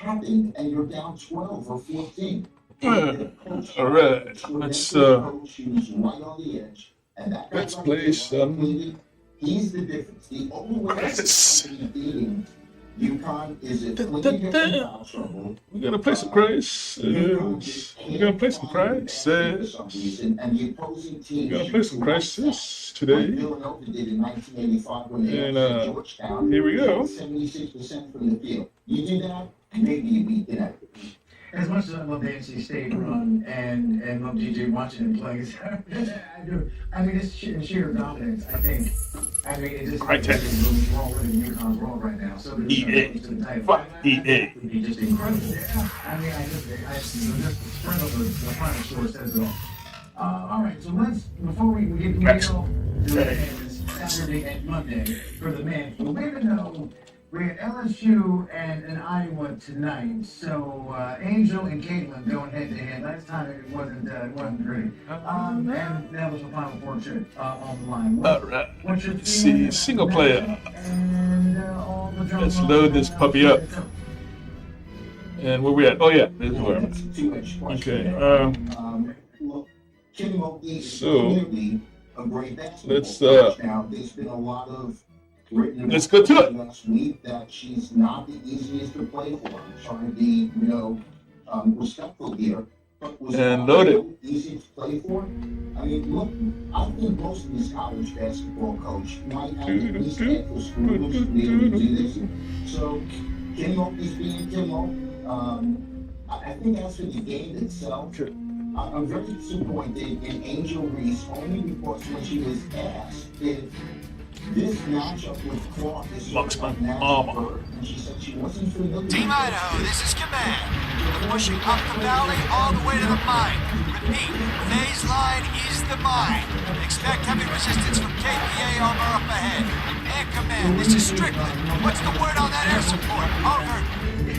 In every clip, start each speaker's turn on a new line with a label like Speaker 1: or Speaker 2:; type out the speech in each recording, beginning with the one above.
Speaker 1: happened and you're down 12 or 14.
Speaker 2: All right, let's play some.
Speaker 1: He's the difference. The only way
Speaker 2: Crysis.
Speaker 1: beating UConn is if Clinton gets in foul trouble.
Speaker 2: We're gonna play some Crysis. We're gonna play some Crysis. We're gonna play some Crysis today. And here we go.
Speaker 1: 76% from the field. You do that, maybe you beat the net.
Speaker 3: As much as I love the NC State run and love DJ watching him play, I do. I mean, it's sheer dominance. I mean, it's just
Speaker 2: Right,
Speaker 3: we're already in UConn's world right now. So
Speaker 2: EA. Fuck EA.
Speaker 3: Would be just incredible. Yeah. I mean, just the spread of the final score says it all. All right, so before we get real, this Saturday and Monday for the men. We didn't know. We had LSU and Iowa tonight, so Angel and Caitlin going head to head. Last time it wasn't great. And that was the final four trip on the line.
Speaker 2: All right. Let's see, single player. Let's load this puppy up. And where we at? Oh yeah, this is where I'm at. Okay. So let's
Speaker 1: now there's been a lot of
Speaker 2: let's go to it.
Speaker 1: Last week that she's not the easiest to play for. I'm trying to be, respectful here. But was
Speaker 2: And load it.
Speaker 1: Easy to play for? I mean, look, I think most of these college basketball coach might have at least handful schools to be able to do this. So, Kim Mulkey's being Kim Mulkey. I think as for the game itself, I'm very disappointed in Angel Reese only because when she was asked if this matchup with Clark is
Speaker 2: Marksman
Speaker 1: armor. And she said she wasn't familiar.
Speaker 4: Team Idaho, this is Command. We're pushing up the valley all the way to the mine. Repeat, phase line is the mine. Expect heavy resistance from KPA armor up ahead. Air Command, this is Strickland. What's the word on that air support? Over.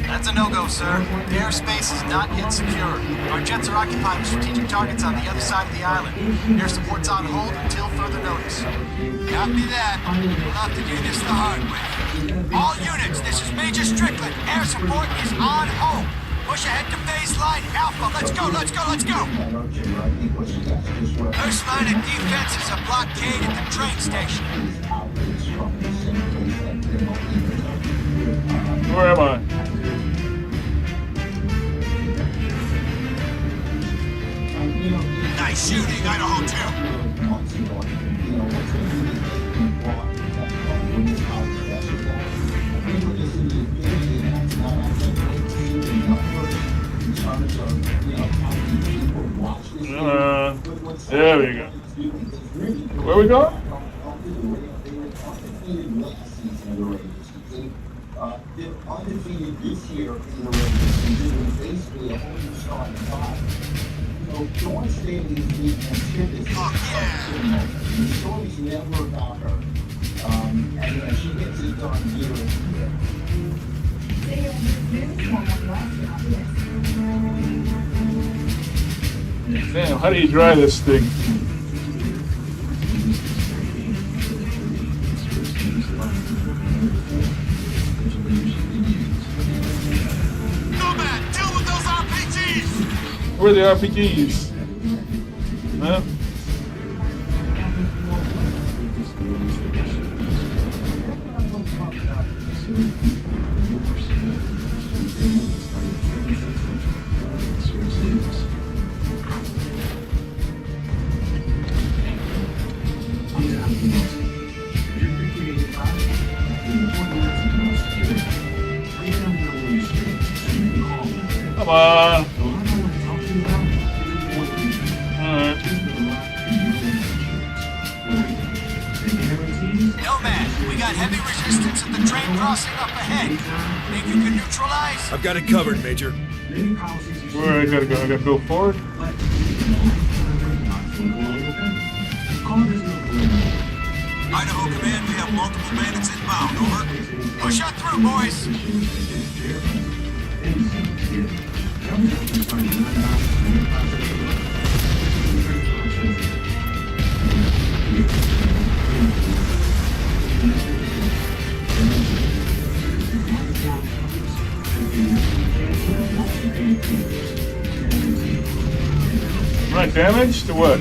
Speaker 4: That's a no-go, sir. The airspace is not yet secure. Our jets are occupying strategic targets on the other side of the island. Air support's on hold until further notice. Copy that. We'll have to do this the hard way. All units, this is Major Strickland. Air support is on hold. Push ahead to phase line Alpha. Let's go, let's go, let's go. First line of defense is a blockade at the train station.
Speaker 2: Where am I?
Speaker 4: Nice shooting, Idaho 2.
Speaker 2: There we go. Where we going?
Speaker 1: They're undefeated this year in the regular season, basically a whole new starting five. So Dawn Staley's defense hit this. The story's never about her. And she gets it done year in year.
Speaker 2: Damn, how do you dry this thing?
Speaker 4: Nomad, deal with those RPGs!
Speaker 2: Where are the RPGs? Huh? Come on. Alright.
Speaker 4: Nomad, we got heavy resistance at the train crossing up ahead. Think you can neutralize?
Speaker 5: I've got it covered, Major.
Speaker 2: Where I gotta go? I gotta go forward?
Speaker 4: Idaho Command, we have multiple bandits inbound, over. Push on through, boys.
Speaker 2: Right, damage to what?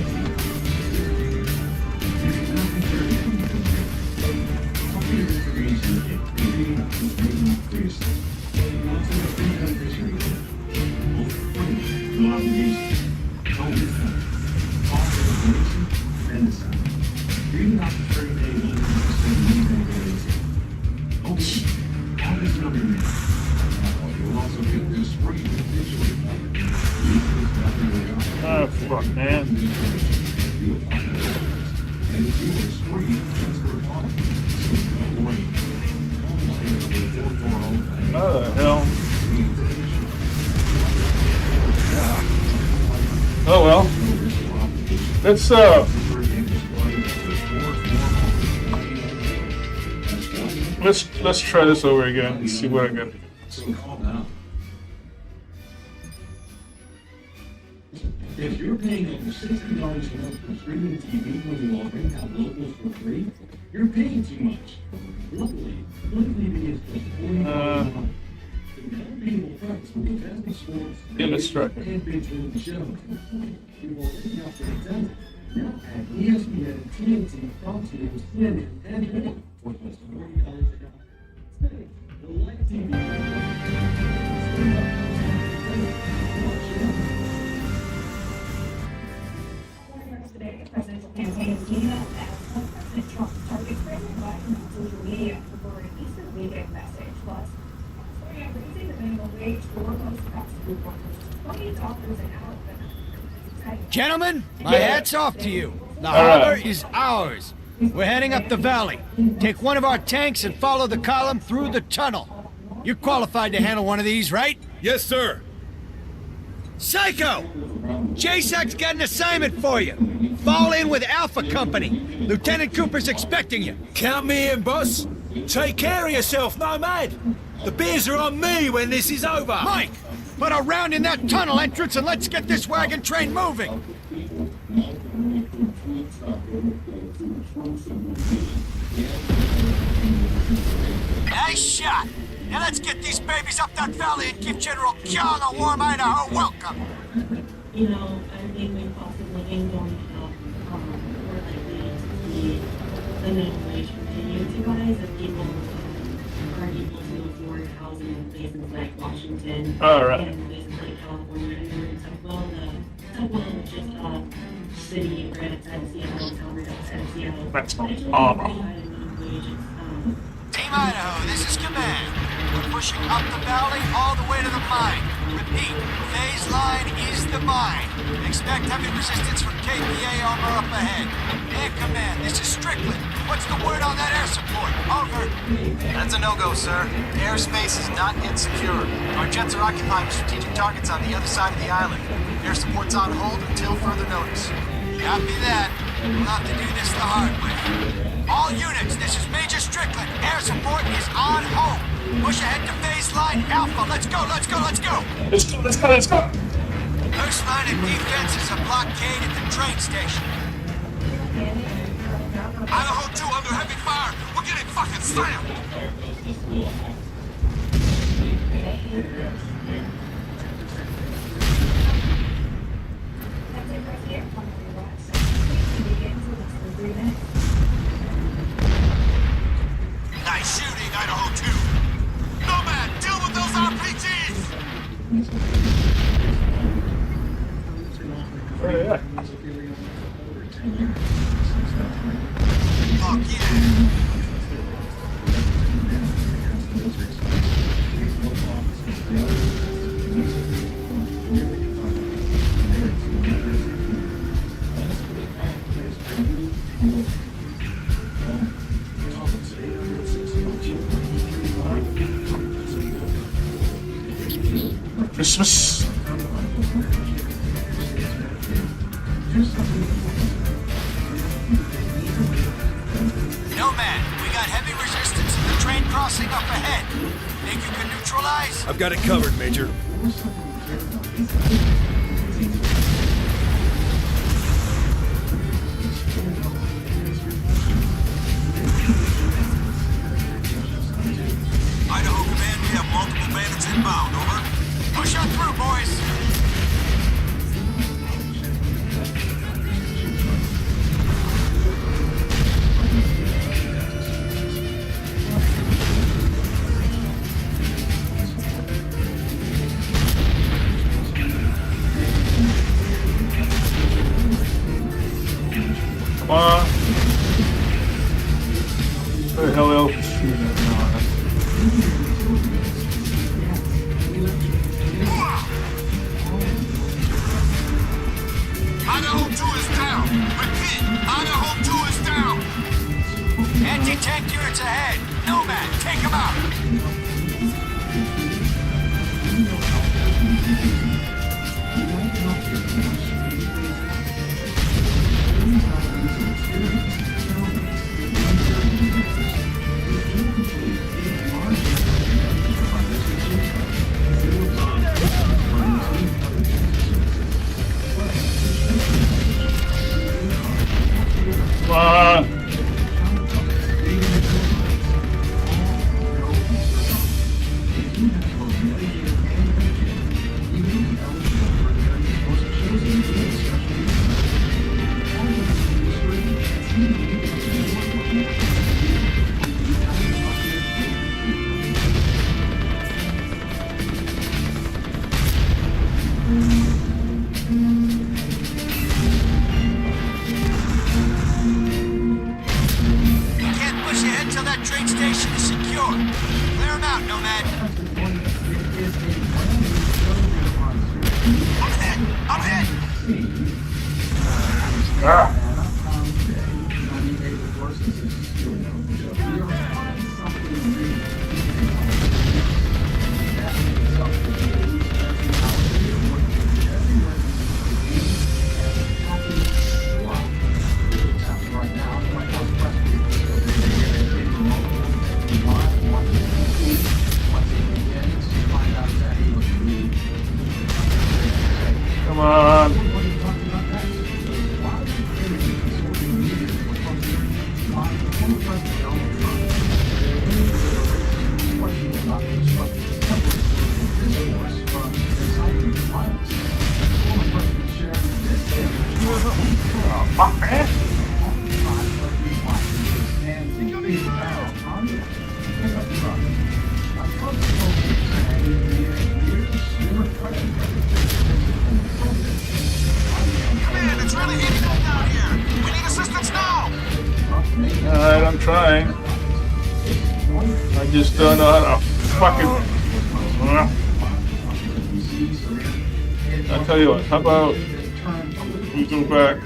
Speaker 2: Oh, fuck, man. Oh, the hell. Oh, well. Let's try this over again and see what I got.
Speaker 3: If you're paying over $60 a month for streaming TV when you already have locals for free, you're paying too much. Luckily, TV is just $40
Speaker 2: Image Striker.
Speaker 3: You already have to attend. Now add ESPN, TNT, Fox News, CNN, and more for just $40 a month. Stay. The Light TV.
Speaker 5: Today, the presidential campaign is heating up as President Trump targets President Biden on social media for an Easter weekend message. Plus, starting out raising the minimum wage for most fast food workers. 20 doctors an hour.
Speaker 4: Gentlemen, my hat's off to you. The
Speaker 2: All right.
Speaker 4: harbor is ours. We're heading up the valley. Take one of our tanks and follow the column through the tunnel. You're qualified to handle one of these, right?
Speaker 6: Yes, sir.
Speaker 4: Psycho! JSAC's got an assignment for you. Fall in with Alpha Company. Lieutenant Cooper's expecting you.
Speaker 6: Count me in, boss. Take care of yourself, Nomad. The beers are on me when this is over.
Speaker 4: Mike, put a round in that tunnel entrance and let's get this wagon train moving. Nice shot. Now let's get these babies up that valley and give General Kyung a warm Idaho welcome.
Speaker 7: You know, I think we possibly ain't going to help more likely to see the minimum wage continue to rise if people are able to afford housing in places like Washington
Speaker 2: All right.
Speaker 7: and places like California and Northern Tugwell, which is a city right outside of Seattle, town right outside of Seattle.
Speaker 2: That's
Speaker 7: But it's
Speaker 2: awful.
Speaker 7: really high in minimum wage.
Speaker 4: Team Idaho, this is command. We're pushing up the valley all the way to the mine. Repeat, phase line is the mine. Expect heavy resistance from KPA armor up ahead. Air command, this is Strickland. What's the word on that air support? Over.
Speaker 8: That's a no-go, sir. Airspace is not yet secure. Our jets are occupying strategic targets on the other side of the island. Air support's on hold until further notice.
Speaker 4: Copy that. We'll have to do this the hard way. All units, this is Major Strickland. Air support is on hold. Push ahead to phase line Alpha. Let's go, let's go, let's go.
Speaker 2: Let's go, let's go, let's go.
Speaker 4: First line of defense is a blockade at the train station. Idaho 2 under heavy fire. We're getting fucking slammed.
Speaker 5: That's it right here. Begin for less than 3 minutes.
Speaker 4: Nice shooting, Idaho 2. Nomad, deal with those RPGs.
Speaker 2: Where are they at?
Speaker 4: Fuck yeah.
Speaker 2: Christmas.
Speaker 4: Nomad, we got heavy resistance in the train crossing up ahead. Think you can neutralize?
Speaker 6: I've got it covered, Major.
Speaker 4: Idaho Command, we have multiple bandits inbound, over. Push up on through, boys.
Speaker 2: Come on. Where the hell else is shooting at now?
Speaker 4: Idaho 2 is down. Repeat, Idaho 2 is down. Anti-tank units ahead. Nomad, take them out.
Speaker 2: Come on.
Speaker 4: You can't push ahead till that train station is secure. Clear them out, Nomad. I'm hit!
Speaker 2: Ah. Come on. Oh, fuck, man.
Speaker 4: Command, it's really heating up down here. We need assistance now.
Speaker 2: Alright, I'm trying. I just don't know how to fucking. I'll tell you what, how about we go back?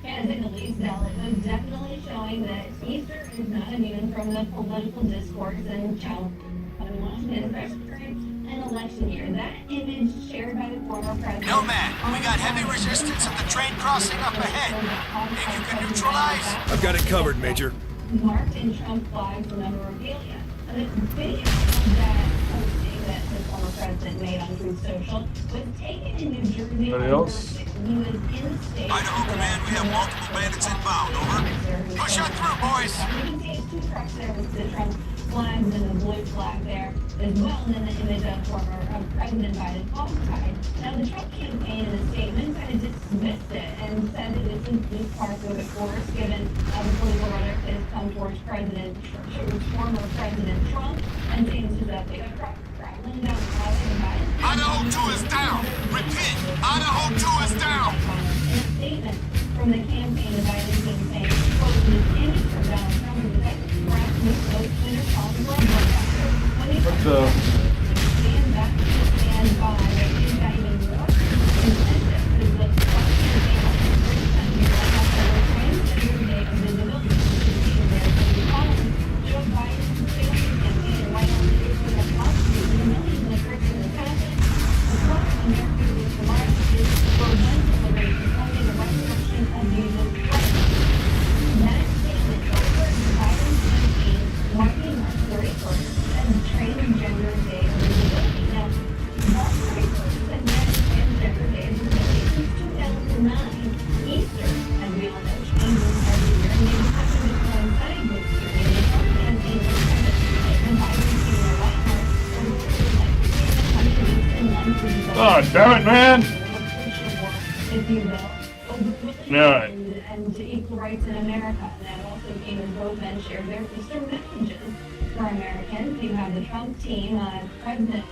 Speaker 5: And in the least, it was definitely showing that Easter is not immune from the political discourse and child an election year. That image shared by the former president.
Speaker 4: Nomad, we got heavy resistance at the train crossing up ahead. Think you can neutralize?
Speaker 6: I've got it covered, Major.
Speaker 5: Marked in Trump flags and memorabilia. And the video that posting that the former president made on Truth Social was taken in New Jersey.
Speaker 2: Anybody else?
Speaker 5: He was in state.
Speaker 4: Idaho Command, we have multiple bandits inbound, over. Push on through, boys.
Speaker 5: You can see two trucks there with the Trump flags and the blue flag there as well, and then the image of former President Biden alongside. Now, the Trump campaign in a statement kind of dismissed it and said that this is part of the course given the political rhetoric that has come towards former President Trump, and saying this is a big truck traveling down the highway to Biden.
Speaker 4: Idaho 2 is down. Repeat, Idaho 2 is down.
Speaker 5: In a statement from the campaign, the Biden team saying, quote, this image from Donald Trump is that perhaps with those responsible
Speaker 2: What the?
Speaker 5: stand back and stand by that is not even more incentive is the Trump campaign of the great country that has over transgender day of visibility to American economy. Joe Biden's family campaign and White House leaders for the prosecution and millions of bricks in the passion. The Trump American youth democracy is for one celebration only the resurrection of Jesus Christ. That statement over Biden's campaign marking March 31st as Transgender Day
Speaker 2: Oh, damn it, man!
Speaker 5: If you will,
Speaker 2: Alright.
Speaker 5: and to equal rights in America. And that also came as both men shared their concerned messages. For Americans, you have the Trump team, President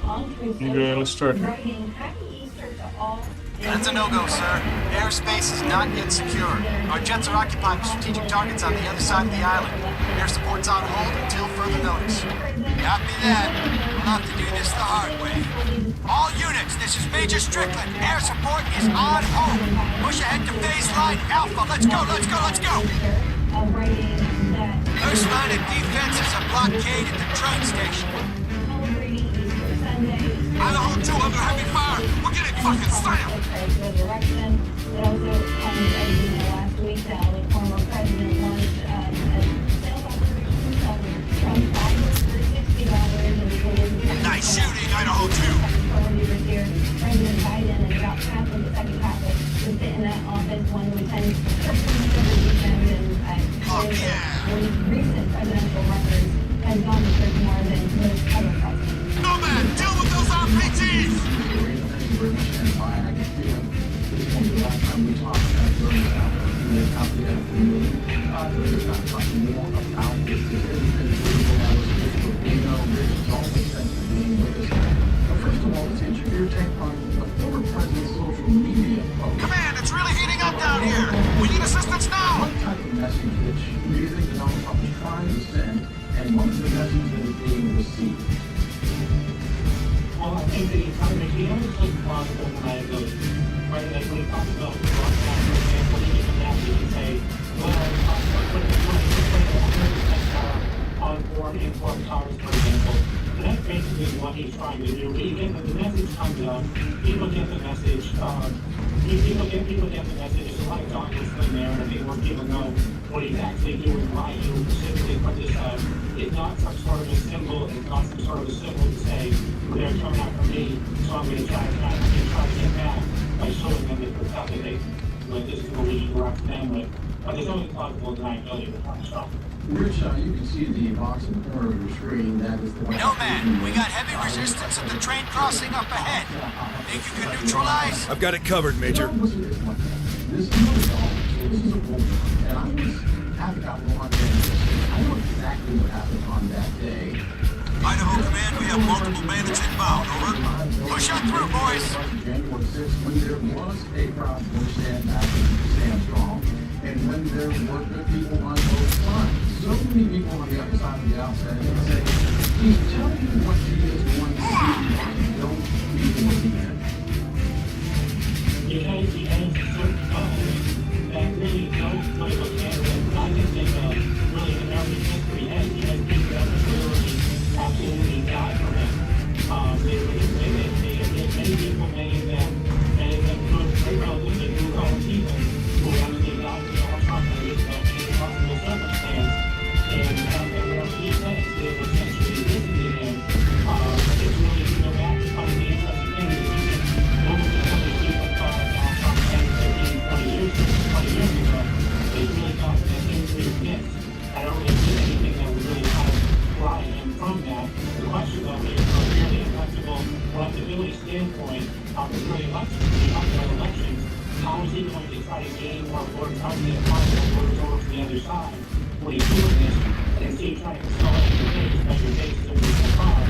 Speaker 5: on Crysis,
Speaker 2: Okay, let's start.
Speaker 5: writing Happy Easter to all.
Speaker 8: That's a no-go, sir. Airspace is not yet secure. Our jets are occupying strategic targets on the other side of the island. Air support's on hold until further notice.
Speaker 4: Copy that. We'll have to do this the hard way. All units, this is Major Strickland. Air support is on hold. Push ahead to phase line Alpha. Let's go, let's go, let's go. First line of defense is a blockade at the train station.
Speaker 5: Idaho
Speaker 4: 2 under heavy fire. We're getting fucking slammed.
Speaker 5: It also comes as you know, last week, the former president launched a sales operation of Trump items for $60 and
Speaker 4: Nice shooting, Idaho 2.
Speaker 5: earlier this year, President Biden and about half of the second half was sit in that office when we tend
Speaker 4: Oh, yeah.
Speaker 5: recent presidential records has gone to search more than most other presidents.
Speaker 4: No man, deal with those RPGs. Command, it's really heating up down here. We need assistance now.
Speaker 3: What type of message which do you think Donald Trump is trying to send, and what is the message that is being received?
Speaker 9: Well, I think that he's trying to make the only plausible deniability, right? Like when he talks about broadcast, for example, he can have to say, well, I'm talking about putting on foreign import cars, for example. And that's basically what he's trying to do. Even when the message comes up, people get the message. People get the message. There's a lot of documents in there, and I think more people know what he's actually doing, why he specifically put this out. It's not some sort of a symbol. It's not some sort of a symbol to say, they're coming after me, so I'm going to try to get back by showing them the stuff that they, like, this is what we need to rock them with. But there's only plausible deniability with Donald Trump.
Speaker 3: Rich, you can see the box in the corner of your screen. That is the
Speaker 4: No man, we got heavy resistance at the train crossing up ahead. Think you can neutralize?
Speaker 6: I've got it covered, Major.
Speaker 3: This is a war, and I was happy about one day. I know exactly what happened on that day.
Speaker 4: Idaho Command, we have multiple bandits inbound, over. Push on through, boys.
Speaker 3: January 6th, when there was a crowd to stand back and stand strong, and when there were good people on both sides. So many people on the other side of the outset say, please tell me what he is going to do. Don't be looking
Speaker 9: Because he has a certain following that really don't political candidates. I think that really in American history has people that really absolutely died for him. Many people, many of them good, relatively blue-collar people who actually died for Donald Trump in any possible circumstance. And what he says is essentially listening to him. It's really, that's kind of the interesting thing is most of the people thought Donald Trump 10, 15, 20 years ago, they really thought that he was really missed. I don't really see anything that would really kind of fly him from that. The question though is from a really inflexible electability standpoint, really elections, how is he going to try to gain more voters? How is he going to find more voters over to the other side when he's doing this? And see trying to consolidate the base, measure bases of the car,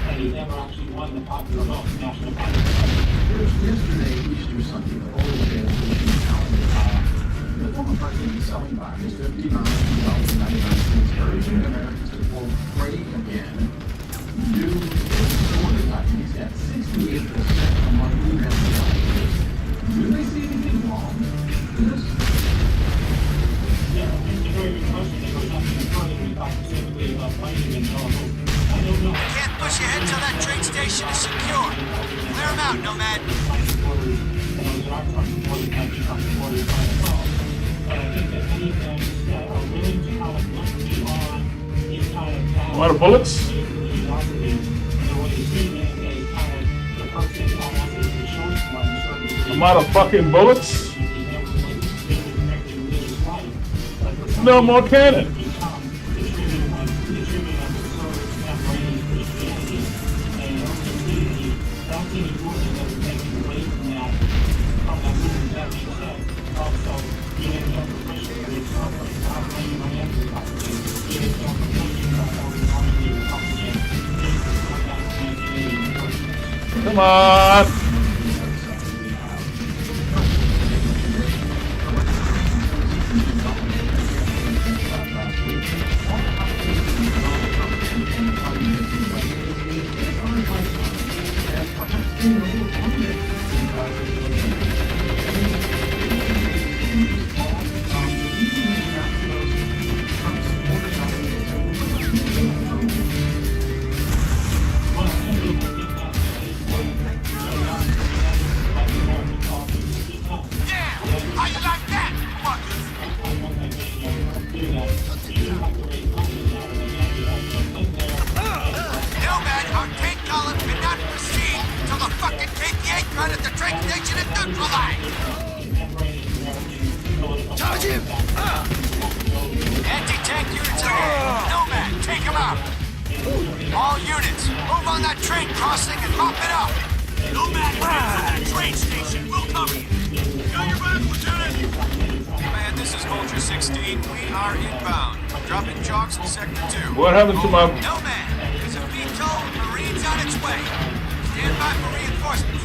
Speaker 9: and he's never actually won the popular vote, national popular vote.
Speaker 3: Yesterday, Easter Sunday, the whole day the former president is selling by his $59.99, urging Americans to quote, pray again. Do he's got 68% among evangelical. Do they see anything wrong with this?
Speaker 9: Yeah, it's a very good question. There was nothing further we talked specifically about fighting evangelicals. I don't know.
Speaker 4: Can't push ahead till that train station is secure. Clear them out, Nomad.
Speaker 2: A lot of bullets? I'm out of fucking bullets? No more cannon.
Speaker 9: any movement that would take you away from that movement. That being said, also being able to push it with conflict, not playing my answer properly, being able to push it up or normally up again,
Speaker 2: Come on!
Speaker 4: Charge him! Anti-tank units ahead. Nomad, take him out. All units, move on that train crossing and mop it up. Nomad, get on that train station. We'll cover you. Got your back, Lieutenant. Command, this is Vulture 16. We are inbound. Dropping jocks in Sector 2.
Speaker 2: What happened to my...
Speaker 4: Nomad, there's a VTOL Marines on its way. Stand by for reinforcements.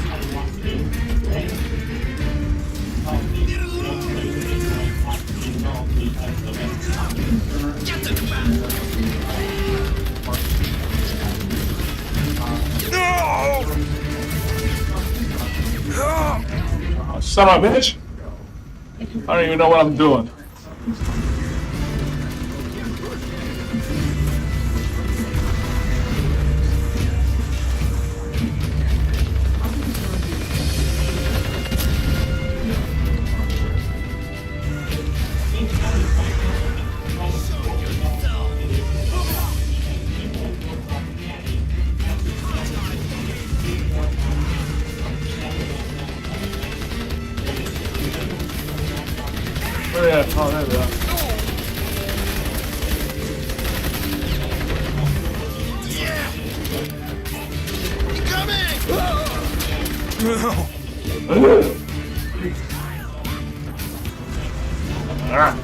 Speaker 4: Get to the back.
Speaker 2: Oh, son of a bitch! I don't even know what I'm doing. Oh yeah, oh there we are. Ah.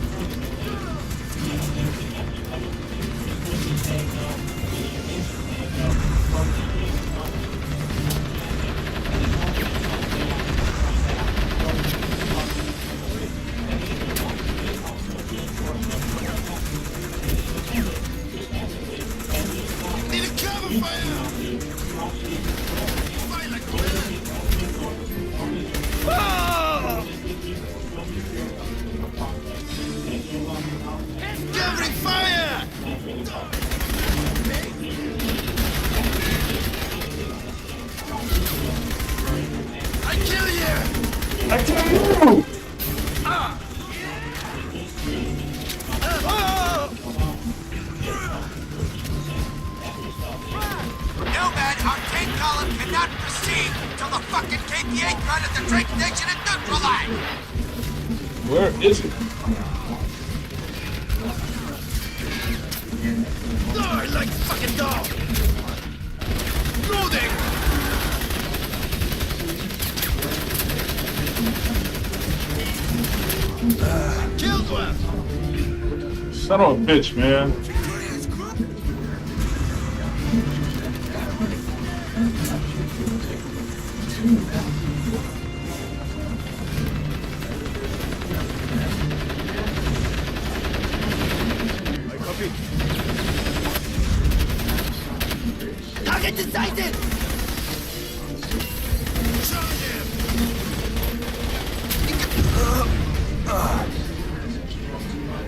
Speaker 2: I kill you!
Speaker 4: Nomad, our tank column cannot proceed till the fucking KPA gun at the train station is neutralized!
Speaker 2: Where is it?
Speaker 4: Die like fucking dog! Loading! Killed one!
Speaker 2: Son of a bitch, man.
Speaker 4: Target decided!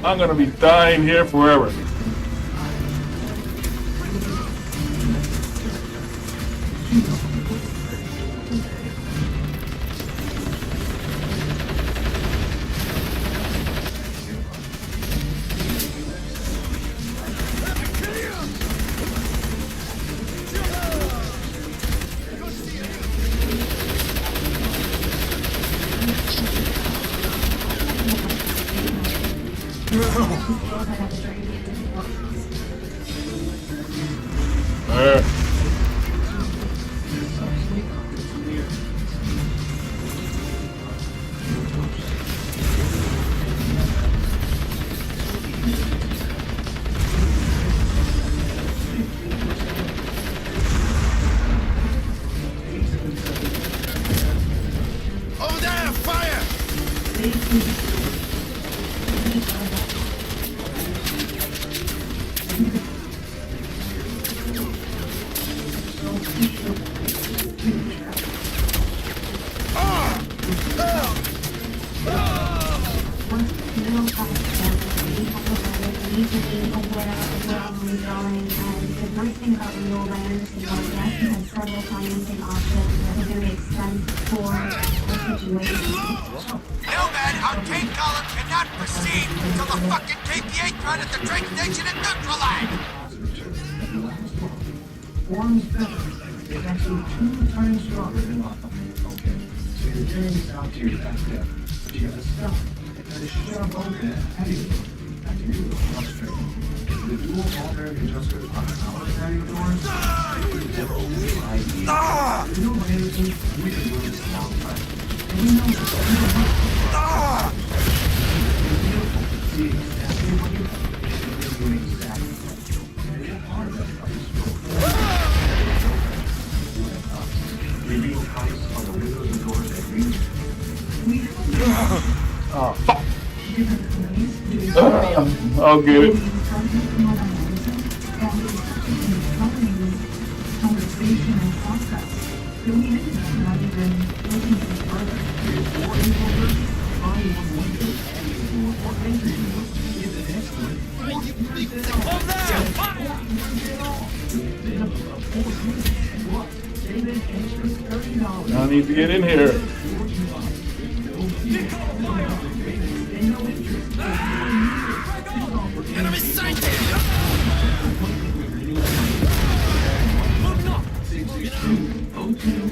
Speaker 2: I'm gonna be dying here forever. There.
Speaker 4: Nomad, our tank column cannot proceed until the fucking KPA run at the train station is neutralized!
Speaker 3: Forms better. It's actually 2 times stronger than lava. Okay, so you're carrying this out to your back step. You gotta stop. And shove open it. How do you do it? After you do it, frustrating. The dual all-bearing adjuster on our patio doors. There's no way we can do this a long time. And we know that see exactly what you're doing exactly. And it's part of that price. Reveal price on the windows and doors that
Speaker 2: Oh, fuck. I'll get it. I need to get in here.
Speaker 6: Enemy sighted!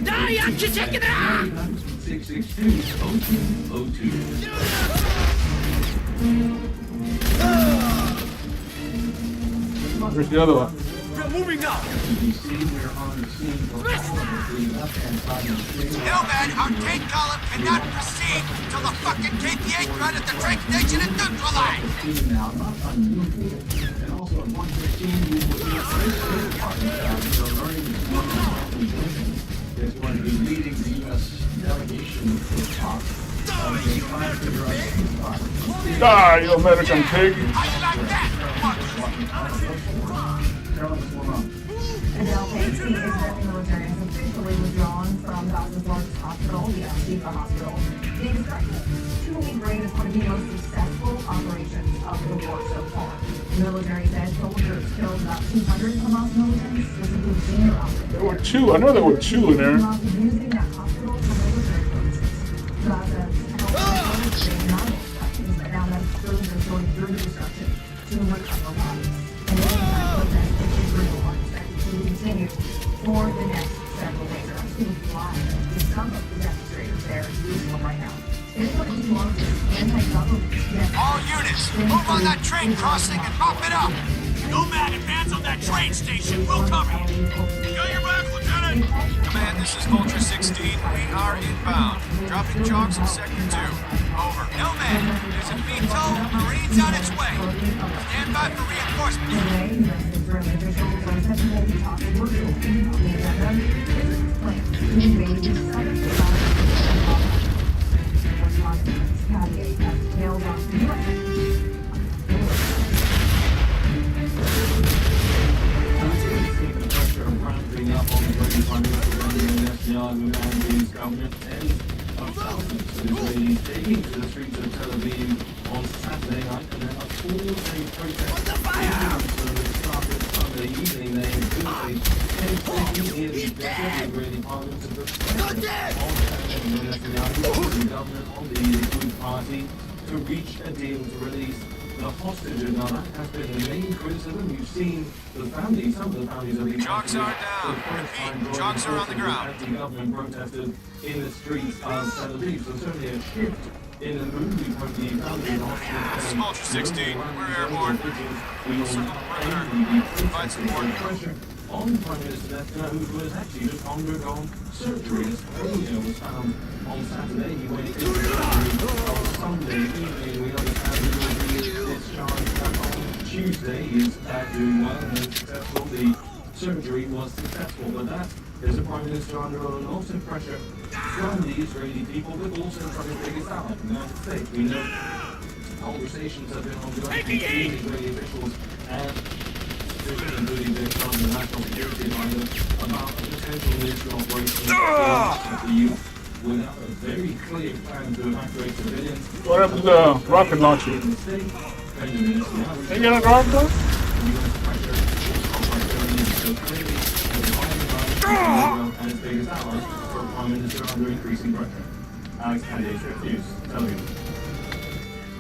Speaker 6: Die, check it out!
Speaker 3: 662-0202.
Speaker 2: Where's the other one?
Speaker 6: We're moving now!
Speaker 4: Nomad, our tank column cannot proceed until the fucking KPA run at the train station is neutralized!
Speaker 3: Now, not unusual. And also at 115, we will be a very good partner after learning this is going to be leading the U.S. delegation to the top. Trying to figure out the
Speaker 2: Die, you American pig!
Speaker 4: How you like that?
Speaker 5: Adele Page, the Israeli military has officially withdrawn from Gaza's largest hospital, the Al-Shifa Hospital. The instructed 2-week raid is one of the most successful operations of the war so far. The military said soldiers killed about 200 Hamas militants. This includes senior officers.
Speaker 2: There were 2. I know there were 2 in there.
Speaker 5: Hamas is using that hospital for military purposes. Gaza's health ministry not instructions, but now medical crews are going through the destruction to recover bodies. And the protests in Israel are expected to continue for the next several days. I'm speaking live to some of the demonstrators there in Jerusalem right now. It's what he wants is anti-government.
Speaker 4: All units, move on that train crossing and mop it up! Nomad, advance on that train station! We'll cover you! Got your back, Lieutenant!
Speaker 8: Command, this is Vulture 16. We are inbound. Dropping chocks in Sector 2. Over.
Speaker 4: Nomad, there's a VTOL Marines on its way. Stand by for reinforcements.
Speaker 5: Today, U.S. Israeli officials are set to hold talks virtually on the agenda. Israel's plan to invade the southern Responsibilities has tailed off the U.S.
Speaker 3: ramping up on the Israeli funding for the Netanyahu government and of thousands of Israelis taking to the streets of Tel Aviv on Saturday night and then a full-day protest. So it started Sunday evening. They included a in the Israeli parliament to protest on the Netanyahu government of the Likud party to reach a deal to release the hostages. Now that has been the main criticism. You've seen the families, some of the families of these
Speaker 8: Chocks are down. Repeat, chocks are on the ground.
Speaker 3: Anti-government protesters in the streets of Tel Aviv. So certainly a shift in the mood from the families of hostages.
Speaker 8: Vulture 16, we're airborne. We will circle the perimeter. Provide support.
Speaker 3: Pressure on Prime Minister Netanyahu, who has actually just undergone surgery. His polio was found on Saturday. He went into surgery on Sunday evening. We understand he will be discharged on Tuesday. He is doing well and successful. The surgery was successful, but that is the Prime Minister under enormous pressure from the Israeli people, but also from his biggest ally, the United States. We know conversations have been ongoing between Israeli officials and including the Trump and the National Security Advisor about a potential military operation of the EU without a very clear plan to evacuate civilians.
Speaker 2: What happened to the rocket launcher?
Speaker 3: In the state,
Speaker 2: They got a rocket launcher?
Speaker 3: US pressure so clearly and its biggest allies for a Prime Minister under increasing pressure. Alex Kennedy, 6 News, Tel Aviv.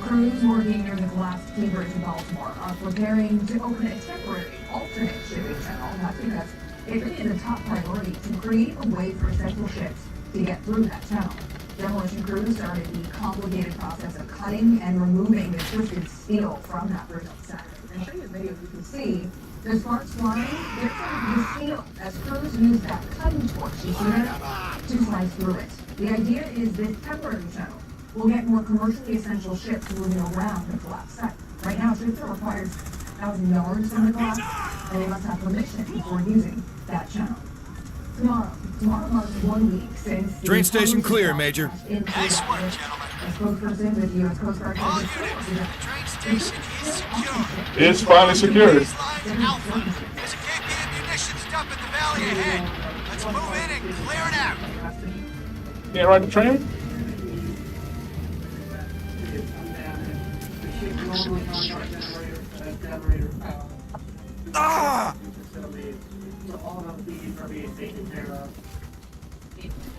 Speaker 5: Crews working near the collapsed Key Bridge in Baltimore are preparing to open a temporary alternate shipping channel. That's because it really is a top priority to create a way for essential ships to get through that channel. Demolition crews started the complicated process of cutting and removing the twisted steel from that bridge on Saturday. I'll show you a video you can see the sparks flying. They're from the steel as crews use that cutting torch, you see that, to slice through it. The idea is this temporary channel will get more commercially essential ships moving around the collapsed site. Right now, ships are required 1,000 yards from the collapse, and they must have permission before using that channel. Tomorrow marks 1 week since...
Speaker 6: Train station clear, Major.
Speaker 4: Nice work, gentlemen.
Speaker 5: A spokesperson with the U.S. Coast Guard...
Speaker 4: All units, the train station is secure.
Speaker 2: It's finally secured.
Speaker 4: These lines Alpha. There's a KP munitions dump in the valley ahead. Let's move in and clear it out.
Speaker 2: Can't ride the train?
Speaker 6: Ah!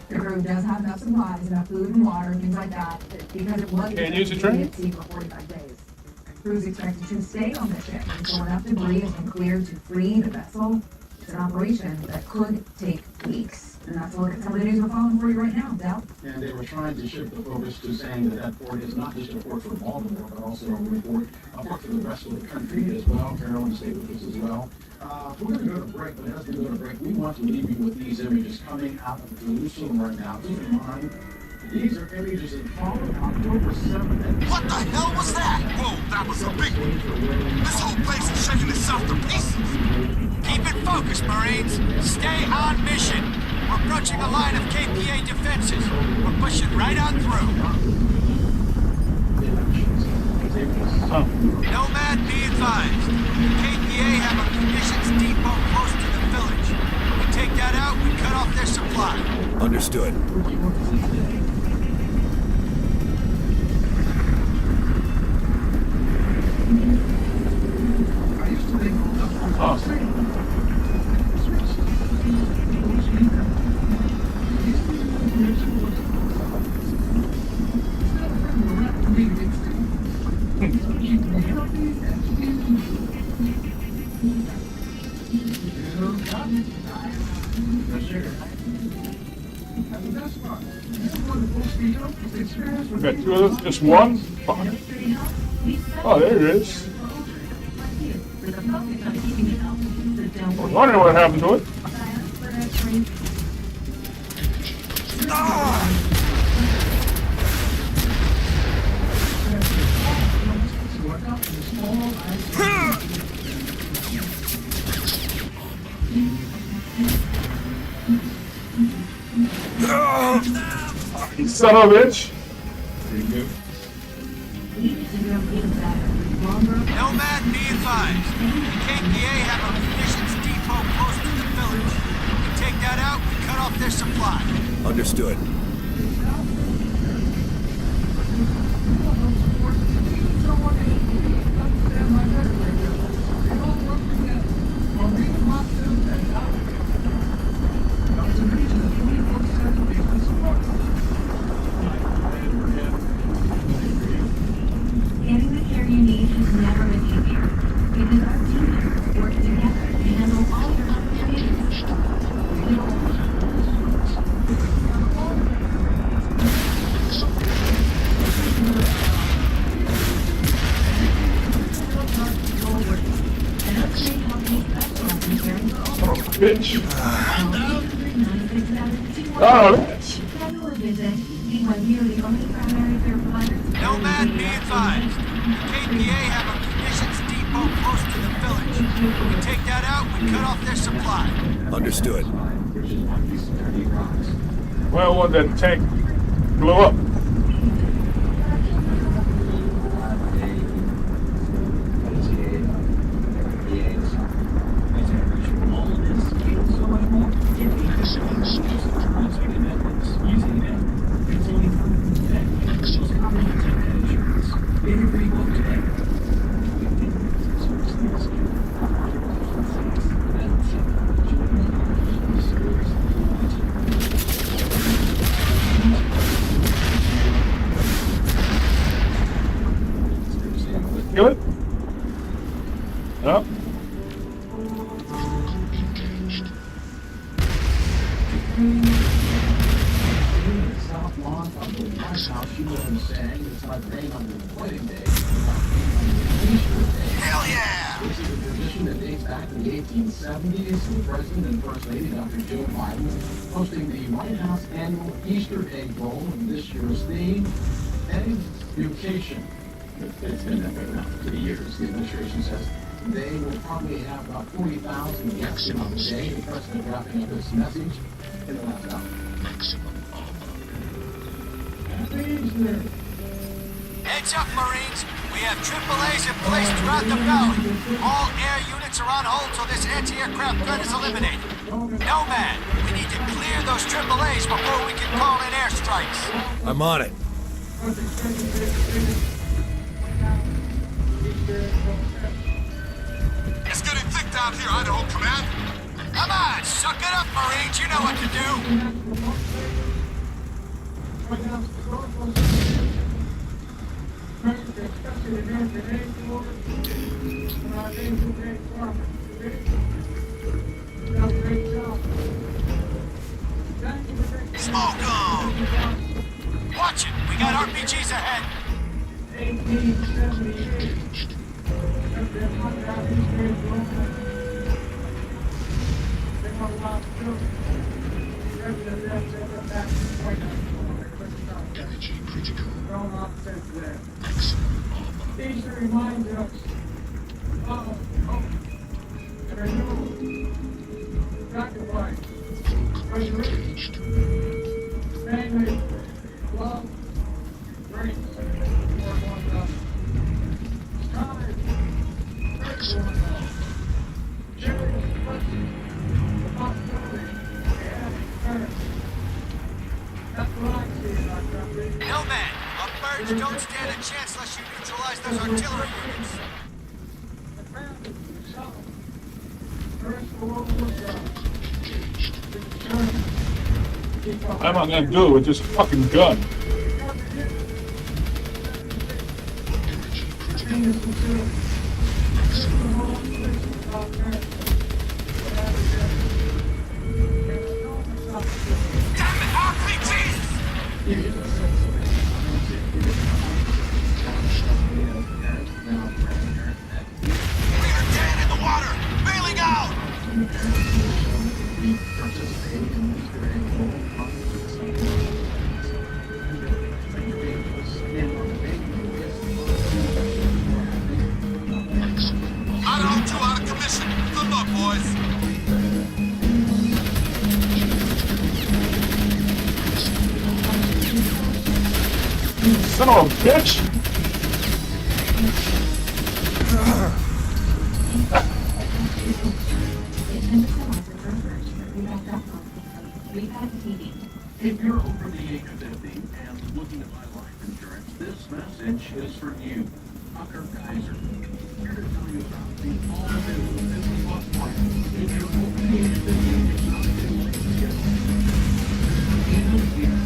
Speaker 5: The crew does have enough supplies, enough food and water and things like that, because it was
Speaker 2: Can't use the train?
Speaker 5: at sea for 45 days. Crews expected to stay on the ship until enough debris has been cleared to free the vessel. It's an operation that could take weeks. And that's a look at some of the news we're following for you right now. Dal?
Speaker 3: And they were trying to shift the focus to saying that that port is not just a port for Baltimore, but also a port for the rest of the country as well. Carolyn stayed with us as well. We're going to go to break, but as we go to break, we want to leave you with these images coming out of Jerusalem right now. Keep in mind, these are images that followed October 7th.
Speaker 4: What the hell was that? Whoa, that was a big one. This whole place is shaking itself to pieces. Keep it focused, Marines. Stay on mission. We're approaching a line of KPA defenses. We're pushing right on through. Nomad, be advised. The KPA have a munitions depot close to the village. We take that out, we cut off their supply.
Speaker 6: Understood.
Speaker 2: We got two of those, just one? Fuck. Oh, there it is. I was wondering what happened to it. You son of a bitch.
Speaker 4: Nomad, be advised. The KPA have a munitions depot close to the village. We take that out, we cut off their supply.
Speaker 6: Understood.
Speaker 5: Getting the care you need has never been easier. Because our team members work together to handle all your other needs.
Speaker 2: Bitch. Oh, bitch.
Speaker 4: Nomad, be advised. The KPA have a munitions depot close to the village. We take that out, we cut off their supply.
Speaker 6: Understood.
Speaker 2: Well, when that tank blew up. Good? No?
Speaker 3: South lawn of the White House, she was saying it's not rain on the wedding day.
Speaker 4: Hell yeah!
Speaker 3: This is a tradition that dates back to the 1870s. The President and First Lady, Dr. Joe Biden, hosting the White House annual Easter egg bowl, and this year's theme, education. It's been that way now for 3 years. The administration says they will probably have about 40,000 guests on the day. The President wrapping up his message in the last hour.
Speaker 4: Heads up, Marines. We have AAAs in place throughout the valley. All air units are on hold till this anti-aircraft threat is eliminated. Nomad, we need to clear those AAAs before we can call in airstrikes.
Speaker 6: I'm on it.
Speaker 10: It's getting thick down here, Idaho Command.
Speaker 4: Come on, suck it up, Marines. You know what to do. Smoke 'em! Watch it! We got RPGs ahead!
Speaker 10: Energy critical.
Speaker 3: These remind us of and renewal, sacrifice, resurrection, family, love, grace, for one another. Time, pray for one another. Cherish the blessing, the possibility, and eternity. That's what I see in our country.
Speaker 4: Nomad, our birds don't stand a chance unless you neutralize those artillery units.
Speaker 3: The family, the son, first the world was done.
Speaker 2: What am I gonna do with this fucking gun?
Speaker 4: Damn it, RPGs! We are dead in the water! Bailing out!
Speaker 10: Idaho 2 out of commission. Good luck, boys.
Speaker 2: Son of a bitch!
Speaker 3: If you're over the age of 50 and looking to buy life insurance, this message is for you. Tucker Kaiser. Here to tell you about the all-new 50-plus plan. If you're over the age of 50, it's not too late to get it. Even here,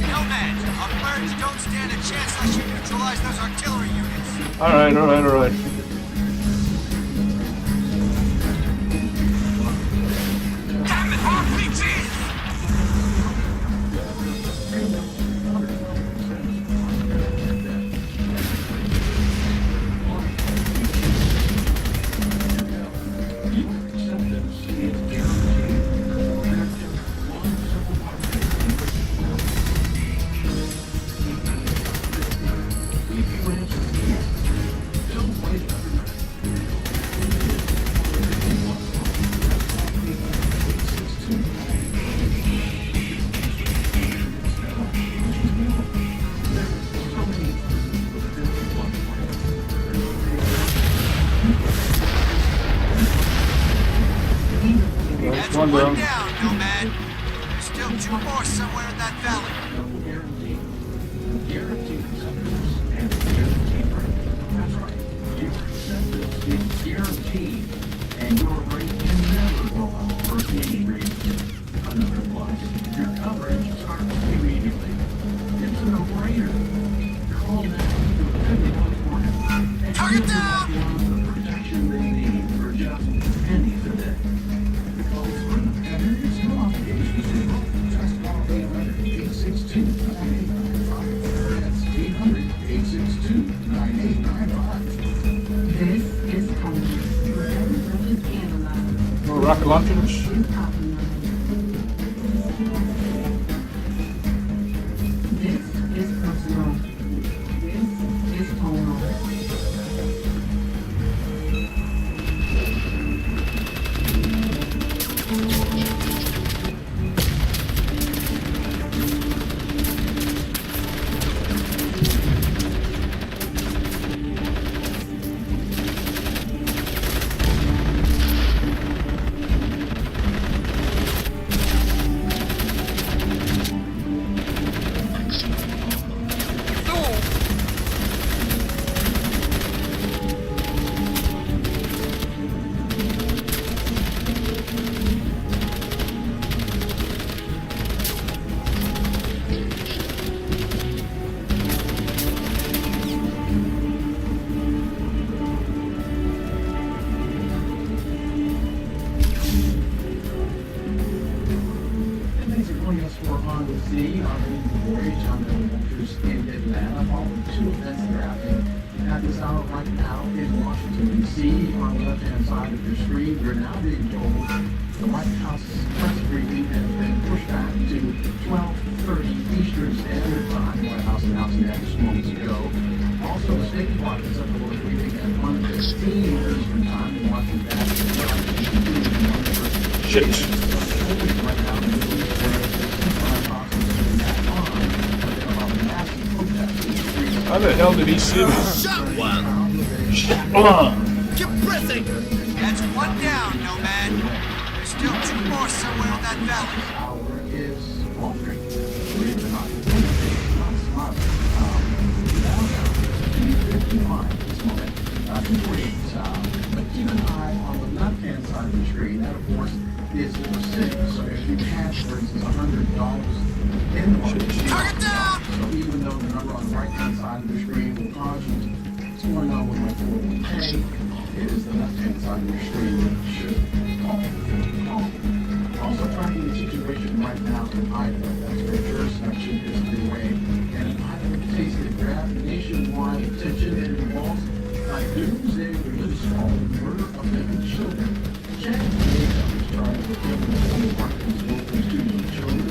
Speaker 4: Nomad, our birds don't stand a chance unless you neutralize those artillery units.
Speaker 2: Alright.
Speaker 4: Damn it, RPGs!
Speaker 2: One down.
Speaker 4: down, Nomad. There's still 2 more somewhere in that valley.
Speaker 3: Guaranteed. Guaranteed acceptance and guaranteed rate. That's right. Your acceptance is guaranteed, and your rate can never go up for any reason. Another plus, your coverage starts immediately. It's a no-brainer. Call now to 5140.
Speaker 4: Target down!
Speaker 3: The protection they need for just pennies a day. Calls for an it's no obligation zero. Just call 800-862-9895. That's 800-862-9895.
Speaker 7: This is Tony. Wherever brothers analyze.
Speaker 2: No rocket launchers.
Speaker 7: Is copying. This is personal. This is tonal.
Speaker 3: And thanks for joining us for On the Sea, our voyage on the adventures in Atlanta. All the 2 events that are happening at this hour right now in Washington, D.C. On the left-hand side of your screen, we're now being told the White House press briefing has been pushed back to 12:30 Eastern Standard Time. The White House announced that just moments ago. Also, the State Department set the Lord briefing at 1:15 Eastern Time in Washington.
Speaker 2: Shit. How the hell did he see me?
Speaker 4: Shot one!
Speaker 2: Shit.
Speaker 4: Keep pressing! That's 1 down, Nomad. There's still 2 more somewhere in that valley.
Speaker 3: Hour is altering. Believe it or not, it's not smart. This moment. Great. But keep an eye on the left-hand side of the screen. That, of course, is the percentage. So if you have, for instance, $100 in the market,
Speaker 4: Target down!
Speaker 3: so even though the number on the right-hand side of the screen will cause you to want to know what my 401k is, the left-hand side of your screen should call. Also tracking the situation right now in Idaho. That's where jurisdiction is underway. And an Idaho case that grabbed nationwide attention and involves a doomsday release called the murder of 7 children. Jack Jacob is charged with killing the Martin's local student children.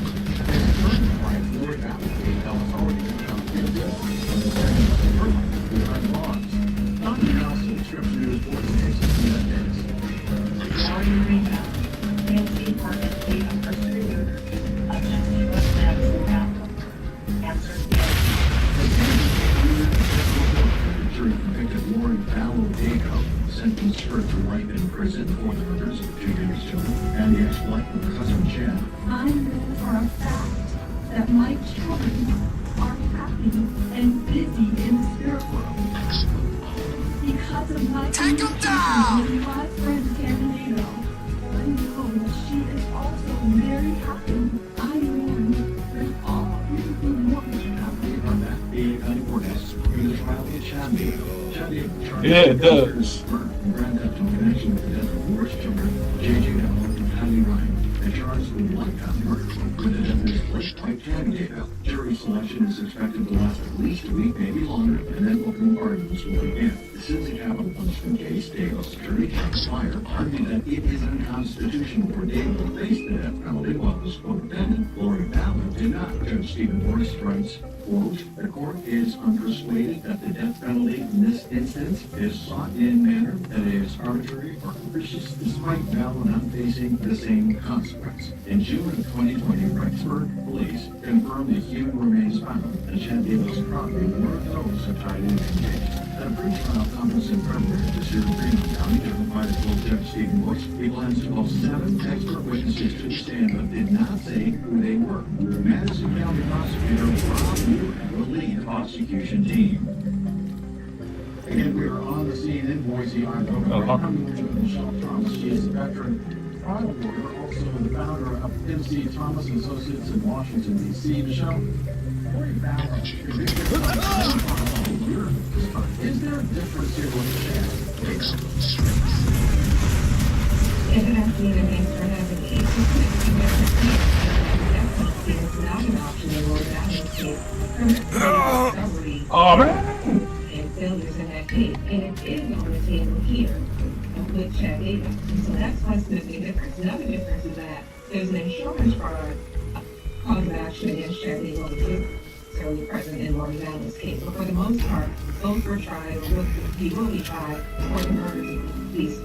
Speaker 3: And his current wife, Lori Applegate, has already become guilty of the second of her life behind bars. Dr. Nelson, Scripture News, for the Texas Minutes.
Speaker 7: Nancy Department State University of Jesse West Madison Capital. Answer
Speaker 3: Jury convicted Lori Applegate, sentenced her to life in prison for the murders of 2 years children and the ex-wife of her cousin Chad.
Speaker 5: I know for a fact that my children are happy and busy in the spirit world. Because of my
Speaker 4: Take 'em down!
Speaker 5: with my friend Candido, I know that she is also very happy. I mourn with all beautiful women.
Speaker 3: On that, the county court has approved the trial in Chadley.
Speaker 2: Yeah, it does.
Speaker 3: Granddad in connection with the death of Laura's children, J.J. Allen and Patty Ryan, and charged with lifetime murder with the death of his late wife, Tammy Davis. Jury selection is expected to last at least a week, maybe longer, and then opening arguments will begin. The Cincy capital punishment case, Davis' attorney, James Meyer, argued that it is unconstitutional for Davis to face the death penalty while his co-defendant, Lori Ballard, did not. Judge Stephen Morris writes, quote, the court is unpersuaded that the death penalty in this instance is sought in manner that is arbitrary or capricious despite Ballard not facing the same consequence. In June of 2020, Rexburg police confirmed that human remains found and Chad Davis' property were those of tied in engagement. At a pre-trial conference in February this year in Fremont County, driven by the full devastating voice, people had to call 7 expert witnesses to the stand but did not say who they were. Madison County Prosecutor Rob Newman will lead the prosecution team. Again, we are on the scene in Boise, Idaho. I'm with Michelle Thomas. She is a veteran trial lawyer, also the founder of MC Thomas Associates in Washington, D.C. Michelle, before you found out, is there a difference here with Chad?
Speaker 5: International remains for having a it's not an option in Rhode Island case.
Speaker 2: Oh man!
Speaker 5: And failures in that case, and it is on the table here with Chad Davis. So that's what's the big difference. Another difference is that there's an insurance fraud cause of action against Chad Davis, certainly present in Rhode Island's case. But for the most part, both were tried, or he will be tried for the murders of these.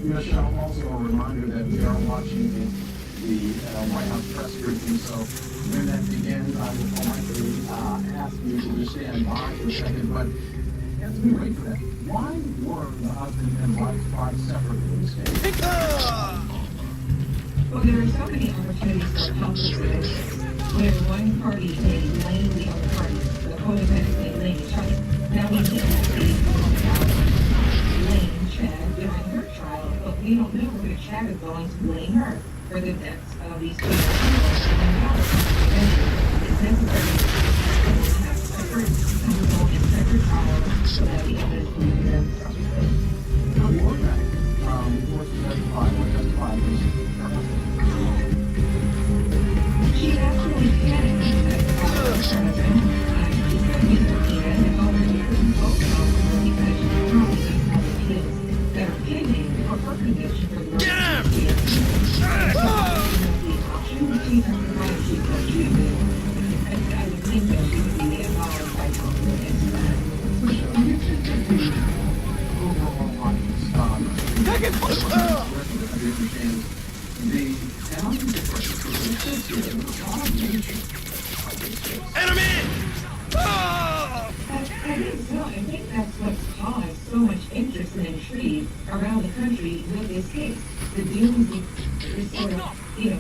Speaker 3: Michelle, also a reminder that we are watching the White House press briefing, so when that begins, I will politely ask you to just stand by for a second, but as we wait for that, why were the husband and wife tried separately in this case?
Speaker 5: Well, there are so many opportunities for conflicts of interest, where one party may blame the other party, the co-defendants may blame each other. Now, we did have to blame Chad during her trial, but we don't know whether Chad is going to blame her for the deaths of these two people. It's necessary to have separate counsel and separate trials so that the evidence can be presented subsequently.
Speaker 3: How do you look at it? What's justified, what justified this purpose?
Speaker 5: She actually panicked and said, she said, Mr. Peter, and over here, both of them, because she probably doesn't have appeals that are pending for her conviction for the murder. I would think that she would be involved by conflict and
Speaker 6: Enemy!
Speaker 5: I think that's what's caused so much interest and intrigue around the country with this case. The dooms of this sort of,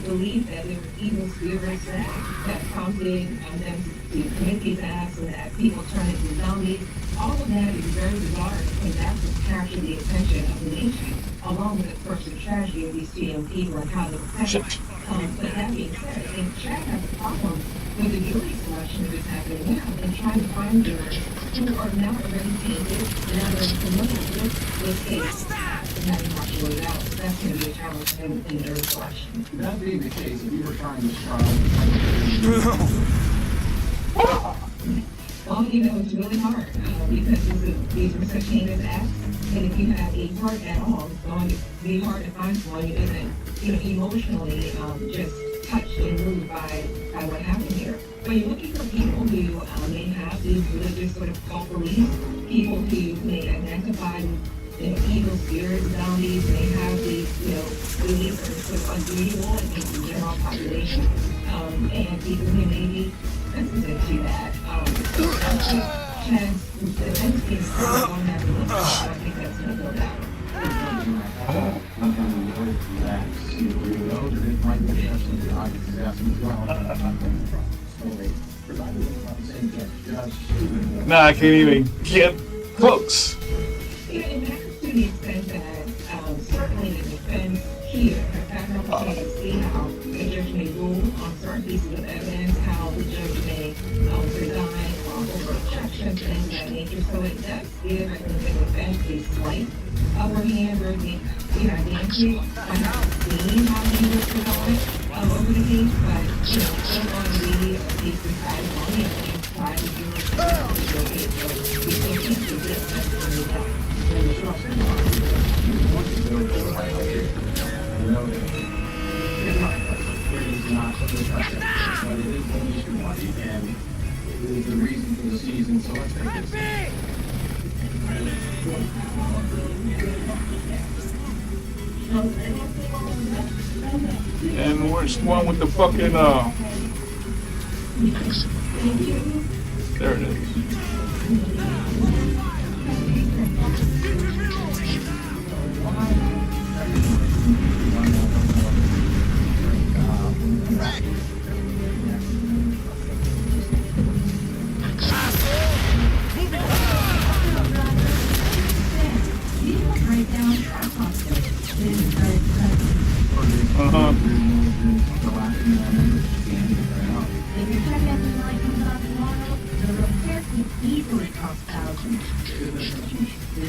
Speaker 5: belief that there were evil spirits that prompted them to commit these acts and that people turn into zombies. All of that is very bizarre because that's what captured the attention of the nation, along with, of course, the tragedy of these TM people and how they were pressed. But that being said, I think Chad has a problem with the jury selection that is happening now and trying to find jurors who are now already tainted and not very familiar with this case and having not ruled out. That's going to be a challenge in jury selection.
Speaker 3: That being the case, if you were trying this trial,
Speaker 5: well, it's really hard because these were such heinous acts, and if you have a heart at all, it's going to be hard to find someone who isn't, emotionally just touched and moved by what happened here. But you're looking for people who may have these religious sort of cult beliefs, people who may identify with evil spirits, zombies, may have these, beliefs that are sort of unusual against the general population, and people who may be sensitive to that. Chance, the defense team don't have to look at, so I think that's going to go down.
Speaker 2: Nah, I can't even get close.
Speaker 5: It matters to the extent that certainly the defense here has had an opportunity to see how the judge may rule on certain pieces of evidence, how the judge may resign over objections, things of that nature. So it does give, I think, the defense a slight upper hand or the advantage on how seeing how he was going over the case, but still going to be a case decided on the evidence by the jury. So we still think that this is going to be done.
Speaker 3: It is the reason for the season, so let's take this.
Speaker 2: And where's the one with the fucking there it is.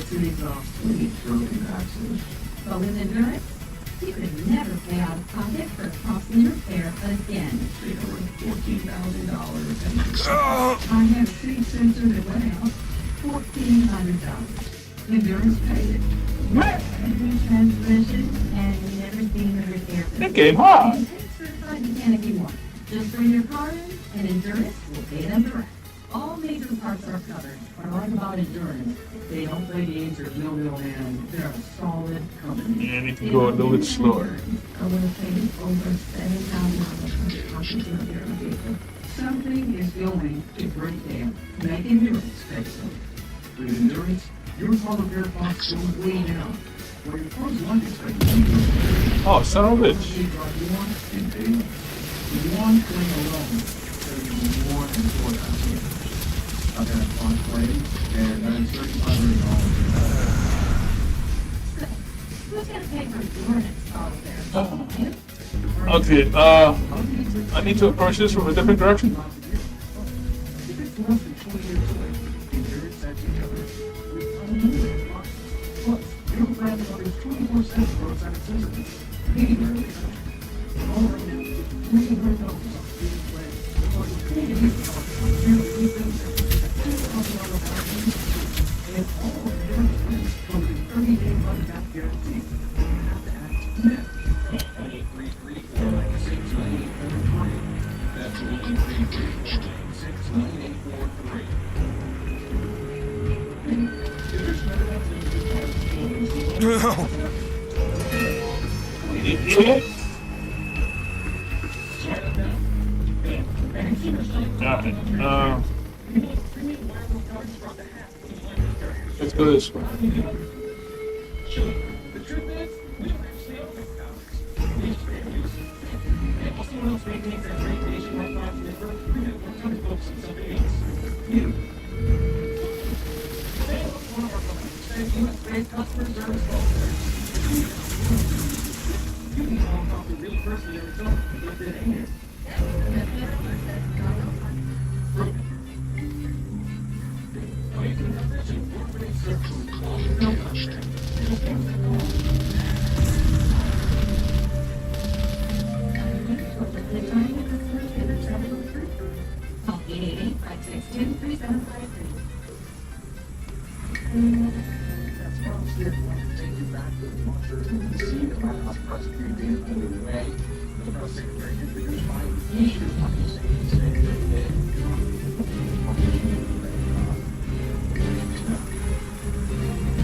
Speaker 3: to exhaust 20 trillion taxes.
Speaker 5: But with Endurance, you could never pay out of pocket for a costly repair again.
Speaker 3: $14,000. I have a seat sensor that went out. $1,400. Endurance paid it.
Speaker 5: New transmission and never seen the repair.
Speaker 2: That game hard.
Speaker 5: And it's certified mechanic you want. Just bring your car in, and Endurance will pay them the rest. All major parts are covered.
Speaker 3: What I like about Endurance, they don't play games or middleman. They're a solid company.
Speaker 2: Yeah, I need to go a little bit slower.
Speaker 5: I would have paid over $7,000 for the copies of your vehicle.
Speaker 3: Something is going to break down. Make Endurance pay so. With Endurance, your car repair costs go way down. Where your car's life expectancy
Speaker 2: Oh, son of a bitch.
Speaker 3: and pay less. One claim alone saves you more than $4,000. I've had fun playing, and that's $3,500.
Speaker 5: Who's going to pay for Endurance all there?
Speaker 2: Okay, I need to approach this from a different direction.
Speaker 3: If it's less than 20 years away, Endurance sets each other with unlimited parts. Plus, your friend offers 24/7 roadside assistance. Anywhere they go. All right now, we can bring those up to the play. Or you can get these cars, you know, these things are $2,000 values. And all of your friends come with a 30-day money-back guarantee. You have to act now. That's 1-334-69843.
Speaker 2: Idiot. Got it. Let's go this way.
Speaker 3: The truth is, we don't actually own those towers. We just rent use. And if someone else maintains that great nationwide box network, we're going to try to focus on something else. You. Say hello to one of our companies. US-based customer service call centers. You can call and talk to a real person every time within a year.
Speaker 5: Call 888-562-3753.
Speaker 3: That's why I'm scared to take you back to the monsters and see the House prosecuting being under the way. The press secretary can figure it out. He should have been saying
Speaker 5: So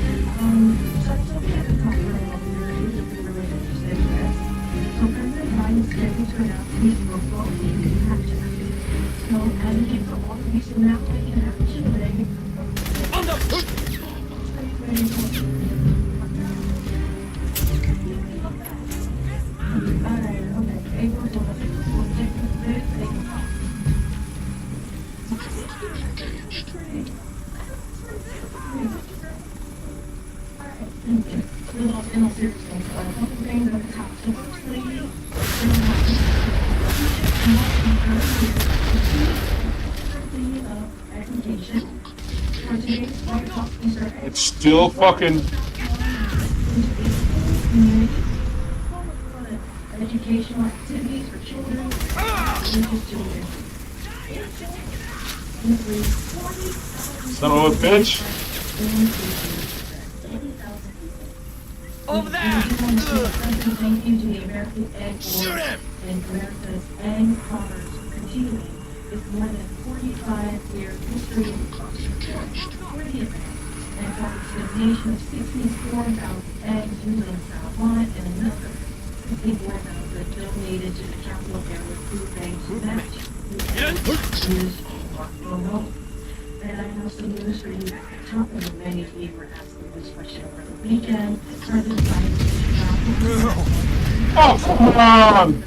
Speaker 5: it's okay to talk really over your agency related to state arrest. So President Biden is scheduled to announce his proposal in action. So advocate for all police in that way in action today.
Speaker 2: It's still fucking.
Speaker 5: Educational activities for children.
Speaker 2: Son of a bitch.
Speaker 6: Over there!
Speaker 5: Thank you to the American Egg
Speaker 6: Shoot
Speaker 5: Board
Speaker 6: him!
Speaker 5: and America's egg commerce continuing its more than 45-year history for the event and participation of 64,000 eggs using Taiwan and another 64,000 donated to the Capital Area Food Bank's match. News from and I have some news for you at the top of the many of you were asking this question over the weekend. President Biden
Speaker 2: Oh, come on!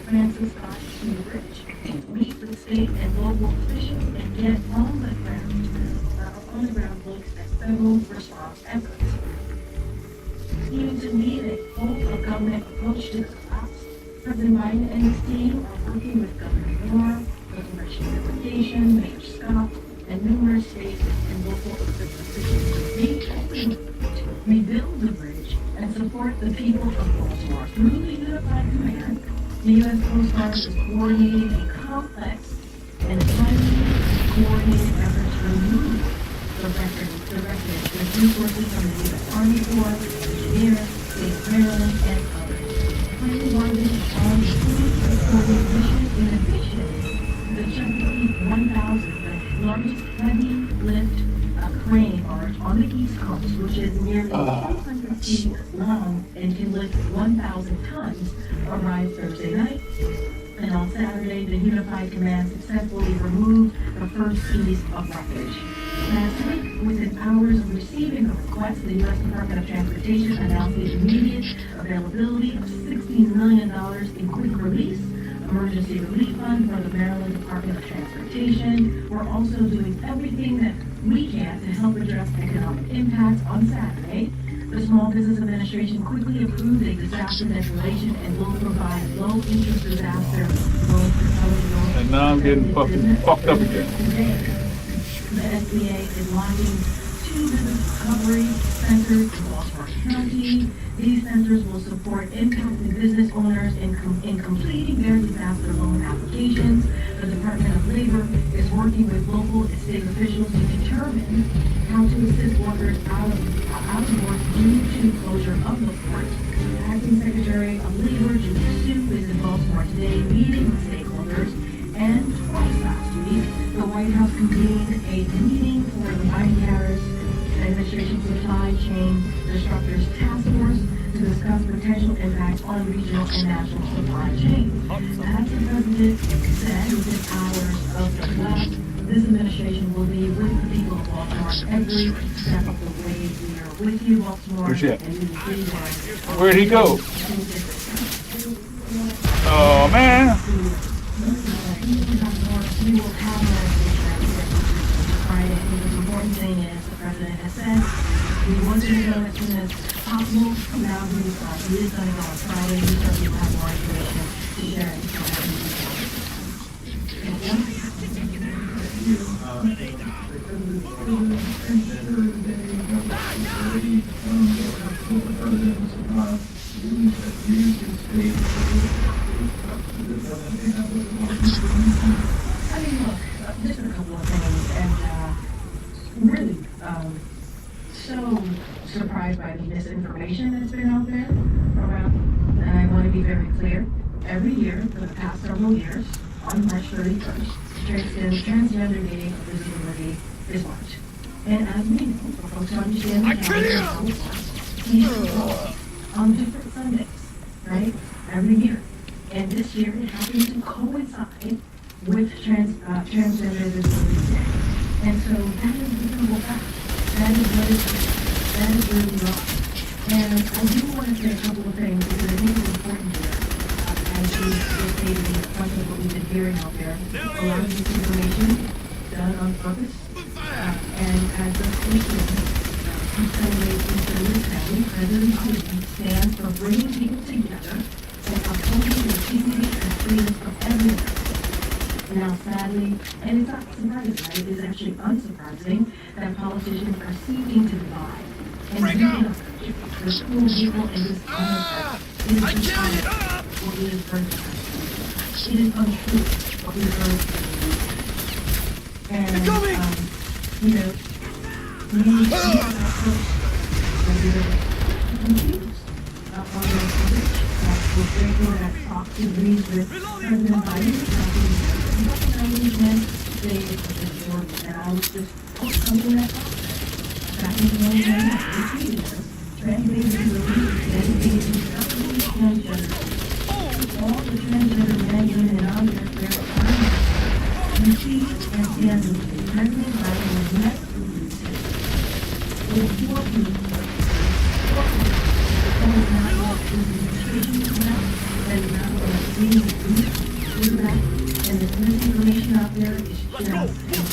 Speaker 5: Francis got too rich to meet with state and local officials and get on the ground looks at federal response efforts. Seems to need a full government approach to the collapse. President Biden and his team are working with Governor Moore, Governor Irrigation, Mayor Scott, and numerous state and local officials to reopen
Speaker 11: the bridge and support the people of Baltimore. Through the Unified Command, the U.S. Coast Guard is coordinating a complex and highly coordinated effort to remove the wreckage with resources from the U.S. Army Corps, Virginia, State of Maryland, and others. Planning margin on the fully mission in addition, the Chesapeake 1000, the largest heavy lift crane barge on the East Coast, which is nearly 200 feet long and can lift 1,000 tons, arrived Thursday night. And on Saturday, the Unified Command successfully removed the first piece of wreckage. Last week, within hours of receiving the request, the U.S. Department of Transportation announced the immediate availability of $16 million in quick release emergency relief fund for the Maryland Department of Transportation. We're also doing everything that we can to help address economic impacts. On Saturday, the Small Business Administration quickly approved a disaster declaration and will provide low-interest disaster loans for eligible.
Speaker 2: And now I'm getting fucked up again.
Speaker 11: The SBA is launching 2 business recovery centers in Baltimore County. These centers will support impacted business owners in completing their disaster loan applications. The Department of Labor is working with local and state officials to determine how to assist workers out of work due to closure of the port. Acting Secretary of Labor, Julie Sue, is in Baltimore today meeting with stakeholders. And twice last week, the White House convened a meeting for the Biden Harris Administration Supply Chain Disruptors Task Force to discuss potential impacts on regional and national supply chains. As the President said within hours of the last, this administration will be with the people of Baltimore every step of the way. We are with you, Baltimore.
Speaker 2: Where's that?
Speaker 11: And we will be there.
Speaker 2: Where'd he go? Oh, man.
Speaker 11: We will have Friday. The important thing is, the President has said, he wants to go as soon as possible. Now he is going to go on Friday. We certainly will have more information to share. I mean, look, just a couple of things, and really so surprised by the misinformation that's been out there around, and I want to be very clear. Every year, for the past several years, on March 31st, Transgender Day of Visibility is marked. And as we know, for folks who understand the calendar, on different Sundays, right? Every year. And this year, it happens to coincide with Transgender Visibility Day. And so that is the simple fact. That is what is really wrong. And I do want to say a couple of things because I think it's important here. As you stated in front of what we've been hearing out there, a lot of this information done on purpose. And as the Christian Conservative Family, President Biden stands for bringing people together and upholding the dignity and freedom of everyone. Now, sadly, and it's not surprising, right? It is actually unsurprising that politicians are seeking to divide and divide the school people in this honor. It is dishonest what we have heard. It is untrue what we have heard. And, you know, we are confused on their coverage. We're grateful that Fox agrees with President Biden. And I was just something that back in the early 1980s, transgender dedicated to transgender. All the transgender men, women, and others, their partners, and she and President Biden was next with 4 people. That is not what the administration is about. That is not what the is about. And this misinformation out there is just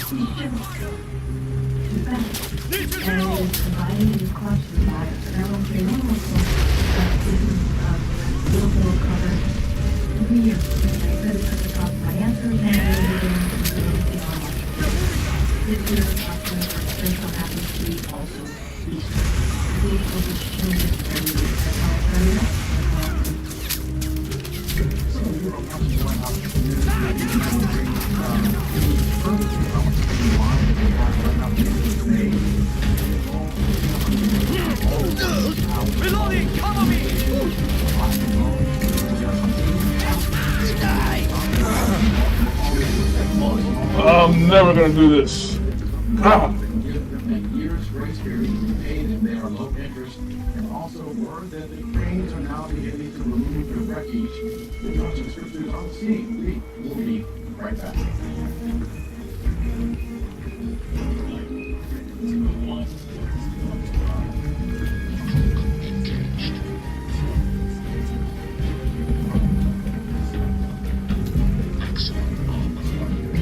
Speaker 11: too fast. And it is dividing and crushing lives. And I want to say one more thing. This is local covered every year. I said it's at the top of my answers, and this year, October, so happens to be also Easter. The
Speaker 6: Reloading, cover me!
Speaker 2: I'm never gonna do this. Ah.
Speaker 3: Years grace period to be paid if they are low interest, and also word that the cranes are now beginning to remove the wreckage. The Johnson Sisters on scene. We will be right back.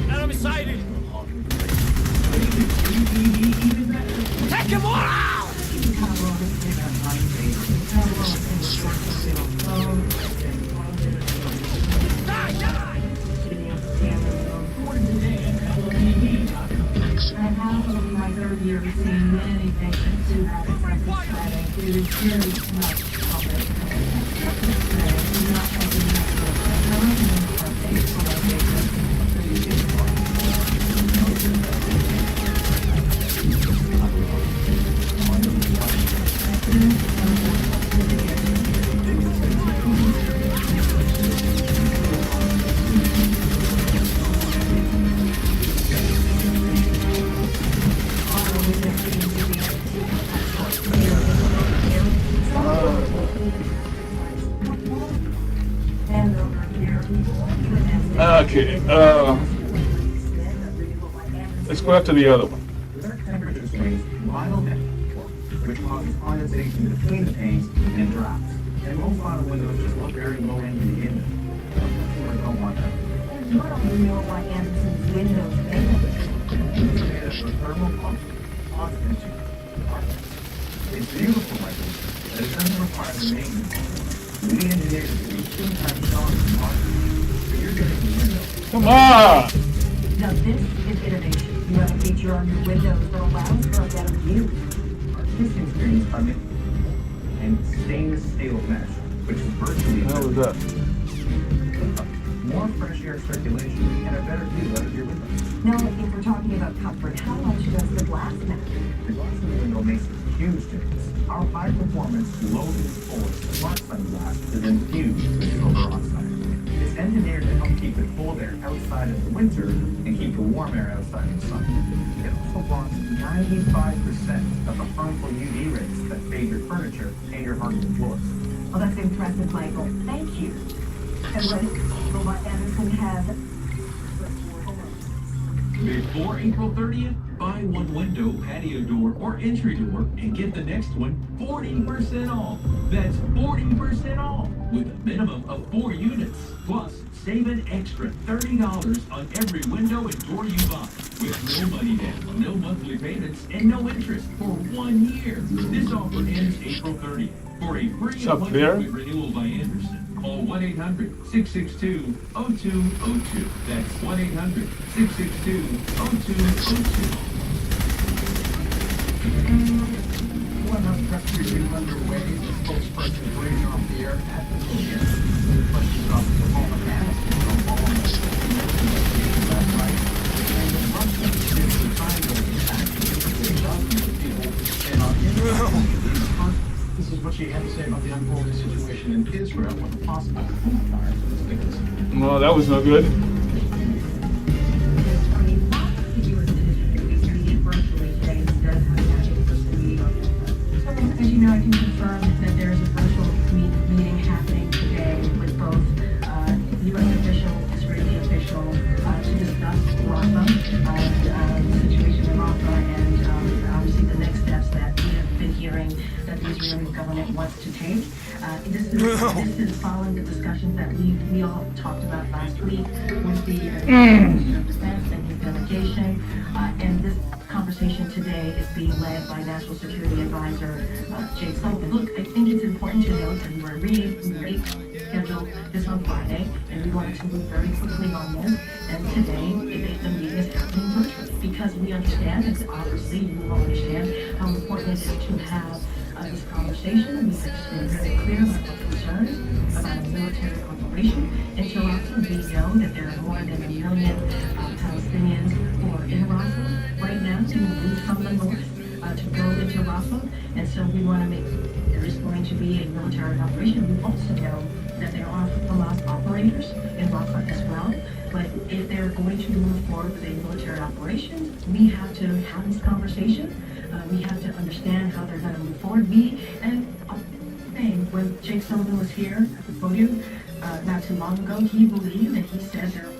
Speaker 6: Enemy sighted! Take him all out! Die, die!
Speaker 11: I have over my third year seen many patients who have excessive sweating. It is very much common. Not something
Speaker 2: Okay, let's go after the other one.
Speaker 3: Temperature swings, vinyl which causes condensation between the panes and drafts. And most vinyl windows just look very low end to begin with. Customers don't want that.
Speaker 11: You don't know why Anderson's windows fail.
Speaker 3: These are made of thermal pump, oxygen. It's beautiful like this, but it doesn't require the maintenance. We engineers to be 2 times stronger than market. So you're getting the window.
Speaker 2: Come on!
Speaker 11: Now this is innovation. You have a feature on your windows that allows for a better view.
Speaker 3: Our kitchen screens come in and stainless steel mesh, which is virtually
Speaker 2: How was that?
Speaker 3: more fresh air circulation and a better view out of your window.
Speaker 11: Now, if we're talking about comfort, how much does the glass matter?
Speaker 3: The glass in the window makes a huge difference. Our high-performance, low-force smart sunglass is infused with silver oxide. It's engineered to help keep the cold air outside in the winter and keep the warm air outside in the summer. It also blocks 95% of the harmful UV rays that fade your furniture and your hardwood floors.
Speaker 11: Well, that's impressive, Michael. Thank you. And what Anderson has.
Speaker 12: Before April 30th, buy one window, patio door, or entry door and get the next one 40% off. That's 40% off with a minimum of 4 units. Plus, save an extra $30 on every window and door you buy. With no money down, no monthly payments, and no interest for 1 year. This offer ends April 30th. For a free appointment renewal by Anderson, call 1-800-662-0202. That's 1-800-662-0202.
Speaker 3: One of preparations underway. The spokesperson is raising off the air at the podium. The question about the Oklahoma Mass, that's right. And the Russians is the time of attack. Thousands of people and on This is what she had to say about the unfolding situation in Israel with the possible fire for this victim.
Speaker 2: No, that was no good.
Speaker 11: As you know, I can confirm that there is a virtual meeting happening today with both U.S. official, Israeli official, to discuss Rafah, the situation in Rafah, and obviously the next steps that we have been hearing that the Israeli government wants to take. This is following the discussions that we all talked about last week with the Minister of Defense and his delegation, and this conversation today is being led by National Security Advisor Jake Sullivan. Look, I think it's important to note that we were scheduled this on Friday, and we wanted to move very quickly on this. And today, the meeting is happening virtually because we understand, and obviously you will understand how important it is to have had this conversation. We've been very clear about our concerns about a military operation in Toronto. We know that there are more than 1 million Palestinians who are in Rafah right now, who moved from the north to go into Rafah. And so we want to make there is going to be a military operation. We also know that there are Hamas operators in Rafah as well. But if they're going to move forward with a military operation, we have to have this conversation. We have to understand how they're going to move forward. When Jake Sullivan was here at the podium not too long ago, he believed and he said there are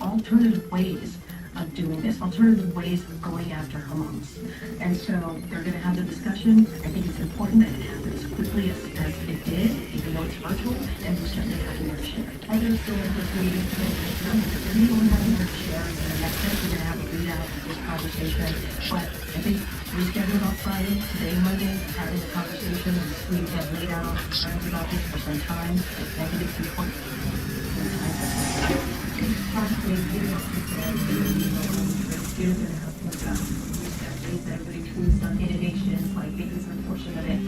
Speaker 11: alternative ways of doing this, alternative ways of going after Hamas. And so they're going to have the discussion. I think it's important that it happens as quickly as it did, even though it's virtual, and we certainly have more to share. I just feel like we're going to be going to have more to share in the next step. We're going to have a readout of this conversation. But I think we scheduled on Friday, today, Monday, having a conversation. We have laid out our concerns about this for some time. I think it's important. Possibly giving us everybody tools on innovations, like this is a portion of it.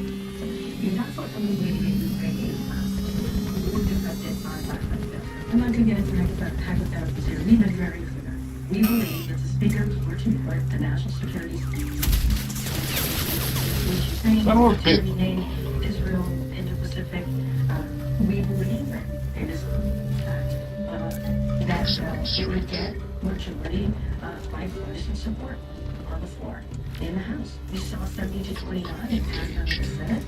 Speaker 11: That's what I'm going to do. We'll discuss it on that. I'm not going to get into hypotheticals here. We've been very clear. We believe that the speaker were to put the national security name Israel Indo-Pacific. We believe that it is that she would get majority bipartisan support on the floor in the House. We saw 70-29 and passed out of the Senate.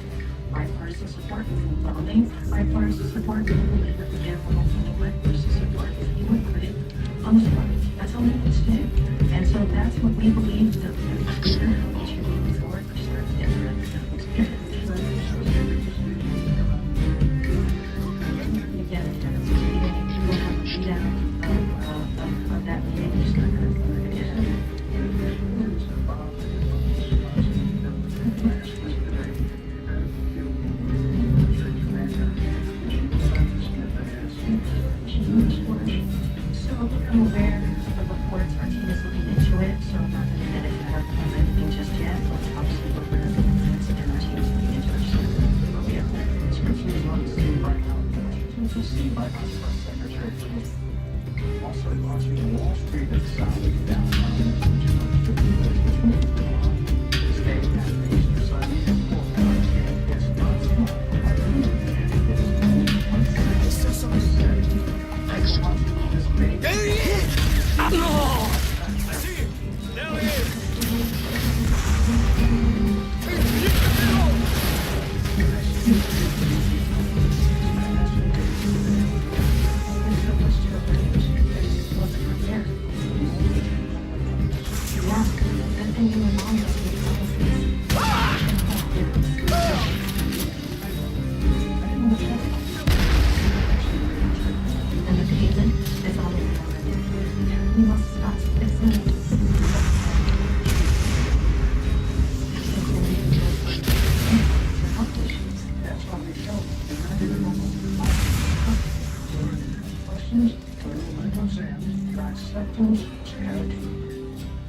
Speaker 11: Bipartisan support, overwhelming bipartisan support. We believe that we get overwhelming bipartisan support if he would put it on the floor. That's all we need to do. And so that's what we believe the speaker, how we should move forward, which starts different. Again, we'll have a readout of that meeting. Just not going to get it. So I'm aware of the reports. Our team is looking into it, so I'm not going to get into anything just yet. But obviously, we're going to and our team is looking into it. So yeah, description is on the scene right now. It's received by us, Secretary. Also, watching Wall Street and South downtown. Stay at the Easter Sunday and there he is! I see him! Down here!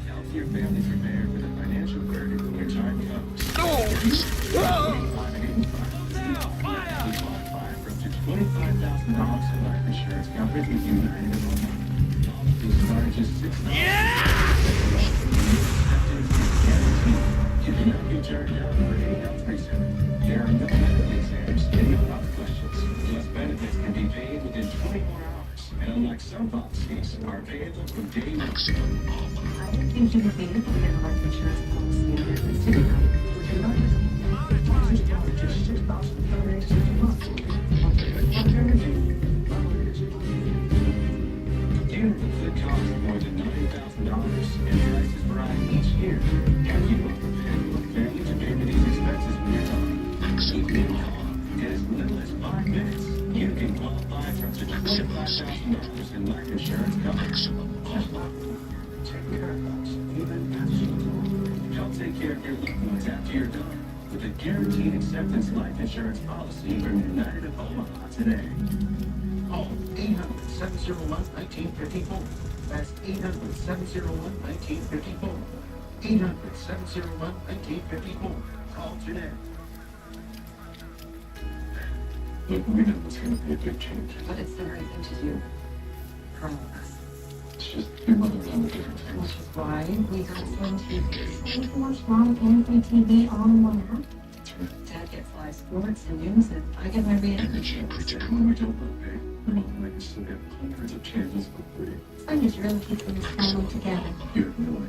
Speaker 11: Help your family prepare for the financial burden when your time comes. For up to $25,000 in life insurance coverage with United of Omaha. These are just $6. You cannot be turned down for any health reason. There are no medical exams and no health questions. Plus, benefits can be paid within 24 hours. And unlike some policies, are payable from day one. I think you would be able to get a life insurance policy in every city. Would you like to? Just $6,000 a month.
Speaker 12: Dealing with good cost of more than $90,000 and prices vary each year. Have you ever prepared your family to pay for these expenses when you're done? In as little as 5 minutes, you can qualify for up to $25,000 in life insurance coverage. Take care of us, even after you're done. Help take care of your loved ones after you're done with a guaranteed acceptance life insurance policy from United of Omaha today.
Speaker 3: Call 800-701-1954. That's 800-701-1954. 800-701-1954. Call today.
Speaker 13: Look, we know it's going to be a big change.
Speaker 11: But it's the right thing to do for all of us.
Speaker 13: It's just your mother's on a different thing.
Speaker 11: Which is why we got Slim TV. We can watch mom and free TV all in one app. Dad gets live sports and news, and I get my reality.
Speaker 13: And she appreciates when we don't want to pay. We can still get hundreds of channels for free.
Speaker 11: I'm just really keeping this family together.
Speaker 13: You have no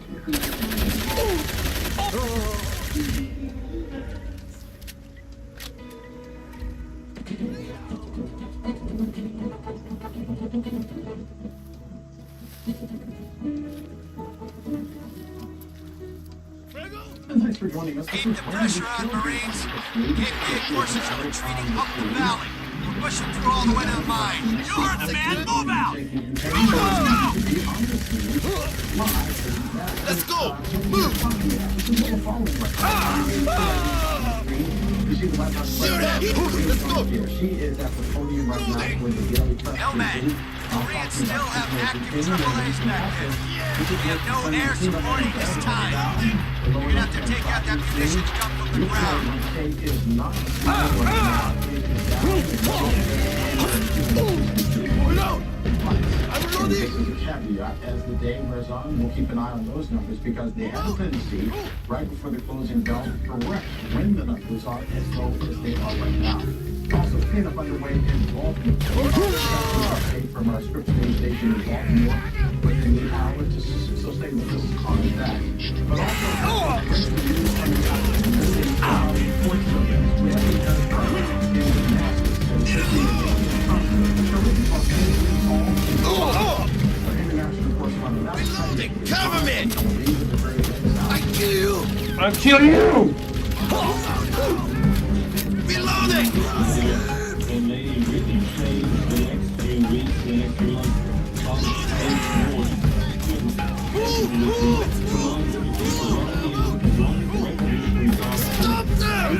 Speaker 3: Thanks for joining us.
Speaker 4: Keep the pressure on, Marines. KPA forces are retreating up the valley. We're pushing through all the way to the mine. You heard the man. Move out!
Speaker 10: Let's go! Move! Shoot it! Let's go!
Speaker 3: She is at the podium right now with the daily press.
Speaker 4: Nomad, Koreans still have active AAAs back there. We have no air supporting this time. You're gonna have to take out that munitions come from the ground.
Speaker 3: As the day wears on, we'll keep an eye on those numbers because they have a tendency, right before the closing bell, to correct when the numbers are as low as they are right now. Also, cleanup underway in Baltimore. Update from our scripts news station in Baltimore within the hour, so stay with us on that. But also, breaking news coming out of the points of it. We have the
Speaker 10: Cover me! I kill you!
Speaker 2: I'll kill you!
Speaker 10: Reloading!
Speaker 9: And they really changed the next few weeks, the next few months.
Speaker 10: Stop them!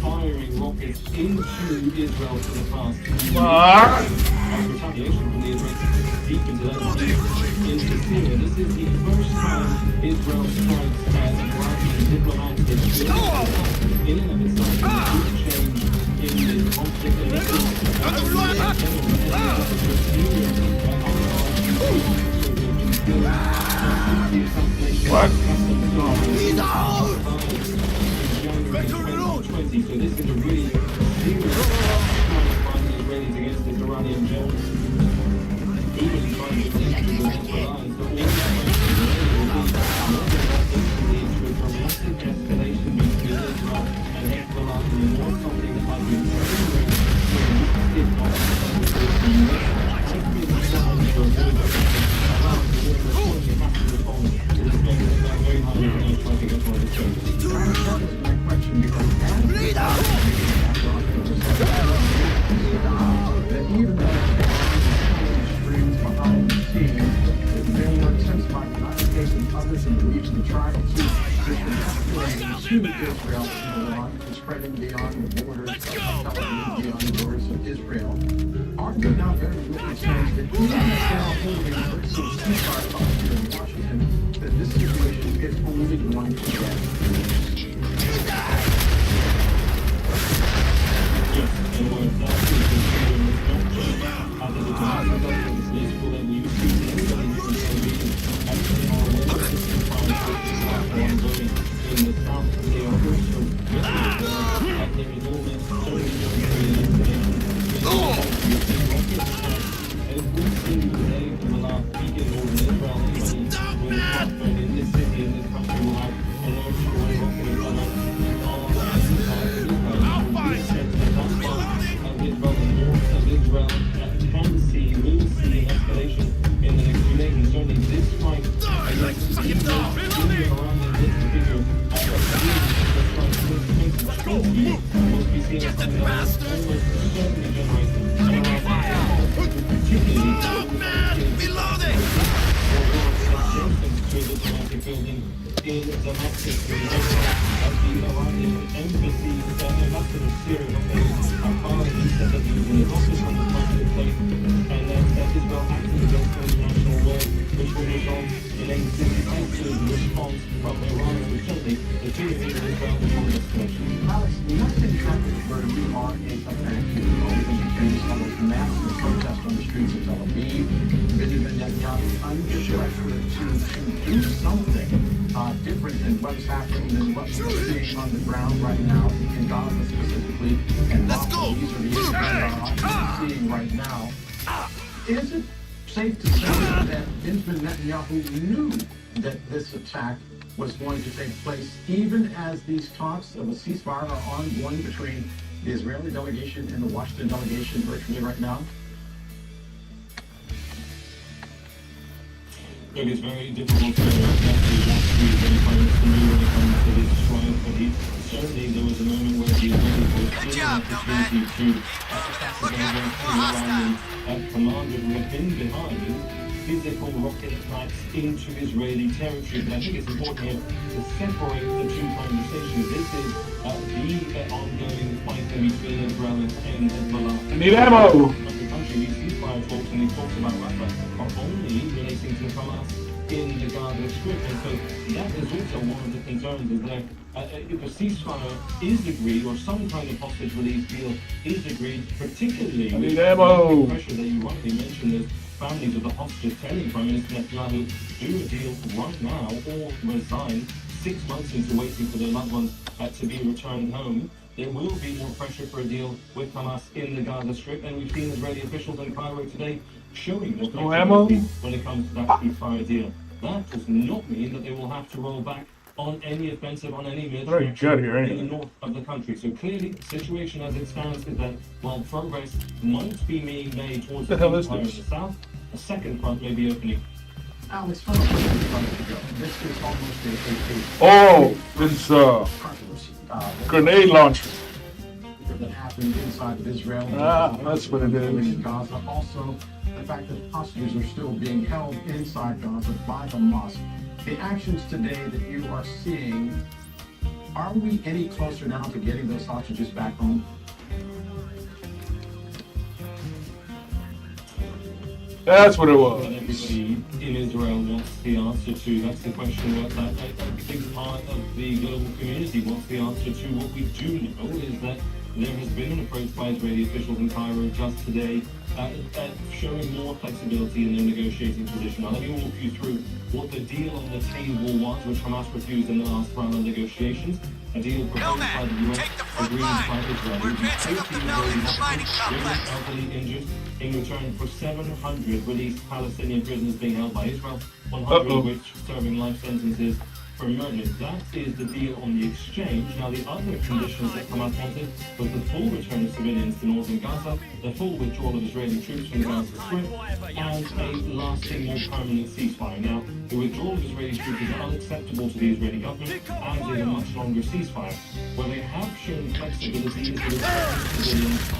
Speaker 9: Firing rockets into Israel for the past retaliation from the Israelis deep into that into Syria. This is the first time Israel strikes as Iraqi diplomats in and of itself. A huge change in the conflict and
Speaker 2: What?
Speaker 9: So this is a really serious fight by the Israelis against this Iranian general. Even trying to take the allies, but all that leads to a dramatic escalation between Israel and Hezbollah and more something that might be
Speaker 3: Israel and Iran is spreading beyond the borders of Israel. Are there now very little chance that even if they are holding a ceasefire posture in Washington, that this situation is only going to get?
Speaker 9: in Damascus, the Iranian embassy ambassador of Syria, he said that he was in the office on the conflict place, and that Israel acted against international law, which will result in a decisive response from Iran. Recently, the two leaders of Israel have on this question.
Speaker 3: Alex, nothing happened where we are in America. We've experienced almost massive protests on the streets of Tel Aviv. Benjamin Netanyahu under pressure to do something different than what's happening than what we're seeing on the ground right now in Gaza specifically. And
Speaker 10: Let's go.
Speaker 3: These are the issues that we're seeing right now. Is it safe to say that Benjamin Netanyahu knew that this attack was going to take place, even as these talks of a ceasefire are ongoing between the Israeli delegation and the Washington delegation virtually right now?
Speaker 9: Look, it's very difficult to exactly what he plans to do when it comes to this trial, but certainly there was a moment where he wanted to
Speaker 4: Good job, Nomad.
Speaker 9: to
Speaker 4: Look out for more hostiles.
Speaker 9: commander who had been behind physical rocket attacks into Israeli territory. But I think it's important here to separate the two conversations. This is the ongoing fight that we feel Israel and Hezbollah.
Speaker 2: I need ammo.
Speaker 9: The country, these ceasefire talks and these talks about Rafah are only relating to Hamas in the Gaza Strip. And so that is also one of the concerns, is that if a ceasefire is agreed or some kind of hostage release deal is agreed, particularly with the pressure that you rightly mentioned, there's families of the hostages telling Prime Minister Netanyahu, do a deal right now or resign 6 months into waiting for their loved ones to be returned home. There will be more pressure for a deal with Hamas in the Gaza Strip, and we've seen Israeli officials in Cairo today showing more flexibility when it comes to that ceasefire deal. That does not mean that they will have to roll back on any offensive, on any military action in the north of the country. So clearly, the situation as it stands is that while progress might be being made towards the ceasefire in the south, a second front may be opening.
Speaker 3: Alex, this is almost
Speaker 2: This grenade launcher.
Speaker 3: that happened inside of Israel.
Speaker 2: That's what it is.
Speaker 3: In Gaza. Also, the fact that hostages are still being held inside Gaza by Hamas. The actions today that you are seeing, are we any closer now to getting those hostages back home?
Speaker 2: That's what it was.
Speaker 9: Everybody in Israel wants the answer to. That's the question that a big part of the global community wants the answer to. What we do know is that there has been an approach by Israeli officials in Cairo just today showing more flexibility in their negotiating position. Now, let me walk you through what the deal on the table was, which Hamas refused in the last round of negotiations. A deal proposed by the US, agreed by Israel.
Speaker 4: We're advancing up the valley of the mining complex.
Speaker 9: Elderly injured in return for 700 released Palestinian prisoners being held by Israel, 100 of which serving life sentences for murder. That is the deal on the exchange. Now, the other conditions that Hamas wanted was the full return of civilians to northern Gaza, the full withdrawal of Israeli troops from the Gaza Strip, and a lasting, more permanent ceasefire. Now, the withdrawal of Israeli troops is unacceptable to the Israeli government, as is a much longer ceasefire. Where they have shown flexibility is the return of civilians to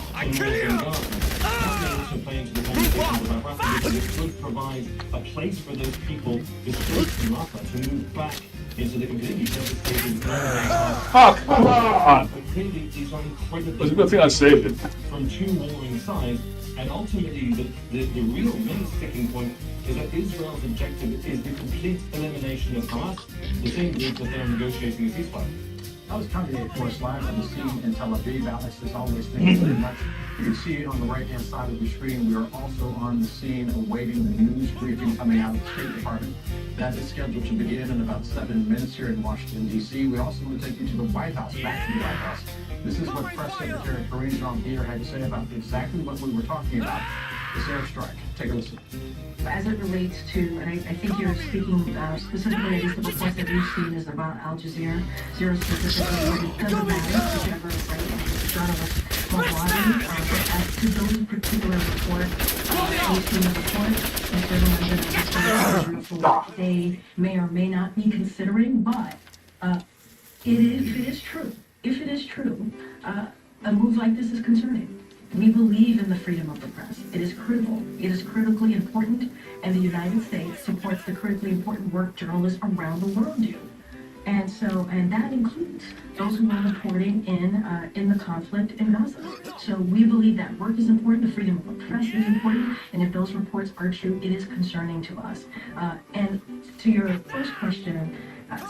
Speaker 9: northern Gaza. That may also play into the conversation about Rafah, because it could provide a place for those people displaced from Rafah to move back into the completely devastated
Speaker 2: Oh, come on!
Speaker 9: But clearly, these are incredibly
Speaker 2: It's a good thing I saved it.
Speaker 9: from two warring sides, and ultimately, the real main sticking point is that Israel's objective is the complete elimination of Hamas, the same group that they're negotiating a ceasefire.
Speaker 3: I was coming in for us live on the scene in Tel Aviv. Alex, as always, thank you very much. You can see on the right-hand side of the screen, we are also on the scene awaiting the news briefing coming out of the State Department. That is scheduled to begin in about 7 minutes here in Washington, D.C. We also want to take you to the White House, back to the White House. This is what Press Secretary Karine Jean-Pierre had to say about exactly what we were talking about, this airstrike. Take a listen.
Speaker 11: As it relates to, and I think you're speaking specifically, at least the reports that we've seen is about Al Jazeera, specifically, but it doesn't matter whichever journalist more broadly, but as to those particular reports, we've seen the report, and certainly for what they may or may not be considering, but if it is true, a move like this is concerning. We believe in the freedom of the press. It is critical. It is critically important, and the United States supports the critically important work journalists around the world do. And that includes those who are reporting in the conflict in Gaza. So we believe that work is important, the freedom of the press is important, and if those reports are true, it is concerning to us. And to your first question,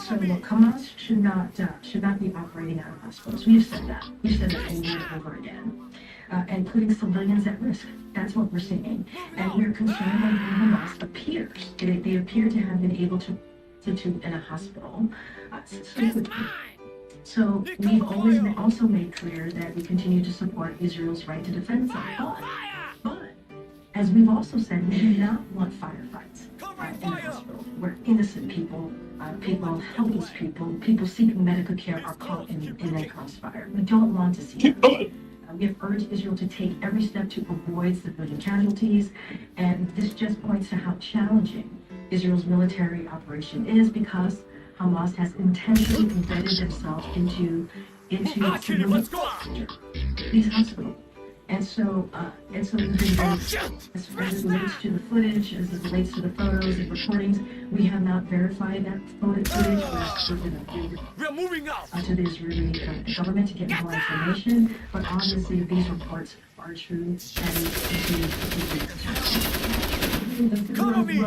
Speaker 11: so look, Hamas should not be operating out of hospitals. We've said that. We've said that over and over again. And putting civilians at risk. That's what we're seeing. And we're concerned when Hamas appears. They appear to have been able to institute in a hospital. So we've always also made clear that we continue to support Israel's right to defend itself. But as we've also said, we do not want firefights in the hospital where innocent people, helpless people seeking medical care are caught in a crossfire. We don't want to see that. We have urged Israel to take every step to avoid civilian casualties, and this just points to how challenging Israel's military operation is because Hamas has intentionally embedded themselves into civilian these hospitals. And so we've been as it relates to the footage, as it relates to the photos and recordings, we have not verified that footage. We're going to moving to the Israeli government to get more information. But obviously, if these reports are true, that is
Speaker 6: Cover me!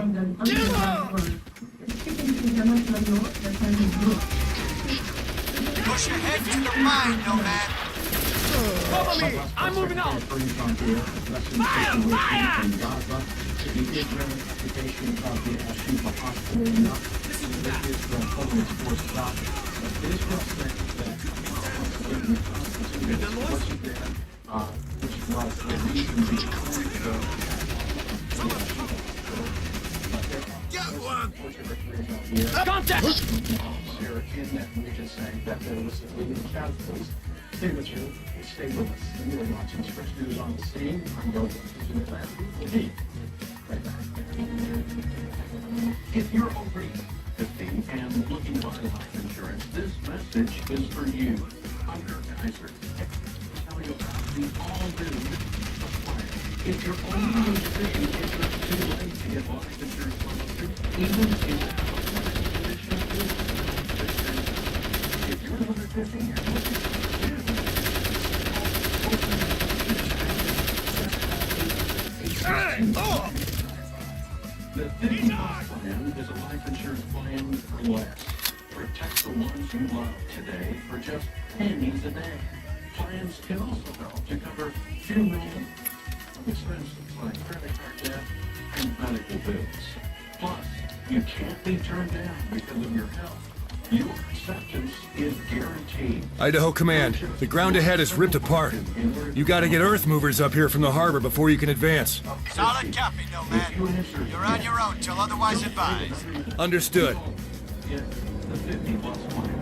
Speaker 4: Push ahead to the mine, Nomad.
Speaker 6: Cover me! I'm moving on! Fire! Fire! Contact!
Speaker 13: Stay with you. Stay with us. You are watching Scripps News on the scene. I'm going to the plan. Right back. If you're over 50 and looking to buy life insurance, this message is for you. I'm your advisor. Tell you about the all-new plan. If you're only age 50, it's not too late to get life insurance policy, even if you have a condition. If you're under 50 and looking the 50 Plus plan is a life insurance plan for less. Protect the ones you love today for just pennies a day. Plans can also help to cover funeral expenses like credit card debt and medical bills. Plus, you can't be turned down because of your health. Your acceptance is guaranteed.
Speaker 14: Idaho Command, the ground ahead is ripped apart. You gotta get earth movers up here from the harbor before you can advance.
Speaker 4: Solid copy, Nomad. You're on your own till otherwise advised.
Speaker 14: Understood.
Speaker 13: Get the 50 Plus plan.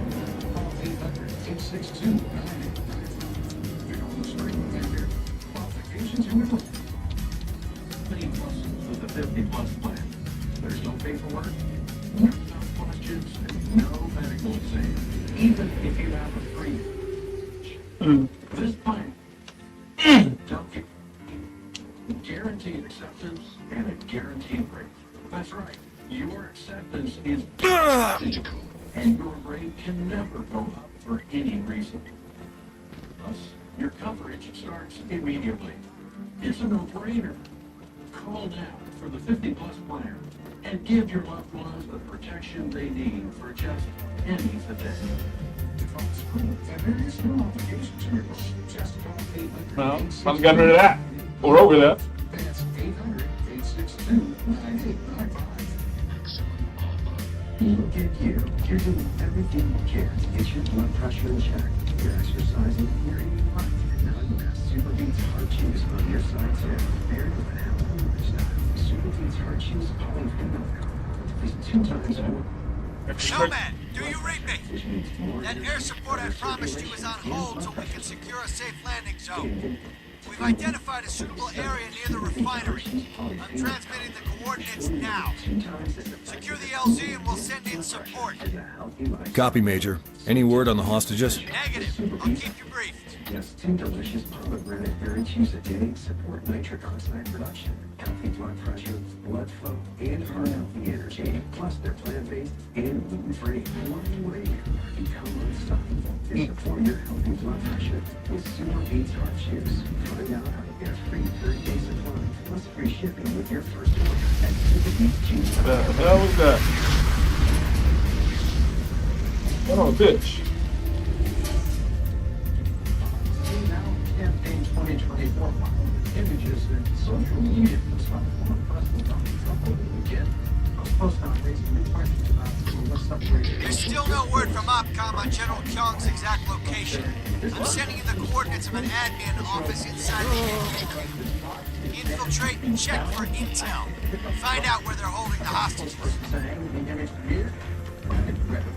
Speaker 13: Call 800-862-9855. You're on the screen and your qualifications and your 50 Plus with the 50 Plus plan. There's no paperwork, no questions, and no medical exam. Even if you have a free this plan guaranteed acceptance and a guaranteed rate. That's right. Your acceptance is guaranteed, and your rate can never go up for any reason. Plus, your coverage starts immediately. It's a no-brainer. Call now for the 50 Plus plan and give your loved ones the protection they need for just pennies a day.
Speaker 2: Well, someone's got rid of that. We're over that.
Speaker 13: That's 800-862-9855. Look at you. You're doing everything you can to get your blood pressure in check. You're exercising, you're eating right. Now you have Super Beats Heart Cheese on your side too. They're going to have a movie style. Super Beats Heart Cheese calling for milk. It's 2 times more.
Speaker 4: Nomad, do you read me? That air support I promised you is on hold so we can secure a safe landing zone. We've identified a suitable area near the refinery. I'm transmitting the coordinates now. Secure the LZ and we'll send in support.
Speaker 14: Copy, Major. Any word on the hostages?
Speaker 4: Negative. I'll keep you briefed.
Speaker 13: Yes, 2 delicious pomegranate berry cheese a day support nitric oxide production, healthy blood pressure, blood flow and heart-healthy energy. Plus, they're plant-based and gluten-free. One way to become unstoppable is to form your healthy blood pressure with Super Beets Heart Chews. Find out how to get a free 30-day supply plus free shipping with your first order at superbeetsjuice.com.
Speaker 2: The hell was that? Oh, bitch.
Speaker 3: Now, campaign 2024 images and social media from President Trump over the weekend. Post on raising new questions about what's separated.
Speaker 4: There's still no word from OPCOM on General Kyung's exact location. I'm sending you the coordinates of an admin office inside the AQ. Infiltrate and check for intel. Find out where they're holding the hostages.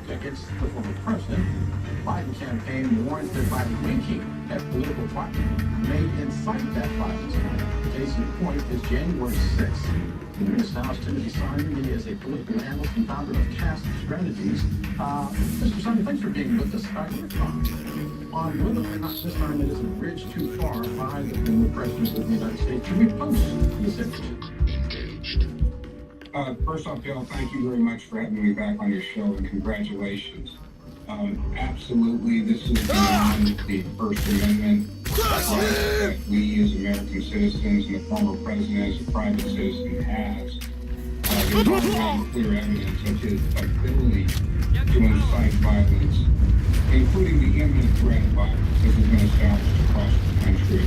Speaker 3: Against the former president, the Biden campaign warns that by winking at political parties may incite that violence. Case in point is January 6th. In this house, Timothy Simon, he is a political analyst and founder of Cast Strategies. Mr. Simon, thanks for being with us. On whether or not this time it is a bridge too far by the former president of the United States to repost this image.
Speaker 15: First off, Bill, thank you very much for having me back on your show, and congratulations. Absolutely, this is beyond the First Amendment that we as American citizens and the former president as a private citizen has. There's already clear evidence of his ability to incite violence, including the imminent threat of violence that has been established across the country.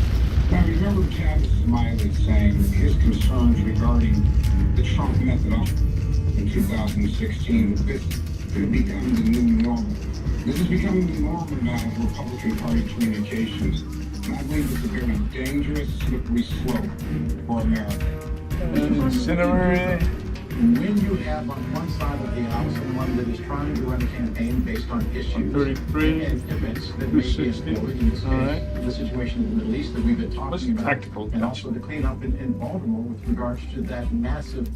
Speaker 15: Now, remember Travis Smiley saying that his concerns regarding the Trump methodology in 2016 that this could become the new normal. This is becoming the normal now of Republican Party communications, and I believe it's a very dangerous, slippery slope for America.
Speaker 3: When you have on one side of the aisle someone that is trying to run a campaign based on issues and events that may be exploited in this case, the situation in the Middle East that we've been talking about, and also to clean up in Baltimore with regards to that massive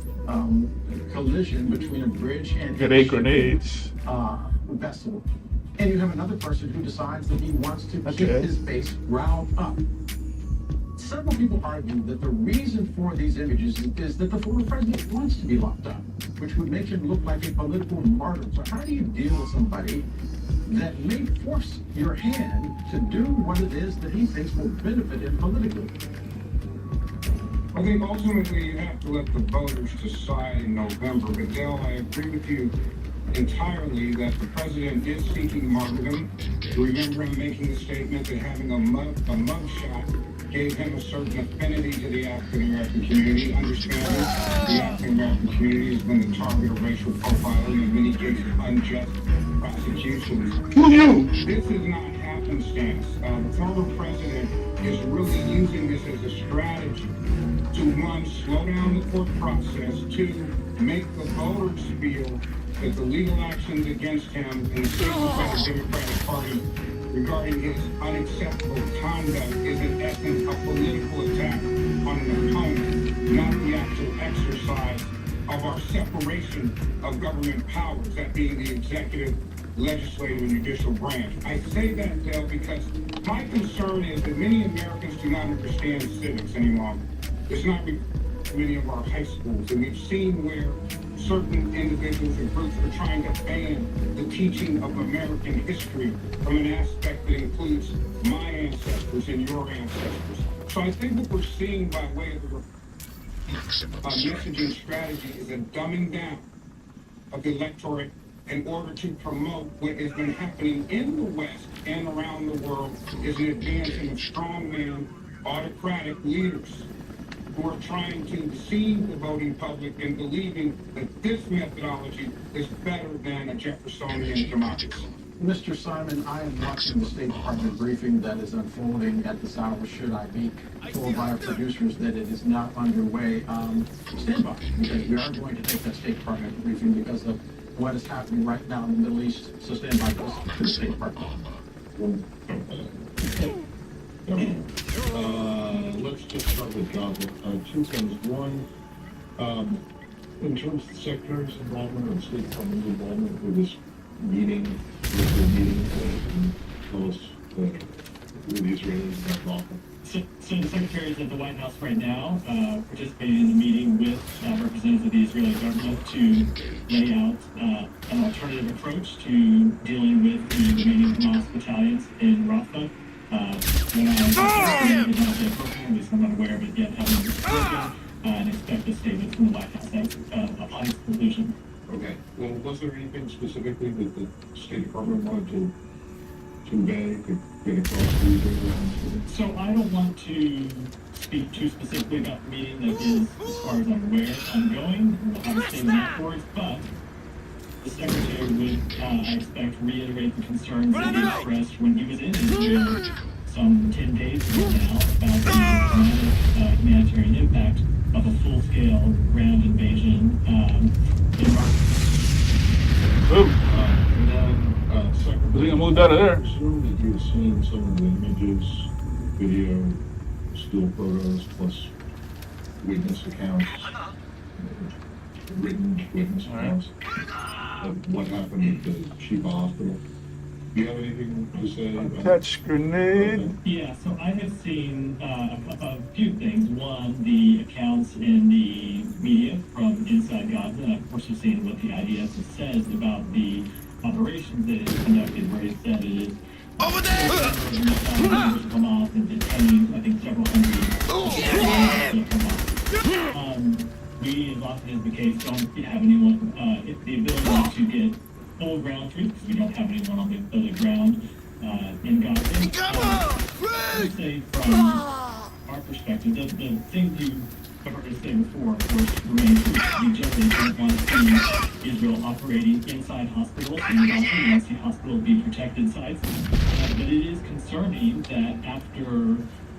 Speaker 3: collision between a bridge and a
Speaker 2: grenades
Speaker 3: vessel. And you have another person who decides that he wants to keep his base riled up. Several people argue that the reason for these images is that the former president wants to be locked up, which would make him look like a political martyr. So how do you deal with somebody that may force your hand to do what it is that he thinks will benefit him politically?
Speaker 15: I think ultimately you have to let the voters decide in November. But Dale, I agree with you entirely that the president is seeking martyrdom. Remember him making the statement that having a mugshot gave him a certain affinity to the African-American community, understanding the African-American community has been the target of racial profiling and in many cases unjust prosecutions. This is not happenstance. The former president is really using this as a strategy to, one, slow down the court process, two, make the voters feel that the legal actions against him in the Democratic Party regarding his unacceptable conduct is in essence a political attack on an opponent, not the actual exercise of our separation of government powers, that being the executive, legislative, and judicial branch. I say that, Dale, because my concern is that many Americans do not understand civics any longer. It's not many of our high schools, and we've seen where certain individuals and groups are trying to ban the teaching of American history from an aspect that includes my ancestors and your ancestors. So I think what we're seeing by way of the messaging strategy is a dumbing down of the electorate in order to promote what has been happening in the West and around the world is an advancing of strongman autocratic leaders who are trying to deceive the voting public in believing that this methodology is better than a Jeffersonian democracy.
Speaker 3: Mr. Simon, I am watching the State Department briefing that is unfolding at this hour. Should I be told by our producers that it is not underway? Stand by, because we are going to take that State Department briefing because of what is happening right now in the Middle East. So stand by to the State Department.
Speaker 1: Let's just start with Gaza. Two things. One, in terms of the Secretary's involvement or the State Department's involvement with this meeting, tell us
Speaker 15: with the Israelis that's lawful?
Speaker 9: So the secretaries at the White House right now participating in a meeting with representatives of the Israeli government to lay out an alternative approach to dealing with the remaining Hamas battalions in Rafah. When I did not say appropriate, at least I'm not aware of it yet having been spoken, and expect a statement from the White House upon its conclusion.
Speaker 15: Okay. Well, was there anything specifically that the State Department wanted to convey, to get across to the Israelis?
Speaker 9: So I don't want to speak too specifically about the meeting that is, as far as I'm aware, ongoing. We'll have a statement afterwards, but the Secretary would, I expect, reiterate the concerns that he expressed when he was in Israel some 10 days ago now about the dramatic humanitarian impact of a full-scale ground invasion in Rafah.
Speaker 15: And then, Secretary,
Speaker 2: I think I moved out of there.
Speaker 15: I assume that you've seen some of the images, video, still photos, plus witness accounts, written witness accounts of what happened at the Sheba Hospital. Do you have anything to say about
Speaker 2: Touch grenade.
Speaker 9: Yeah, so I have seen a few things. One, the accounts in the media from inside Gaza, and of course you've seen what the IDF says about the operations that it conducted, where it said it is over there! Hamas and detained, I think, several hundred Hamas. We, as often is the case, don't have anyone, the ability to get full ground troops, because we don't have anyone on the ground in Gaza. I would say from our perspective, the thing you have heard us say before, of course, remains true. We generally don't want to see Israel operating inside hospitals, and we also want to see hospitals be protected sites. But it is concerning that after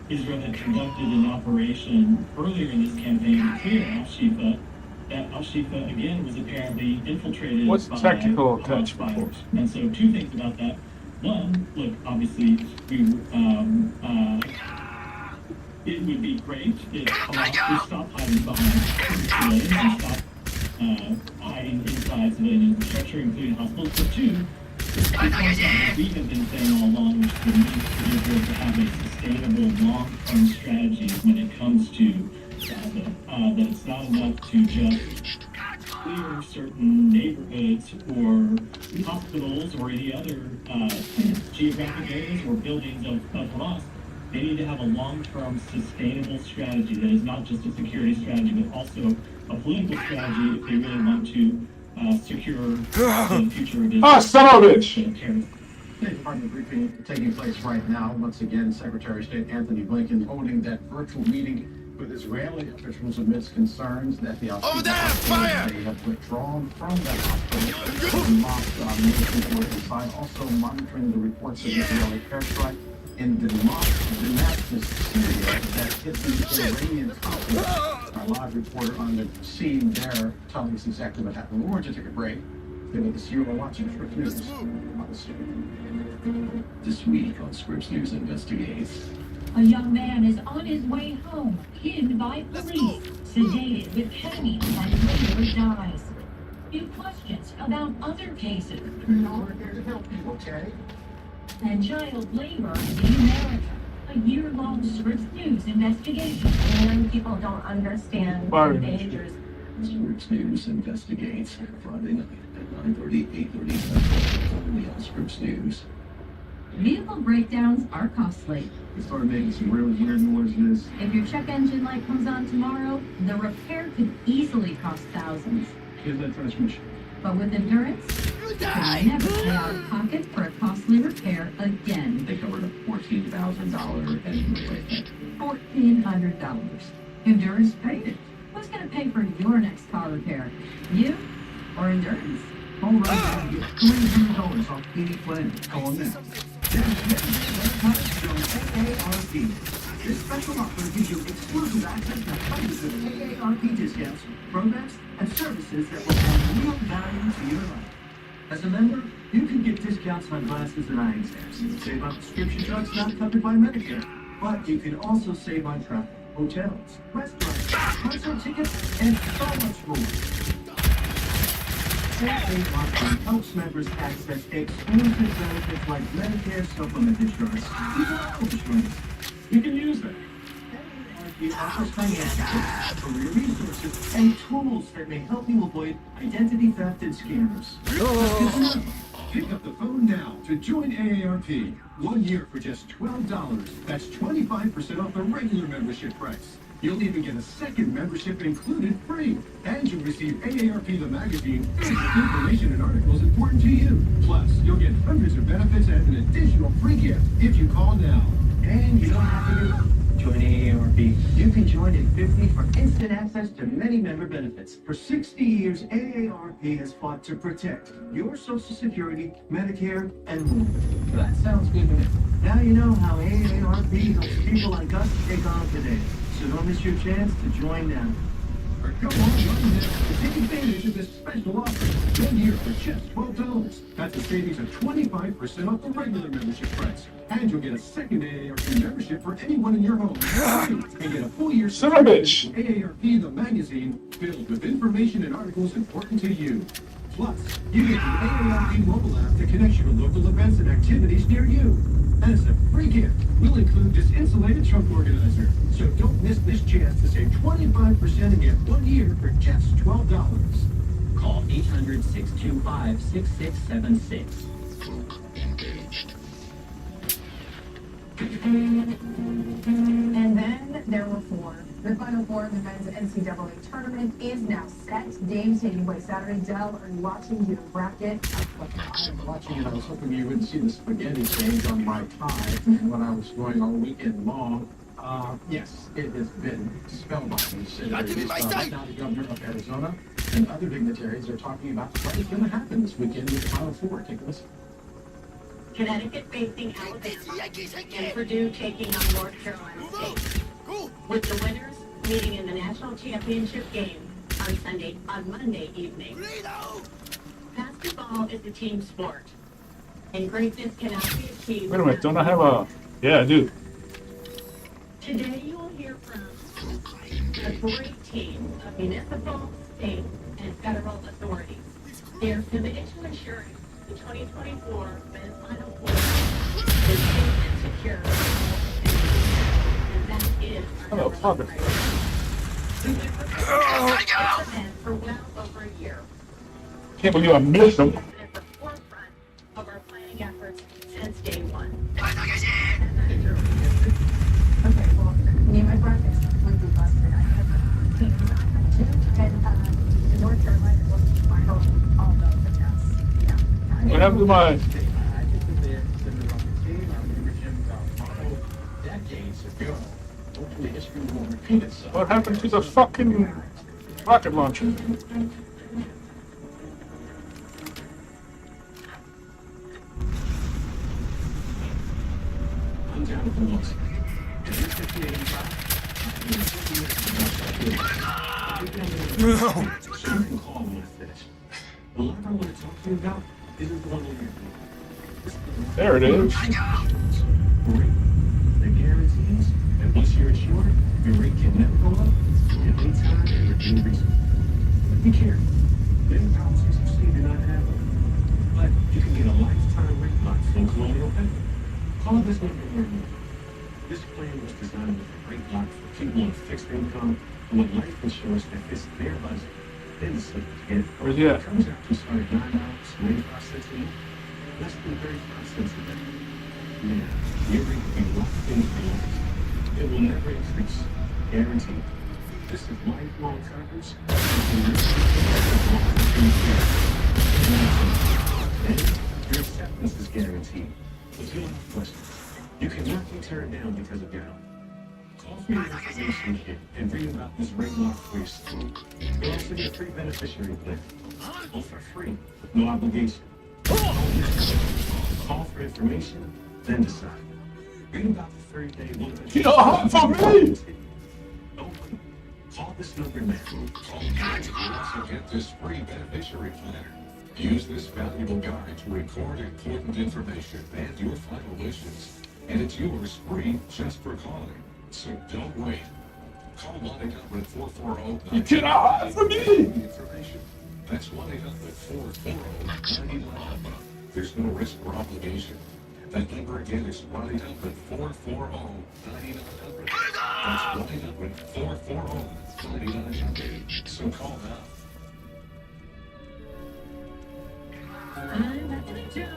Speaker 9: Israel had conducted an operation earlier in this campaign to clear Al-Shifa, that Al-Shifa again was apparently infiltrated
Speaker 2: What's
Speaker 9: by
Speaker 2: tactical
Speaker 9: Hamas
Speaker 2: attachment
Speaker 9: fighters. And so two things about that. One, look, obviously, it would be great if Hamas would stop hiding behind civilians and stop hiding inside civilian infrastructure, including hospitals. But two, we have been saying all along, which is the need for Israel to have a sustainable long-term strategy when it comes to Gaza. That it's not enough to just clear certain neighborhoods or hospitals or any other geographic areas or buildings of Hamas. They need to have a long-term sustainable strategy that is not just a security strategy, but also a political strategy if they really want to secure the future of Israel.
Speaker 2: Son of a bitch!
Speaker 3: State Department briefing taking place right now. Once again, Secretary of State Anthony Blinken holding that virtual meeting with Israeli officials amidst concerns that the Al-Qaeda may have withdrawn from that hospital. The mosque militants were inside, also monitoring the reports of Israeli airstrike in Damascus, Syria, that hit the Iranian complex. Our live reporter on the scene there telling us exactly what happened. We're going to take a break. Stay with us. You are watching Scripps News on the street.
Speaker 16: This week on Scripps News Investigates.
Speaker 11: A young man is on his way home, hidden by police, sedated with ketamine, and later dies. Few questions about other cases.
Speaker 3: We're here to help you, okay?
Speaker 11: And child labor in America. A year-long Scripps News investigation.
Speaker 17: Young people don't understand the dangers.
Speaker 16: Scripps News Investigates. Friday night at 9:30, 8:30 Central. Only on Scripps News.
Speaker 11: Vehicle breakdowns are costly.
Speaker 3: We started making some really weird noises.
Speaker 11: If your check engine light comes on tomorrow, the repair could easily cost thousands.
Speaker 3: Here's that transmission.
Speaker 11: But with Endurance, you can never pay out of pocket for a costly repair again.
Speaker 16: They covered a $14,000 engine replacement.
Speaker 11: $1,400. Endurance paid it. Who's going to pay for your next car repair? You or Endurance?
Speaker 3: All right, get $300 off any plan. Call on them. AARP. This special offer gives you exclusive access to hundreds of AARP discounts, programs, and services that will add real value to your life. As a member, you can get discounts on glasses and eye exams. Save on prescription drugs not covered by Medicare. But you can also save on travel, hotels, restaurants, concert tickets, and so much more.
Speaker 12: AA Lottery helps members access exclusive benefits like Medicare supplement insurance, even health insurance. You can use them. AARP offers financial, career resources, and tools that may help you avoid identity theft and scammers. Pick up the phone now to join AARP. 1 year for just $12. That's 25% off the regular membership price. You'll even get a second membership included free. And you'll receive AARP the magazine with information and articles important to you. Plus, you'll get hundreds of benefits and an additional free gift if you call now. And you don't have to do join AARP. You can join at 50 for instant access to many member benefits. For 60 years, AARP has fought to protect your Social Security, Medicare, and more. That sounds good to me. Now you know how AARP helps people like us take on today. So don't miss your chance to join now. Or come on, join now to take advantage of this special offer. 1 year for just $12. That's a savings of 25% off the regular membership price. And you'll get a second AARP membership for anyone in your home. And get a full year
Speaker 2: Son of a bitch.
Speaker 12: AARP the magazine filled with information and articles important to you. Plus, you get the AARP mobile app to connect you to local events and activities near you. And as a free gift, we'll include this insulated trunk organizer. So don't miss this chance to save 25% and get 1 year for just $12.
Speaker 18: Call 800-625-6676.
Speaker 16: Engaged.
Speaker 17: And then there were four. The Final Four of the men's NCAA tournament is now set. Games taking place Saturday. Dell, are you watching your bracket?
Speaker 3: I'm watching it. I was hoping you wouldn't see the spaghetti stains on my tie when I was going all weekend long. Yes, it has been spellbinding. Right now, the governor of Arizona and other dignitaries are talking about what is going to happen this weekend with the Final Four. Take a listen.
Speaker 11: Connecticut facing Alabama, and Purdue taking on North Carolina State. With the winners meeting in the national championship game on Monday evening. Basketball is a team sport, and greatness cannot be achieved.
Speaker 2: Wait a minute, don't I have a... Yeah, I do.
Speaker 11: Today you will hear from a great team of municipal, state, and federal authorities. They are committed to ensuring the 2024 men's Final Four is safe and secure. And that is our
Speaker 2: Father.
Speaker 11: We've been preparing for well over a year.
Speaker 2: Can't believe I missed them.
Speaker 11: At the forefront of our planning efforts since day one.
Speaker 17: Okay, well, me and my bracket's completely busted. I have teams I have two, and North Carolina was final all those, but that's, yeah.
Speaker 2: What happened to my...
Speaker 3: I think that they're the team. I remember Jim Galvano decades ago. Hopefully history will repeat itself.
Speaker 2: What happened to the fucking rocket launcher? There it is.
Speaker 12: The guarantees that once you're insured, your rate can never go up at any time and for any reason. Be careful. Many policies you see do not have them. But you can get a lifetime rate lock from Colonial Penn. Call this number right now. This plan was designed with a rate lock for people on fixed income who want life insurance that fits their budget. Then the slip again.
Speaker 2: Where's he at?
Speaker 12: It comes out to start at $9.95 a year. Less than 35 cents a day. Now, your rate will be locked in for life. It will never increase. Guaranteed. This is lifelong coverage. And your acceptance is guaranteed. If you have questions, you cannot be turned down because of your health. Call for your information kit and read about this rate lock for yourself. You'll also get a free beneficiary plan. All for free, with no obligation. Call for information, then decide. Read about the 30-day one.
Speaker 2: You know, for me!
Speaker 12: Don't wait. Call this number now.
Speaker 10: You'll also get this free beneficiary planner. Use this valuable guide to record important information and your final wishes. And it's yours free just for calling. So don't wait. Call 1-800-440-9.
Speaker 2: You cannot hide from me!
Speaker 10: Information. That's 1-800-440-9900. There's no risk or obligation. That number again is 1-800-440-9900. That's 1-800-440-9900. So call now.
Speaker 11: I'm back to the Jones.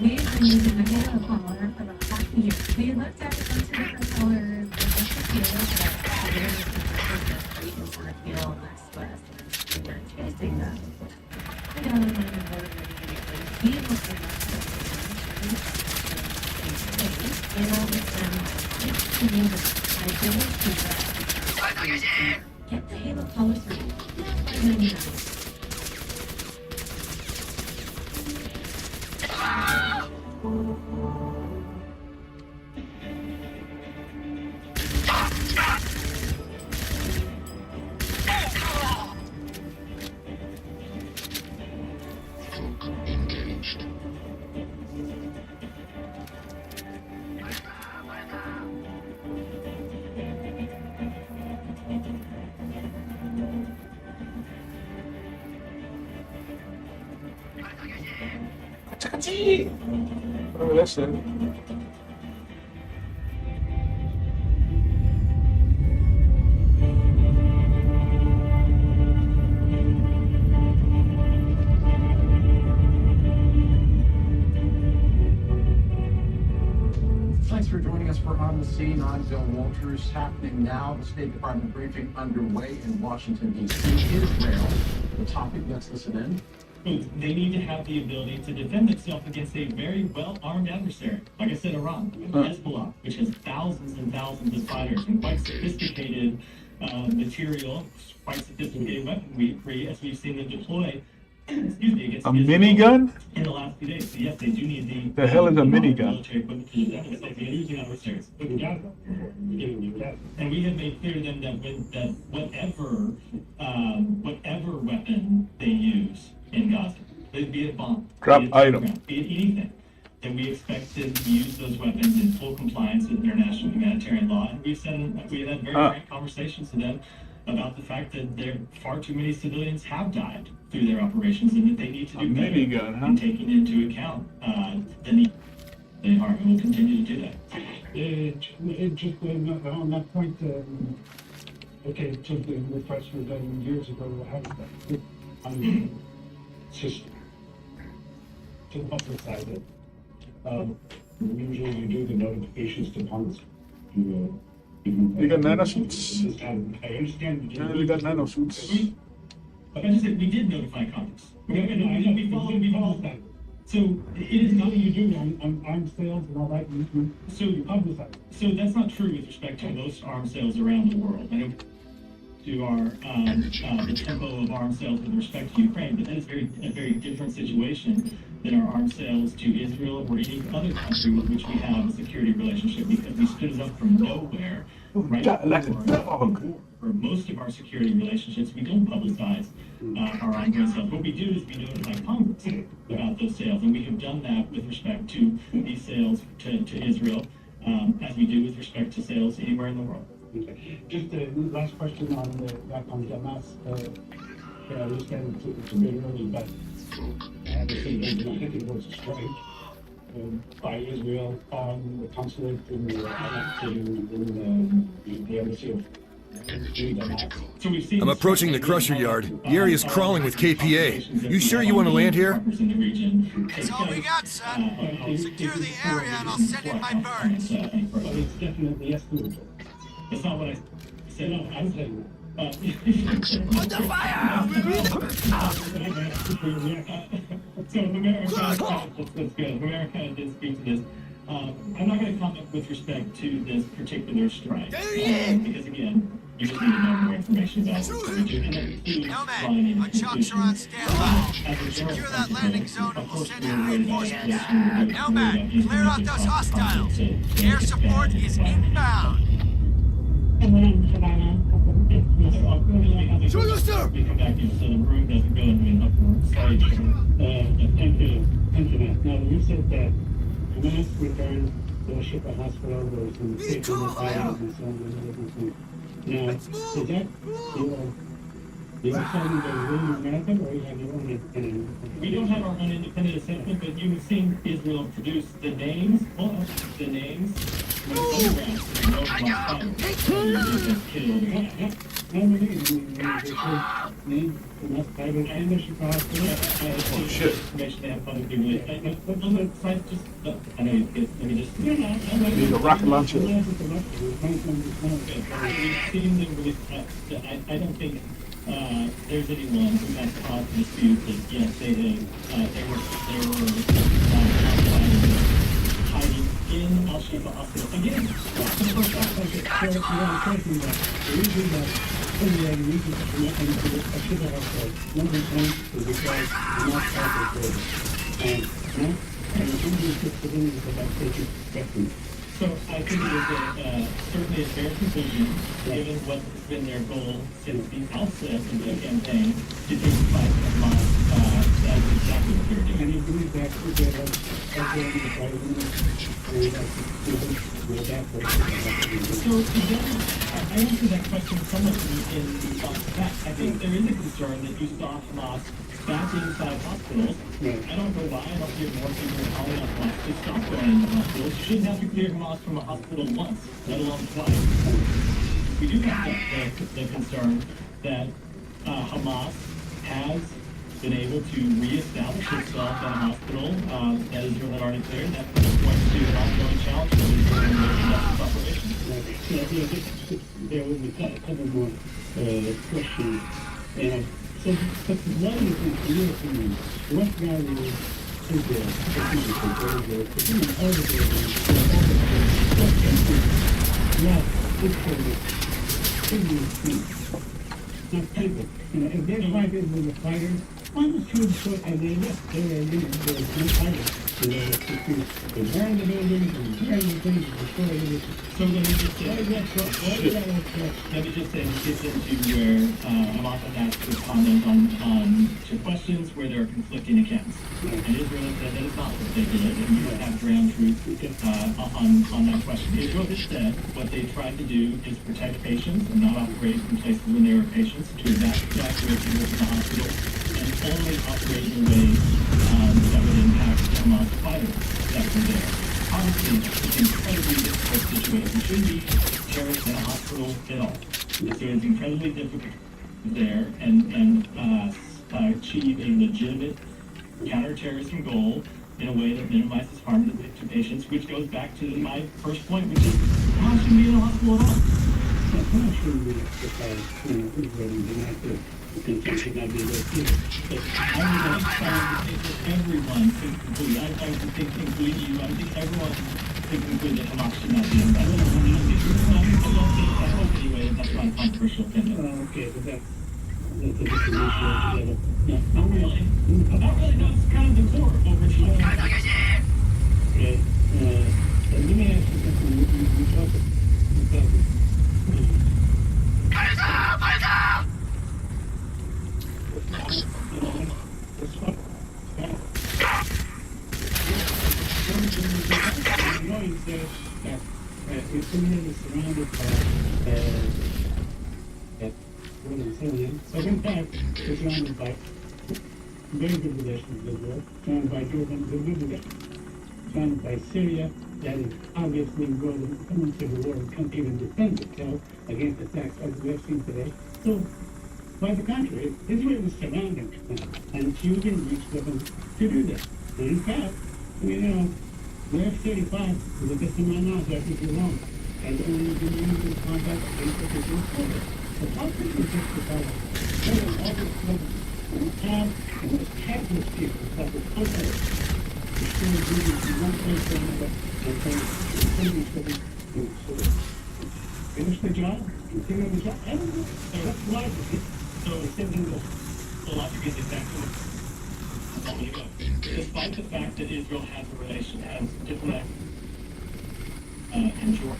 Speaker 11: We've been using the Halo collar for about half a year. We looked at a bunch of different colors, but just the feel that the various different reasons for feel less stress. We were tasting them. I don't know if I'm we looked at and all this it's to me the ideal to get the Halo collar through.
Speaker 2: Oh, that's it.
Speaker 3: Thanks for joining us for On the Scene. I'm Bill Walters. Happening now, the State Department briefing underway in Washington, D.C. Israel, the topic. Let's listen in.
Speaker 18: They need to have the ability to defend themselves against a very well-armed adversary. Like I said, Iran, Hezbollah, which has thousands and thousands of fighters and quite sophisticated material, quite sophisticated weaponry, as we've seen them deploy. Excuse me, against
Speaker 2: a minigun?
Speaker 18: In the last few days. So yes, they do need
Speaker 2: the hell is a minigun?
Speaker 18: Military equipment to defend themselves against using adversaries. And we have made clear to them that whatever weapon they use in Gaza, be it bomb,
Speaker 2: drop
Speaker 18: be it
Speaker 2: item,
Speaker 18: be it anything, then we expect them to use those weapons in full compliance with international humanitarian law. And we had very frank conversations with them about the fact that far too many civilians have died through their operations, and that they need to do better in taking into account the need they are, and will continue to do that.
Speaker 9: Just on that point, okay, so the request was done years ago. How was that? System to publicize it. Usually you do the notifications to Congress.
Speaker 2: They got nanosuits.
Speaker 9: I understand.
Speaker 2: They got nanosuits.
Speaker 18: Like I just said, we did notify Congress. We followed that. So it is not
Speaker 9: you do on arms sales and all that.
Speaker 18: So you publicize. So that's not true with respect to most arms sales around the world. I know to our the tempo of arms sales with respect to Ukraine, but that is a very different situation than our arms sales to Israel or any other country with which we have a security relationship, because we stood it up from nowhere. Right for most of our security relationships, we don't publicize our arms sales. What we do is we notify Congress about those sales, and we have done that with respect to these sales to Israel, as we do with respect to sales anywhere in the world.
Speaker 9: Okay. Just the last question on Hamas. I understand it's a bit early, but I have to say, I think it was a strike by Israel on the consulate in the embassy of
Speaker 14: I'm approaching the crusher yard. The area's crawling with KPA. You sure you want to land here?
Speaker 4: That's all we got, son. Secure the area and I'll send in my birds.
Speaker 9: But it's definitely escalated.
Speaker 18: That's not what I said. No, I'm saying.
Speaker 4: Under fire!
Speaker 18: So America, let's go. America did speak to this. I'm not going to comment with respect to this particular strike, because again, you just need to know more information about it.
Speaker 4: Nomad, my chalks are on standby. Secure that landing zone and we'll send in reinforcements. Nomad, clear out those hostiles. Air support is inbound.
Speaker 18: Show yourself! We come back in so the room doesn't go into an upward stage.
Speaker 9: Thank you. Now, you said that Hamas returned the ship at hospital, there was some safety requirements and so on and everything. Now, is that Is it something that is in America, or you have your own independent?
Speaker 18: We don't have our own independent assessment, but you have seen Israel produce the names, the names, the photographs of the Hamas fighters killed.
Speaker 2: Oh, shit.
Speaker 18: Information they have publicly released. I know you get, let me just.
Speaker 2: Need a rocket launcher.
Speaker 18: We've seen them release, I don't think there's anyone who has cause to dispute that, yes, they were hiding in Al-Shifa Hospital. Again, for the first time. So I think it is certainly a fair conclusion, given what has been their goal since the outset of the campaign, to take the fight of Hamas as exactly what they're doing.
Speaker 9: And you believe that
Speaker 18: So again, I answered that question somewhat in response to that. I think there is a concern that you saw Hamas back inside hospitals. I don't know why. I don't hear more people calling on Hamas to stop going into hospitals. You shouldn't have to clear Hamas from a hospital once, let alone twice. We do have the concern that Hamas has been able to reestablish itself in a hospital that Israel had already cleared. That points to an ongoing challenge for Israel in their domestic operations.
Speaker 9: There will be a couple more questions. So, but why do you think, in your opinion, what value is there not people. If they're fighting with the fighters, why don't you put, and they left there and there's no fighters. They burn the buildings and burn the things and destroy everything.
Speaker 18: So let me just say, it gets into where Hamas has asked to comment on to questions where there are conflicting accounts. And Israel has said that it's not what they did, and you don't have ground truth on that question. Israel has said what they tried to do is protect patients and not operate in places when there are patients, to evacuate people from the hospital, and only operate in ways that would impact Hamas fighters that were there. Obviously, it's an incredibly difficult situation. You shouldn't be terrorists in a hospital at all. So it's incredibly difficult there and achieve a legitimate counterterrorism goal in a way that minimizes harm to patients, which goes back to my first point, which is Hamas shouldn't be in a hospital at all.
Speaker 9: Hamas shouldn't be Israel and contention should not be there either.
Speaker 18: But I would think that everyone could conclude, I would think including you, I think everyone could conclude that Hamas should not be in that. I hope anyway that's not a controversial opinion.
Speaker 9: Okay, but that's a different issue altogether. Now,
Speaker 18: Not really, that's kind of the core of what we're talking about.
Speaker 9: Okay, let me ask you something. We talked about your community is surrounded so in fact, we're surrounded by very good relations with Israel, surrounded by Jordan, good relations, surrounded by Syria, that is obviously going into the war and can't even defend itself against attacks as we have seen today. So, by the contrary, Israel is surrounded now, and she can reach them to do that. And in fact, the F-35 is a bit to my knowledge, I think you're wrong, has only been used in combat against the Israel force. But how can you justify killing all this money and have countless people that were okay to still moving from one place to another and saying, finish the job, continue the job, everything. So that's logic.
Speaker 18: So logic is exactly despite the fact that Israel has diplomatic in Jordan,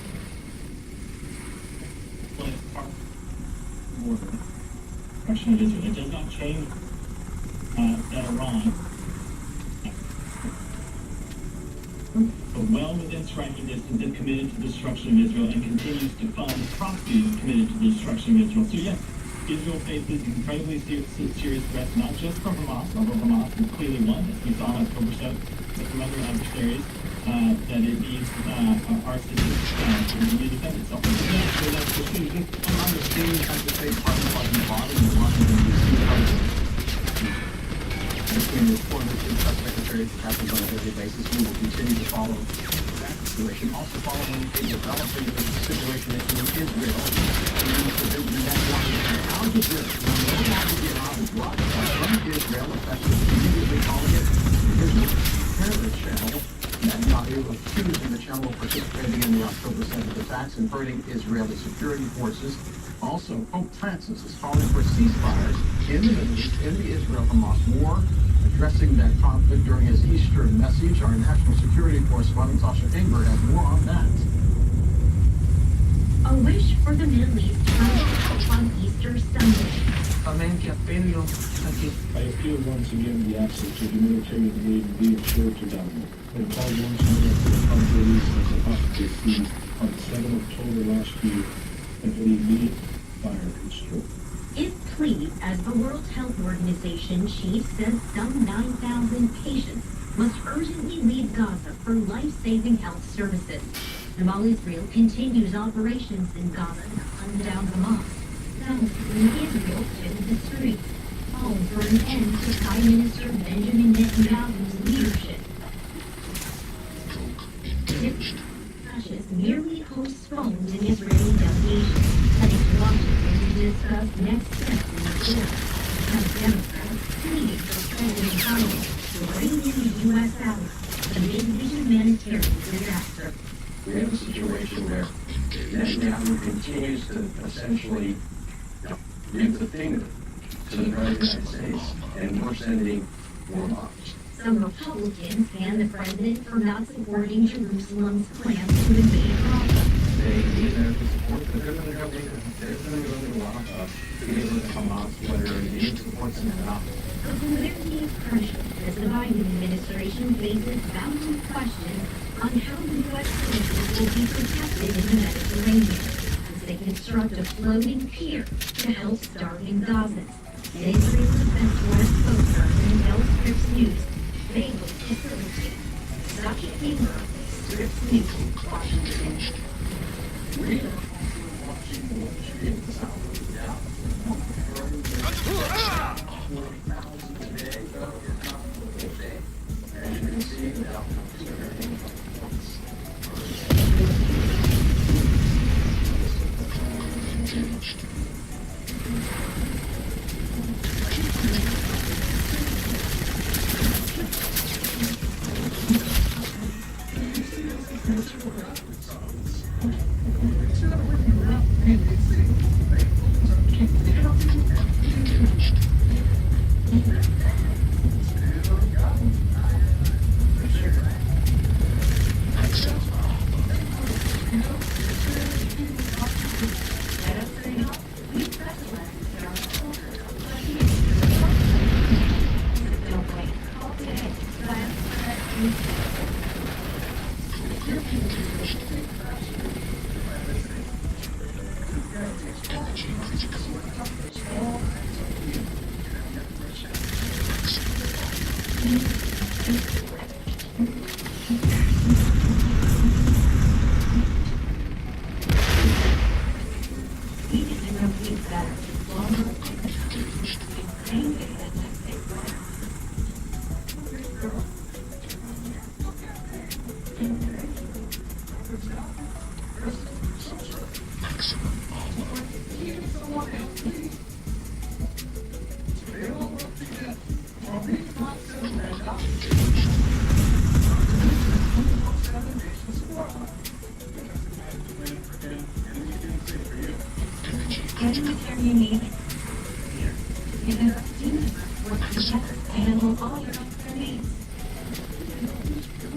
Speaker 18: well, it's part of the border. Question of Israel. It does not change that Iran, but well within striking distance, is committed to the destruction of Israel and continues to fund proxies committed to the destruction of Israel. So yes, Israel faces incredibly serious threats, not just from Hamas, although Hamas is clearly one, as we saw on October 7th, but from other adversaries, that it needs our assistance to really defend itself.
Speaker 3: I'm understanding how to say partner on the bottom of Washington, D.C. Between the former two subsecretaries, which happens on a daily basis, we will continue to follow that situation. Also following a developing situation in Israel. Al-Jazeera, no Al-Jazeera is broadcast from Israel, especially immediately calling it Israel's terrorist channel. Netanyahu accusing the channel of participating in the October 7th attacks and hurting Israeli security forces. Also, Pope Francis is calling for ceasefires in the Middle East in the Israel-Hamas war. Addressing that conflict during his Easter message, our national security correspondent Sasha Ingber has more on that.
Speaker 11: A wish for the Middle East comes on Easter Sunday.
Speaker 9: I appeal once again the access to the military aid be assured to them. And call once more for the prompt release of the hostage seized on 7 October last year and for the immediate fire control.
Speaker 11: It pleads as the World Health Organization chief says some 9,000 patients must urgently leave Gaza for life-saving health services. And while Israel continues operations in Gaza to hunt down Hamas, thousands in Israel filled the streets, calling for an end to Prime Minister Benjamin Netanyahu's leadership. Crysis merely postponed an Israeli delegation heading to Washington to discuss next steps in the war. As Democrats pleaded for President Biden to bring in the U.S. ally amid the humanitarian disaster.
Speaker 13: We have a situation where Netanyahu continues to essentially give the finger to the President of the United States, and we're sending more bombs.
Speaker 11: Some Republicans ban the president for not supporting Jerusalem's plans to invade Gaza.
Speaker 13: They need American support, but they're going to go to Rafah to deal with Hamas, whether it needs supports them or not.
Speaker 11: The polarity of pressure as the Biden administration faces mounting questions on how the U.S. forces will be protected in the Mediterranean as they construct a floating pier to help starving Gazans. An Israel Defense Force spokesperson tells Scripps News they will facilitate such a chamber. Scripps News, Washington.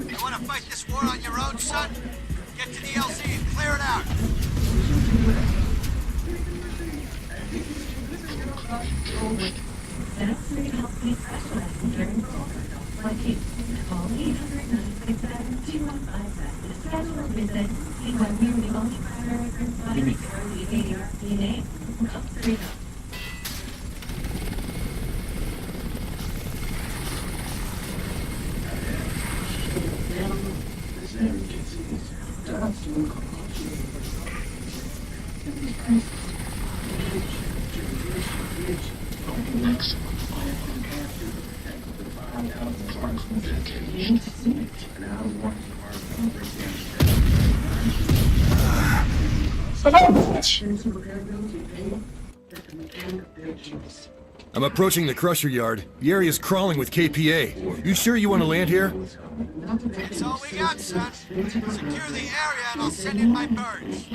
Speaker 4: You want to fight this war on your own, son? Get to the LZ and clear it out.
Speaker 13: price will get and out of warranty parts will break down.
Speaker 14: I'm approaching the crusher yard. The area's crawling with KPA. You sure you want to land here?
Speaker 4: That's all we got, son. Secure the area and I'll send in my birds.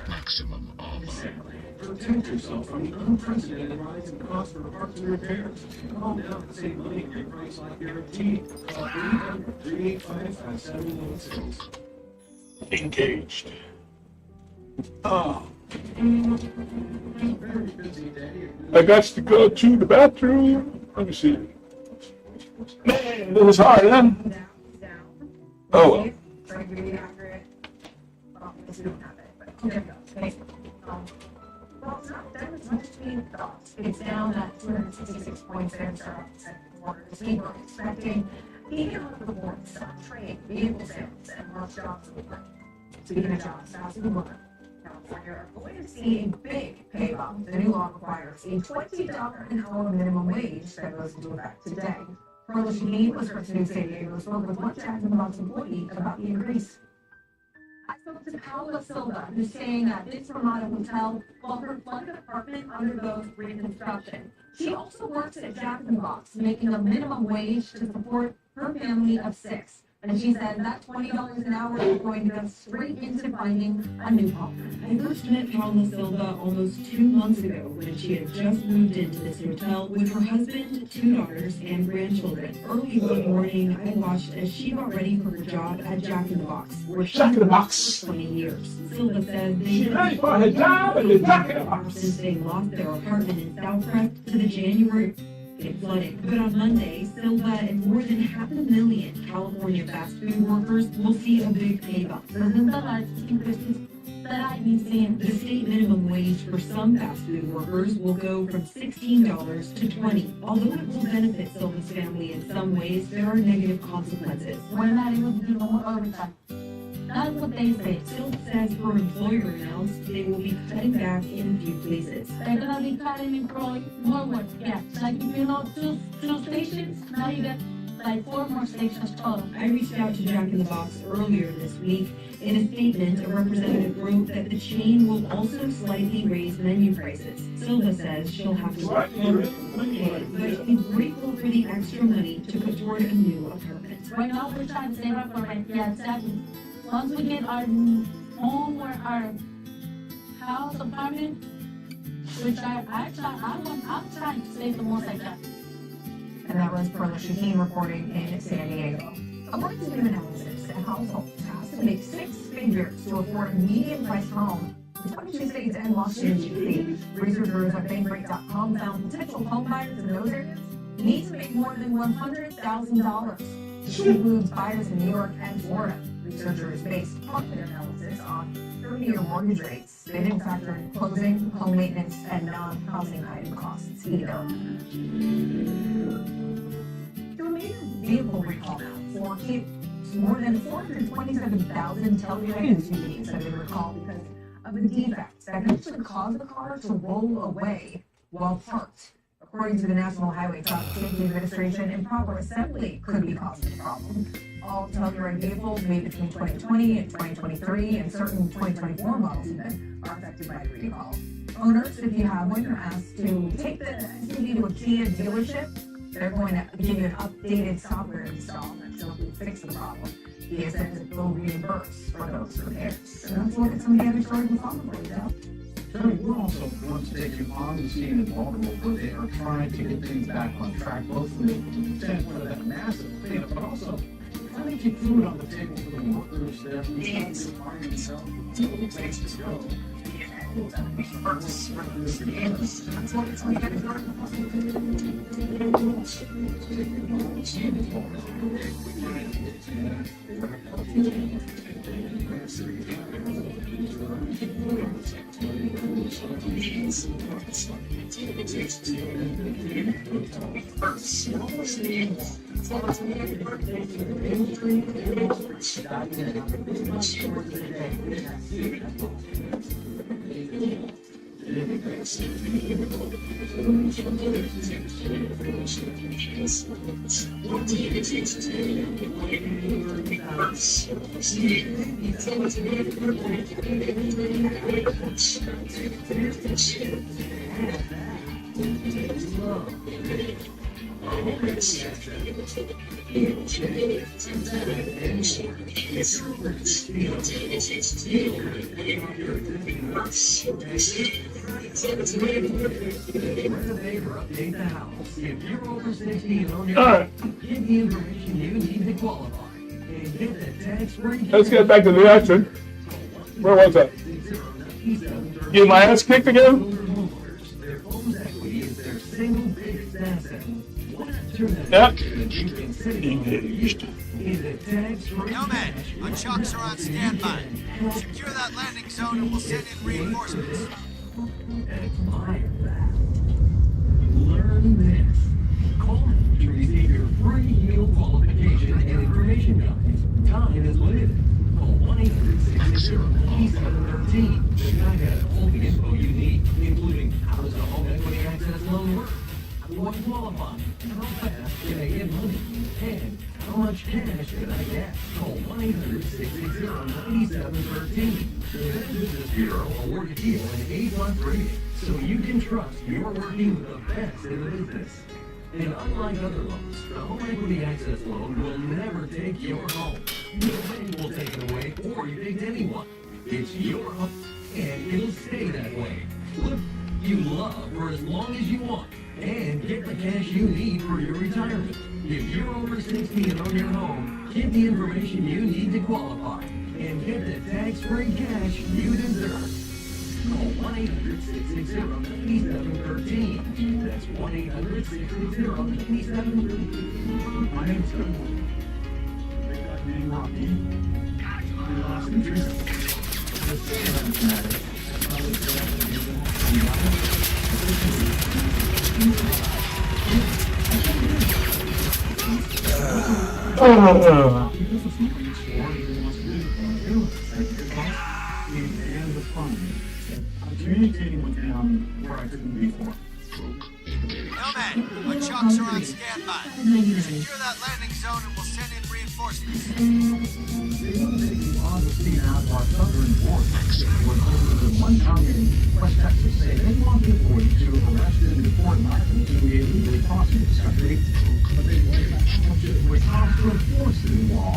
Speaker 13: Maximum armor. Protect yourself from the unprecedented rise in cost for parts and repairs. Call now and save money on your price like guarantee. Call 300-385-5716.
Speaker 2: Engaged. Oh. I got to go to the bathroom. Let me see. Man, this is hard, huh? Oh, well.
Speaker 11: Well, it's not down as much as we thought. It's down at 266.6 quarter this week. We're expecting economic reports on trade, vehicle sales, and more jobs report. Speaking of jobs, fast food worker, California are going to see a big pay bump. The new law requires a $20 an hour minimum wage that goes into effect today. Pearl Shaheen was from San Diego, spoke with one Jack in the Box employee about the increase. I spoke to Paula Silva, who's staying at this Ramada Hotel while her flooded apartment undergoes reconstruction. She also works at Jack in the Box, making a minimum wage to support her family of 6. And she said that $20 an hour is going to go straight into finding a new home.
Speaker 7: I first met Paula Silva almost 2 months ago when she had just moved into this hotel with her husband, 2 daughters, and grandchildren. Early one morning, I watched as she got ready for her job at Jack in the Box, where she worked for 20 years. Silva said they
Speaker 2: ready for her job at the Jack in the Box
Speaker 7: since they lost their apartment in Southcrest to the January flooding. But on Monday, Silva and more than 500,000 California fast food workers will see a big pay bump. The state minimum wage for some fast food workers will go from $16 to $20. Although it will benefit Silva's family in some ways, there are negative consequences.
Speaker 11: We're not able to do more overtime. That's what they say.
Speaker 7: Silva says her employer announced they will be cutting back in a few places.
Speaker 5: They're gonna be cutting employees more work, yeah. Like if you know two stations, now you get like 4 more stations total.
Speaker 7: I reached out to Jack in the Box earlier this week. In a statement, a representative wrote that the chain will also slightly raise menu prices. Silva says she'll have to work harder Monday, but she's grateful for the extra money to put toward a new apartment.
Speaker 5: Right now we're trying to save up for rent, yeah, exactly. Once we get our home or our house, apartment, which I'm trying to save the most I can.
Speaker 11: And that was Pearl Shaheen reporting in San Diego. According to new analysis, a household has to make 6 figures to afford a median-priced home in 22 states and Washington, D.C. Researchers at bankrate.com found potential home buyers in those areas need to make more than $100,000. This includes buyers in New York and Florida. Researchers based part of their analysis on 30-year mortgage rates. They didn't factor in closing, home maintenance, and non-housing item costs either. Through a major vehicle recall now for kids, more than 427,000 television SUVs have been recalled because of a defect that could actually cause the car to roll away while parked. According to the National Highway Traffic Safety Administration, improper assembly could be causing the problem. All Telluride vehicles made between 2020 and 2023 and certain 2024 models even are affected by the recall. Owners, if you have one, are asked to take the SUV to a Kia dealership. They're going to give you an updated software install that should hopefully fix the problem. Kia says it will reimburse for those repairs. So let's look at some of the other stories we followed for you, Dale.
Speaker 3: Tony, we're also going to take you on the scene in Baltimore where they are trying to get things back on track, both from the standpoint of that massive cleanup, but also trying to keep food on the table for the workers there. Yes. Thanks to go. That's what it's going
Speaker 12: Renovate or update the house. If you're over 60 and on your
Speaker 2: All right.
Speaker 12: get the information you need to qualify and get the tax-free.
Speaker 2: Let's get back to the action. Where was I? Get my ass kicked again?
Speaker 12: Their home's equity is their single biggest asset.
Speaker 2: Yep.
Speaker 4: Nomad, our chucks are on standby. Secure that landing zone and we'll send in reinforcements.
Speaker 12: Admire that. Learn this. Call me to receive your free yield qualification and information guides. Time is limited. Call 1-800-660-9713. The guide has all the info you need, including how does a home equity access loan work, what qualify, how fast can I get money, and how much cash can I get? Call 1-800-660-9713. The Business Bureau will award a deal in 8 months rating, so you can trust you're working with the best in the business. And unlike other loans, the home equity access loan will never take your home. No bank will take it away or evict anyone. It's your home, and it'll stay that way. Live you love for as long as you want, and get the cash you need for your retirement. If you're over 60 and own your home, get the information you need to qualify, and get the tax-free cash you deserve. Call 1-800-660-9713. That's 1-800-660-9713.
Speaker 3: My name's Doug. They got me Rocky. We lost interest. This is matter. I'm communicating with him where I couldn't before.
Speaker 4: Nomad, our chucks are on standby. Secure that landing zone and we'll send in reinforcements.
Speaker 3: They want to take the honesty out of our southern border. When over the one county in West Texas say they want the authority to arrest and deport Americans who illegally crossing this country, but they wait with how to enforce the law.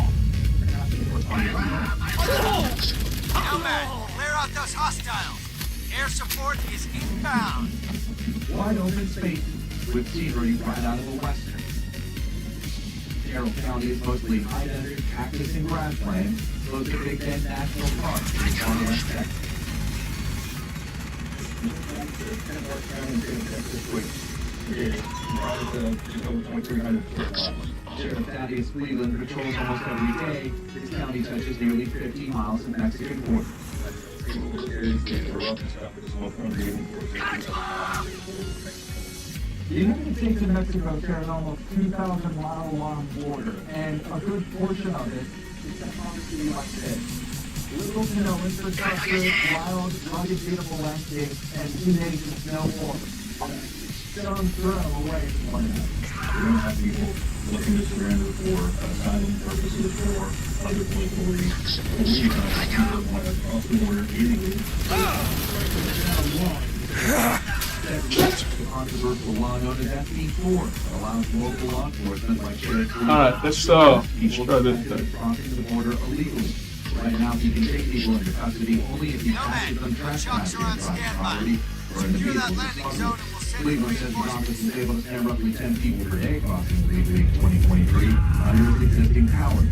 Speaker 4: Nomad, clear out those hostiles. Air support is inbound.
Speaker 12: Wide open spaces with scenery right out of the western. Carroll County is mostly high-desert cactus and grassland, close to Big Bend National Park in Northwest Texas. Sheriff Thaddeus Cleveland patrols almost every day. This county touches nearly 50 miles of Mexican border.
Speaker 3: The United States and Mexico share an almost 2,000-mile long border, and a good portion of it is topography like this. Little to no infrastructure, wild, rugged, beautiful landscapes, and teenage snow forests. Stone's throw away from one another.
Speaker 13: We don't have people looking to surrender for asylum purposes or other political reasons. We want to cross the border illegally.
Speaker 12: The controversial law known as SB4 allows local law enforcement like Sheriff
Speaker 2: All right, let's try this thing.
Speaker 12: crossing the border illegally. Right now, you can take people into custody only if you catch them trespassing on private property or in the vehicle. Cleveland says the office is able to stand roughly 10 people per day crossing illegally in 2023 under its existing powers.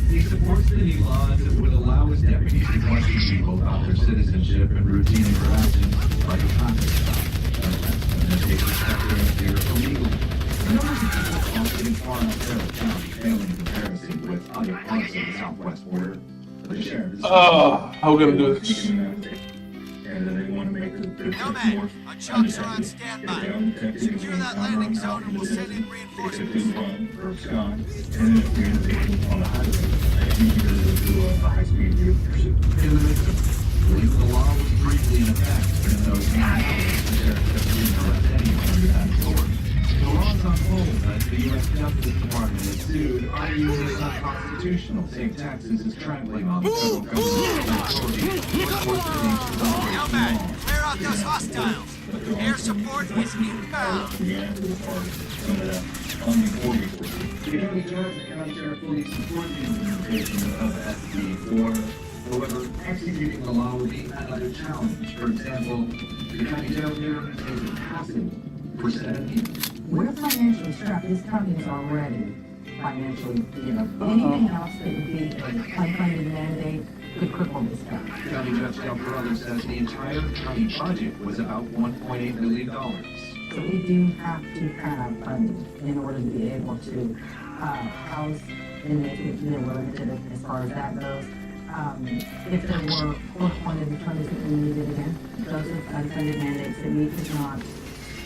Speaker 12: He supports the new laws that would allow his deputies to question people about their citizenship and routine interactions like a traffic stop. And they take the sector if they're illegal. The numbers of people crossing far out Carroll County pale in comparison with other parts of the southwest border. The sheriff is
Speaker 2: how are we gonna do this?
Speaker 13: And then they want to make the
Speaker 4: Nomad, our chucks are on standby. Secure that landing zone and we'll send in reinforcements.
Speaker 13: And then if we're going to take them on the highway, I think you're going to do a high-speed vehicle pursuit.
Speaker 12: in the midst of the law was briefly in effect, even though
Speaker 3: Dude, arguing it's not constitutional. Saying Texas is trampling on the federal government's authority.
Speaker 4: Nomad, clear out those hostiles. Air support is inbound.
Speaker 3: The county judge and county sheriff fully support the implementation of SB4. However, executing the law would be another challenge. For example, the county jail here is impossible for 7 people.
Speaker 11: We're financially strapped. This county is already financially, anything else that would be an unfunded mandate could cripple this county.
Speaker 3: County Judge Del Perro says the entire county budget was about $1.8 million.
Speaker 11: So we do have to have funding in order to be able to house inmates. We're limited as far as that goes. If there were quantity funds that we needed again, those are unfunded mandates that we could not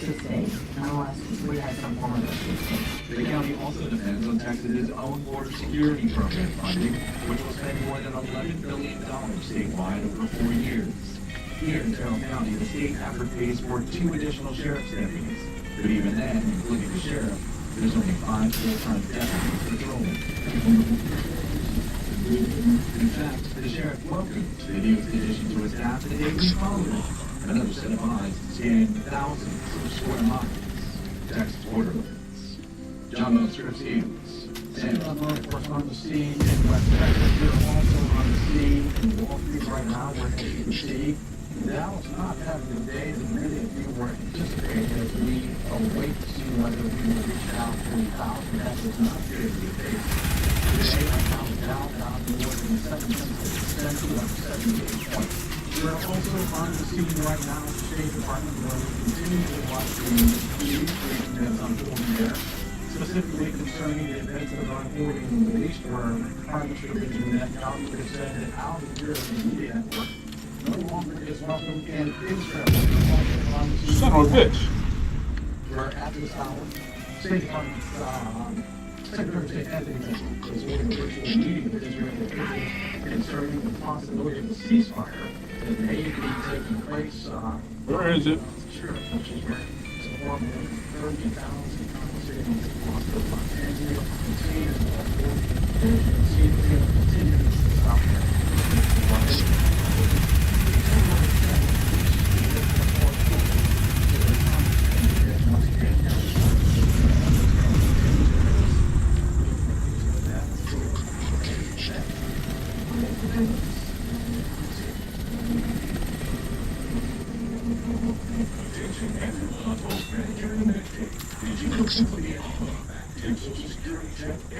Speaker 11: sustain unless we had some form of assistance.
Speaker 3: The county also depends on Texas's own border security program funding, which will spend more than $11 billion statewide over 4 years. Here in Carroll County, the state effort pays for 2 additional sheriff's deputies. But even then, including the sheriff, there's only 5 full-time deputies patrolling. In fact, the sheriff welcomes the newest addition to his staff the day we followed. Another set of eyes to scan thousands of square miles. Texas border limits. John Mills, News.
Speaker 19: San Antonio law enforcement on the scene in West Texas. We're also on the scene in Wall Street right now, where as you can see, Dallas not having the day that many of you were anticipating as we await to see whether we will reach out to 40,000. That does not appear to be the case. Today, right now, down to more than 7% to about 78 points. We're also on the scene right now at the State Department, where we continue to watch the news that's unfolding there, specifically concerning the events that are unfolding in the Middle East, where Prime Minister Benjamin Netanyahu has said that Al Jazeera media network no longer is welcome in Israel.
Speaker 2: Son of a bitch.
Speaker 19: We're at this hour. State Department's Secretary of State Anthony is holding a virtual meeting with Israeli officials concerning the possibility of a ceasefire that may be taking place.
Speaker 2: Where is it?
Speaker 19: Sure, which is where it's a form of 30,000 conversations across the Los Angeles, continue to continue to stop there.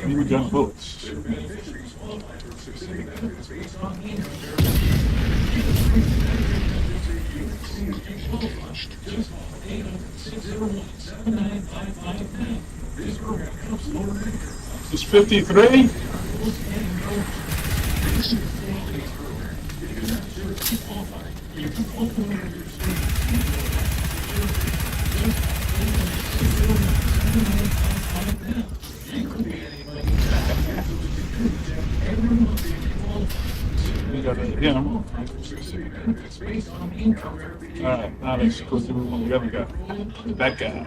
Speaker 2: We got votes. It's 53. We got it again. Alright, now let's go through the other guy. That guy.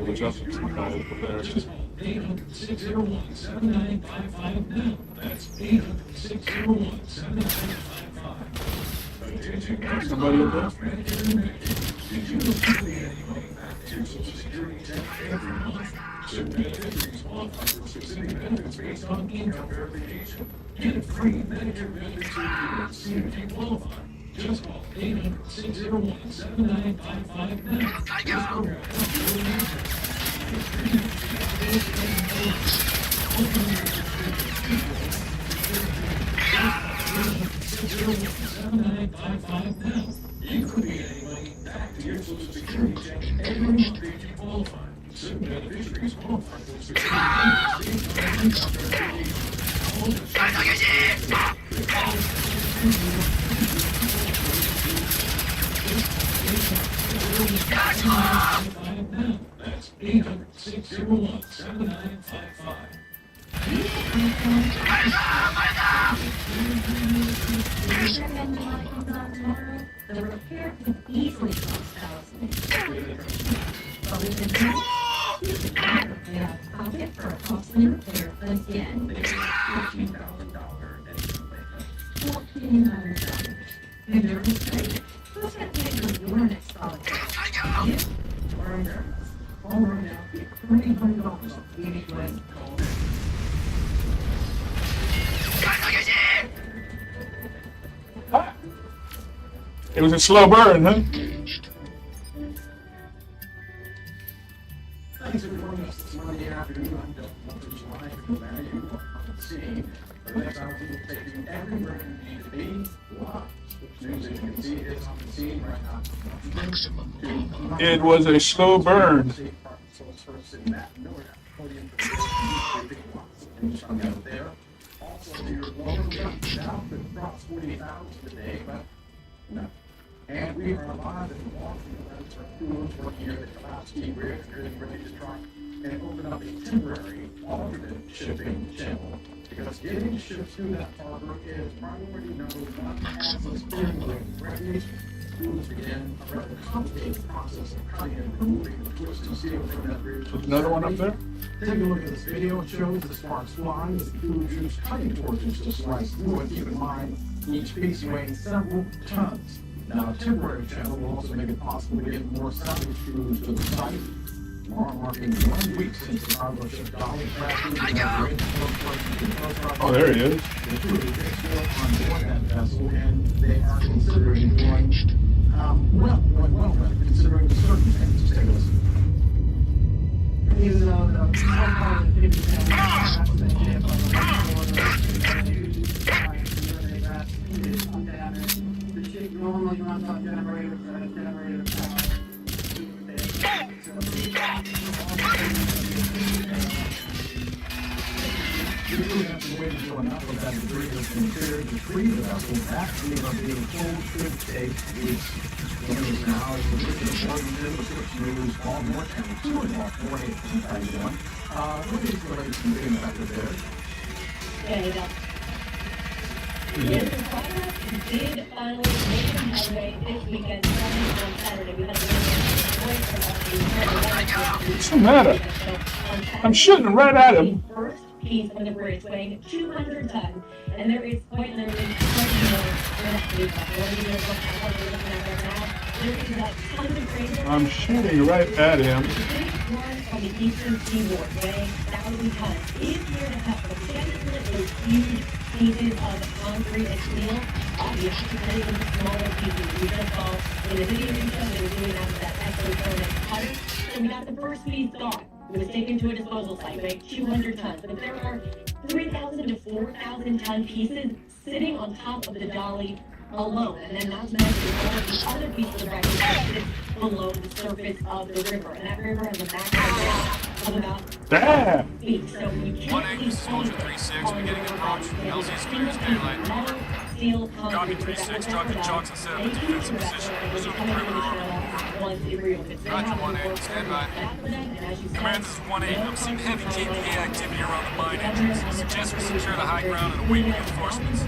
Speaker 2: Which else is there?
Speaker 12: 800-601-7955 now. That's 800-601-7955.
Speaker 2: Somebody up there?
Speaker 12: Did you know to Social Security check every month? So beneficiaries qualify for specific benefits based on income verification. Get a free Medicare benefit to see if you qualify. Just call 800-601-7955 now. This program helps you with now. You could be getting money back to your Social Security check every month if you qualify. Some beneficiaries qualify for That's 800-601-7955.
Speaker 11: easily cost thousands. But we can pay out of pocket for a costly repair again. $14,000. And you're mistaken. Who's going to pay for your next holiday? You or a nurse?
Speaker 3: All right now, $2,300 on any plan.
Speaker 2: It was a slow burn, huh?
Speaker 3: Thanks for joining us this Monday afternoon. I'm Bill Walters, live from the value of the scene. The next hour we will take you everywhere you need to be. Live. News, as you can see, is on the scene right now.
Speaker 2: It was a slow burn.
Speaker 3: Also, your local jump south that crossed 48,000 today, but no. And we are live at the walking events for crews working here at the Kowalski Bridge, getting ready to try and open up a temporary alternate shipping channel. Because getting ships through that harbor is priority number one as a refuge. Crews begin a rather complicated process of cutting and removing the twisted steel from that bridge.
Speaker 2: Another one up there?
Speaker 3: Take a look at this video. It shows the sparks flying as the crew use cutting torches to slice through it. Keep in mind, each piece weighing several tons. Now, a temporary channel will also make it possible to get more salvage crews to the site. Tomorrow marking 1 week since the cargo ship Dolly crashed into that bridge.
Speaker 2: Oh, there he is.
Speaker 3: The crew is still on board that vessel, and they are considering going well, considering the circumstances. Take a listen.
Speaker 11: Even though the normally runs on generators that have generated power.
Speaker 3: You really have to wait until enough of that debris has been cleared to free the vessel. That being told should take weeks. Joining us now is the Richard Morgan, the 6 News, Baltimore Channel 2 and Baltimore 8 from Taiwan. What is the latest from being back there?
Speaker 5: Yes, the progress did finally make headway this weekend, starting on Saturday. We had
Speaker 2: What's the matter? I'm shooting right at him.
Speaker 5: First piece of the bridge weighing 200 tons, and there is quite literally tons
Speaker 2: I'm shooting right at him.
Speaker 5: on the eastern seaboard weighing 1,000 tons is here to help. But those huge pieces of concrete and steel, obviously cutting into smaller pieces. We just saw in the video they were doing after that exotronic cutter. So we got the first piece gone. It was taken to a disposal site, weighing 200 tons. But there are 3,000 to 4,000 ton pieces sitting on top of the dolly alone. And then not to mention all of the other pieces of wreckage that sit below the surface of the river. And that river has a maximum depth of about 5 feet. So you can't see
Speaker 8: Soldier 3-6, beginning approach. LZ's clear as daylight. Copy 3-6, drop your chalks and set up a defensive position. Resume perimeter open. Roger 1-8, stand by. Command, this is 1-8. I'm seeing heavy KPA activity around the mine entrance. Suggest we secure the high ground and await reinforcements.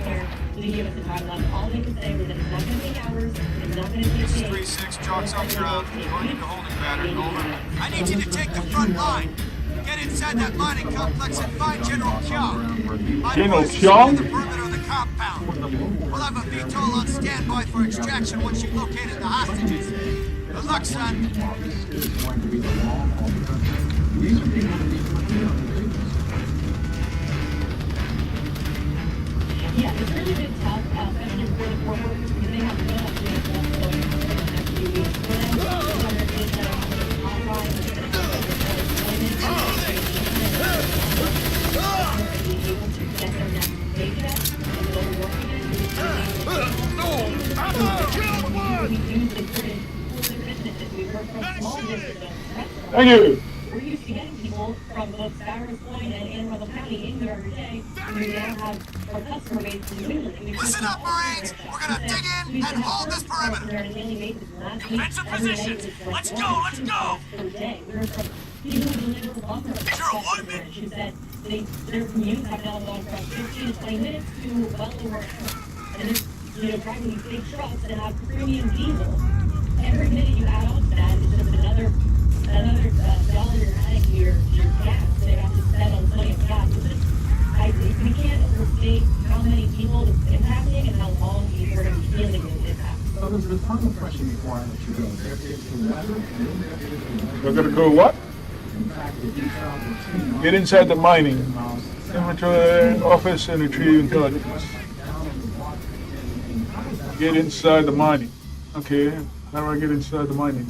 Speaker 5: All they could say was that it's not going to take hours, it's not going to take
Speaker 8: This is
Speaker 5: days.
Speaker 8: 3-6, chalks on ground. Going into holding pattern, over. I need you to take the front line. Get inside that mining complex and find General Kyong.
Speaker 2: General Kyong?
Speaker 8: The perimeter of the compound. We'll have a VTOL on standby for extraction once you've located the hostages. Good luck, son.
Speaker 5: Yeah, it's really been tough, especially for the poor workers, because they have no idea what's going on in the next few weeks. For them,
Speaker 2: Thank you.
Speaker 5: We're used to getting people from both Skyers Point and Anne Arundel County in here every day. We now have our customer base in New England.
Speaker 8: Listen up, Marines! We're gonna dig in and hold this perimeter!
Speaker 5: Defensive positions!
Speaker 8: Let's go! Let's go!
Speaker 5: People who deliver lumber across the bridge who said their commutes have now gone from 15 to 20 minutes to well over an hour. And they're driving these big trucks that have premium diesel.
Speaker 7: every minute you add on to that is just another dollar you're adding to your gas. So you have to spend on plenty of gas. We can't overstate how many people it's impacting and how long people are going to be feeling those impacts.
Speaker 19: So there's a final question before I let you go. There is the weather.
Speaker 2: We're gonna go what?
Speaker 19: In fact, if you travel 10
Speaker 2: Get inside the mining. Inventory, office, and retrieve intelligence. Get inside the mining. Okay, how do I get inside the mining?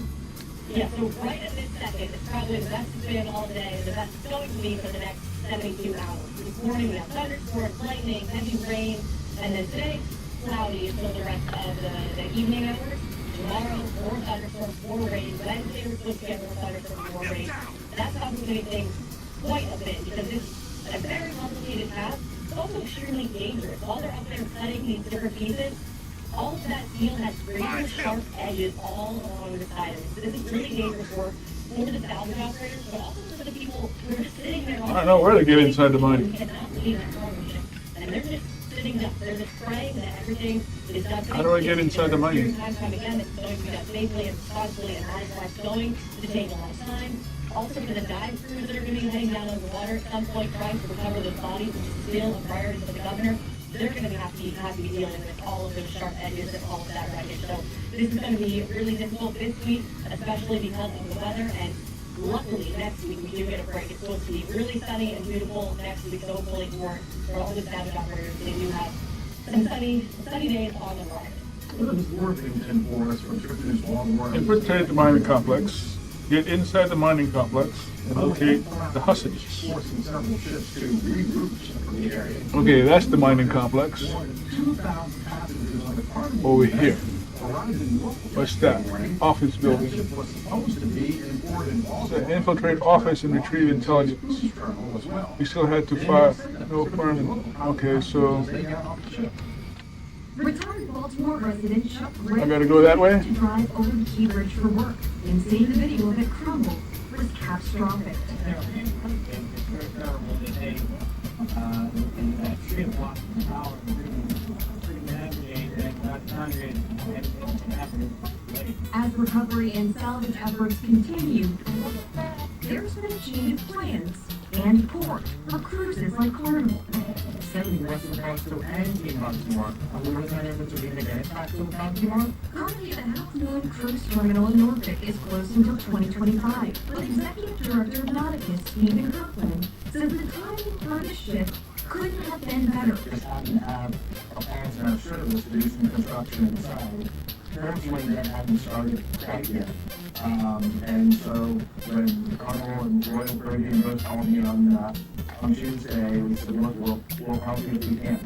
Speaker 7: Yeah, so right at this second, it's probably the best it's been all day, and the best it's going to be for the next 72 hours. This morning we have thunderstorms, lightning, heavy rain, and then today, cloudy until the rest of the evening hours. Tomorrow, more thunderstorms, more rain. Wednesday, we're supposed to get more thunderstorms, more rain. That's complicating things quite a bit, because it's a very complicated task. It's also extremely dangerous. While they're up there cutting these different pieces, all of that steel has razor sharp edges all along the side of it. So this is really dangerous work for the salvage operators, but also for the people who are just sitting there.
Speaker 2: I don't know where to get inside the mining.
Speaker 7: And they're just sitting up. They're just praying that everything is done.
Speaker 2: How do I get inside the mining?
Speaker 7: Time and time again, it's going to be done safely and responsibly, and that is why it's going to take a lot of time. Also, for the dive crews that are going to be heading down underwater at some point, trying to recover those bodies, which is still a priority for the governor. They're going to have to be dealing with all of those sharp edges and all of that wreckage. So this is going to be really difficult this week, especially because of the weather. And luckily, next week we do get a break. It's supposed to be really sunny and beautiful next week. So hopefully for all the salvage operators, they do have some sunny days on the rise.
Speaker 19: What is Worthington for us from Trippitt's Walmart?
Speaker 2: Infiltrate the mining complex. Get inside the mining complex and locate the hostages.
Speaker 19: Forcing several ships to reroute from the area.
Speaker 2: Okay, that's the mining complex.
Speaker 19: 2,000 passengers on the Carnival.
Speaker 2: Over here.
Speaker 19: Arriving
Speaker 2: What's that? Office building.
Speaker 19: ship was supposed to be in port in
Speaker 2: So infiltrate office and retrieve intelligence.
Speaker 19: terminal as well.
Speaker 2: We still had to fire. No permit. Okay, so
Speaker 19: They got off the ship.
Speaker 11: Retired Baltimore resident Chuck Ray
Speaker 2: I gotta go that way?
Speaker 11: to drive over the Key Bridge for work and seeing the video of it crumble was catastrophic. As recovery and salvage efforts continue, there's been a change of plans and port for cruises like Carnival.
Speaker 19: Sending Western Coastal and Team Baltimore. We were not able to get it back to Baltimore.
Speaker 11: Currently, the Half Moon Cruise Terminal in Norfolk is closed until 2025, but Executive Director of Nauticus, Stephen Kirkland, says the timing for the ship couldn't have been better.
Speaker 19: Just happened to have a plans and I'm sure it was to do some construction inside. Fortunately, that hadn't started quite yet. And so when Carnival and Royal Caribbean both called me on Tuesday, we said, look, we'll help you if we can.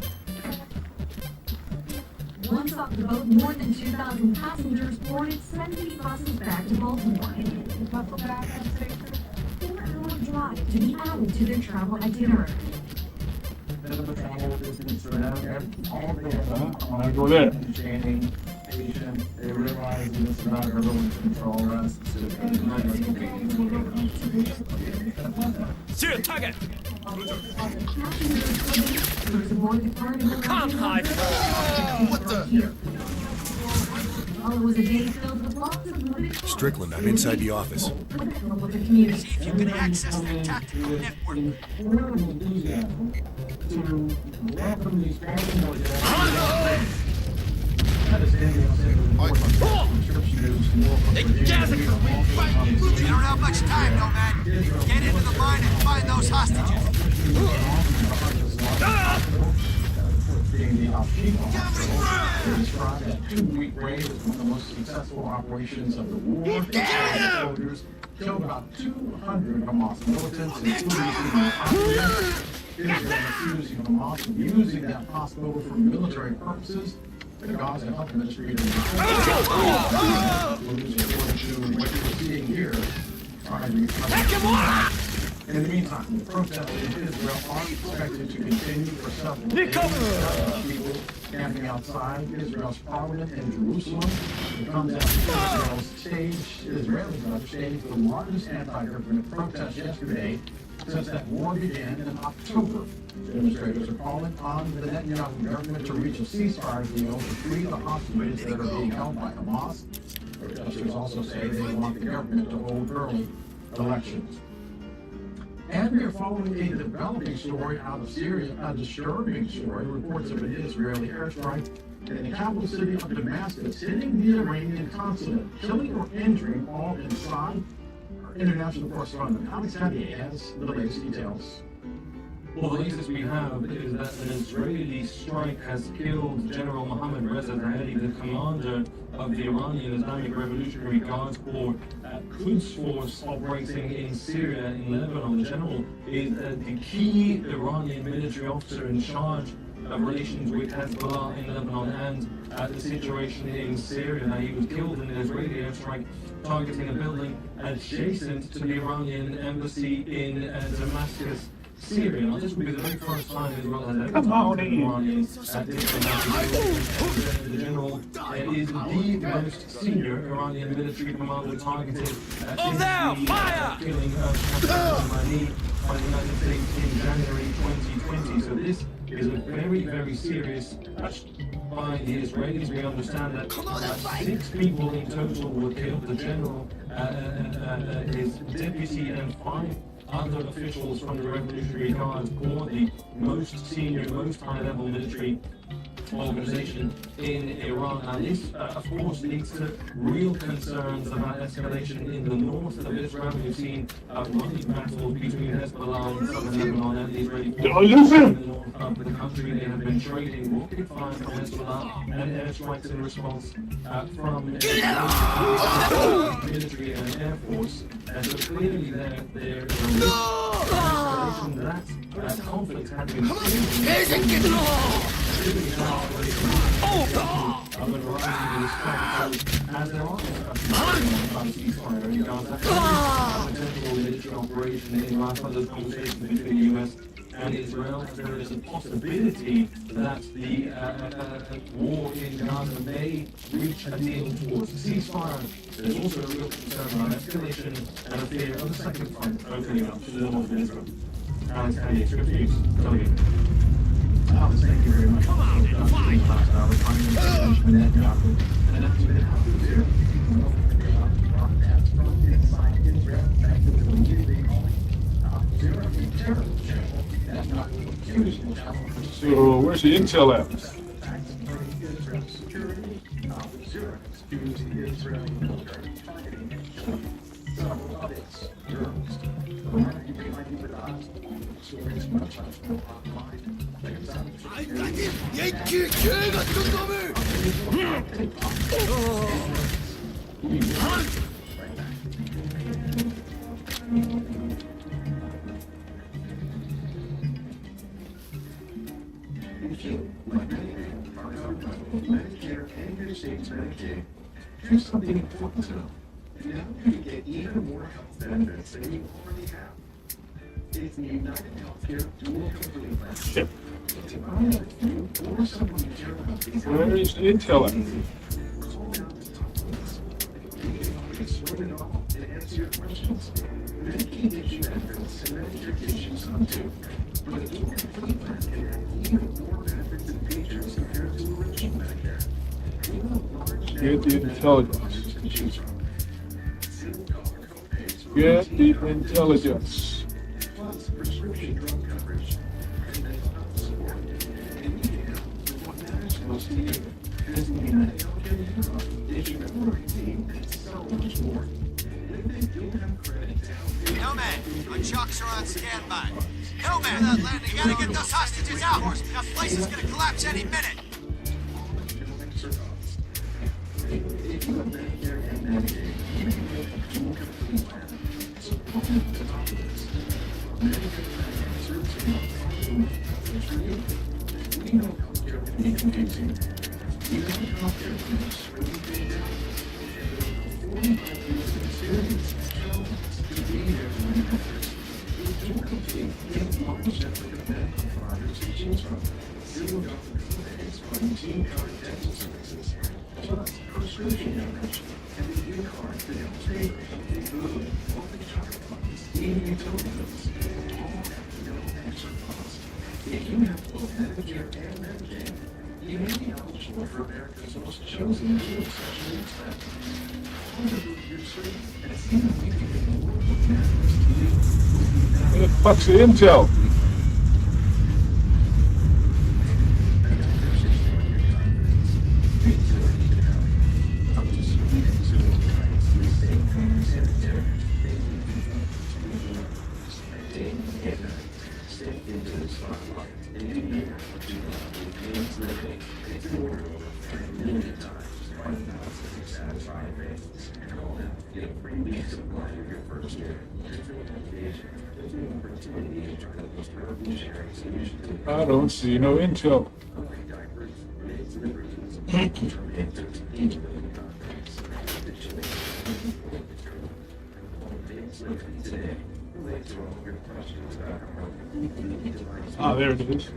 Speaker 11: Once off the boat, more than 2,000 passengers boarded 70 buses back to Baltimore. A 4-hour drive to be added to their travel itinerary.
Speaker 19: The travel distance for them, all of them,
Speaker 2: I'll go there.
Speaker 19: understanding, patient, they realize that it's not everyone's control us.
Speaker 6: See you, target!
Speaker 11: Passengers aboard the Carnival.
Speaker 6: Can't hide.
Speaker 11: What the? It was a day filled with lots of limited
Speaker 14: Strickland, I'm inside the office.
Speaker 11: with the help of the community.
Speaker 4: See if you can access their tactical network.
Speaker 19: To welcome these passengers.
Speaker 4: You don't have much time, Nomad. Get into the mine and find those hostages.
Speaker 19: Being the Al-Qaeda described that 2-week raid as one of the most successful operations of the war. Soldiers killed about 200 Hamas militants, including Israel accusing Hamas of using that hospital for military purposes. The Gaza Health Administrator what you're seeing here, trying to recover. In the meantime, the protests in Israel are expected to continue for several days. People camping outside Israel's parliament in Jerusalem. It comes after Israelis have staged the largest anti-government protest yesterday since that war began in October. Demonstrators are calling on the Netanyahu government to reach a ceasefire deal to free the hostages that are being held by Hamas.
Speaker 3: protesters also say they want the government to hold early elections. And we are following a developing story out of Syria, a disturbing story, reports of an Israeli airstrike in the capital city of Damascus, hitting the Iranian consulate, killing or injuring all inside. Our international correspondent Alex Hadier has the latest details.
Speaker 20: Well, the latest we have is that an Israeli strike has killed General Mohammad Reza Zahedi, the commander of the Iranian Islamic Revolutionary Guards Corps Quds force operating in Syria and Lebanon. The general is the key Iranian military officer in charge of relations with Hezbollah in Lebanon and the situation in Syria. Now, he was killed in an Israeli airstrike targeting a building adjacent to the Iranian embassy in Damascus, Syria. Now, this will be the very first time Israel has ever targeted Iranian diplomatic. The general is the most senior Iranian military commander targeted since the killing of Khamenei by the United States in January 2020. So this is a very, very serious by the Israelis. We understand that 6 people in total were killed. The general, his deputy, and 5 other officials from the Revolutionary Guards Corps, the most senior, most high-level military organization in Iran. And this, of course, leads to real concerns about escalation in the north of Israel. We've seen running battles between Hezbollah in southern Lebanon and the Israeli forces in the north of the country. They have been trading rocket fire from Hezbollah and airstrikes in response from military and air force. And so clearly there is a escalation that conflict had been as there are ceasefire in Gaza, a potential military operation in last month's conversation between the US and Israel, there is a possibility that the war in Gaza may reach a deal towards a ceasefire. There's also a real concern about escalation and a fear of a second front opening up to the north of Israel. Alex Hadier, your views. Tell me.
Speaker 3: Alex, thank you very much. Come on, last hour, and that's been happening there. From inside Israel, thank you for using all terror channel. That's not accusing channel.
Speaker 2: So where's the intel at?
Speaker 3: Israel security, zero excuse the Israeli military fighting some of its drones. You can argue with us. Stories much more online. If you, like many people, are covered by Medicare and your state's Medicaid, here's something important to know. Now you can get even more health benefits than you already have. It's the United Healthcare Dual Complete Plan.
Speaker 2: Shit.
Speaker 3: To buy a you or someone you care about these
Speaker 2: Where is the intel at?
Speaker 3: call down to the top list. You can sort it all and answer your questions. Medicaid gives you benefits and Medicare gives you some too. But a dual complete plan can have even more benefits and features compared to original Medicare. Even a large
Speaker 2: Get the intelligence.
Speaker 3: to choose from. $0 copays.
Speaker 2: Get the intelligence.
Speaker 3: Plus prescription drug coverage. And mental health support. And you can what matters most to you. As the United Healthcare Union, digital ordering team, and so much more. And they do have credit to help you.
Speaker 4: Hillman, your trucks are on standby. Hillman, you gotta get those hostages out. That place is gonna collapse any minute.
Speaker 3: If you have Medicare and Medicaid, you can get a dual complete plan. So welcome to the top of this. Medicare plan serves you for you. We know healthcare can be confusing. Even healthcare clinics really big down. And 45 years of experience show us to be there when it matters. With dual complete, we have large network of medical providers to choose from. $0 copays, routine-covered dental services, plus prescription coverage, and the e-card that helps pay for healthy food, healthy child funds, even utility bills, all at no extra cost. If you have both Medicare and Medicaid,
Speaker 16: You may be eligible for America's most chosen jewel session instead. And it seems we can get the world what matters to you.
Speaker 2: Where the fuck's the intel? I don't see no intel. Ah, there it is.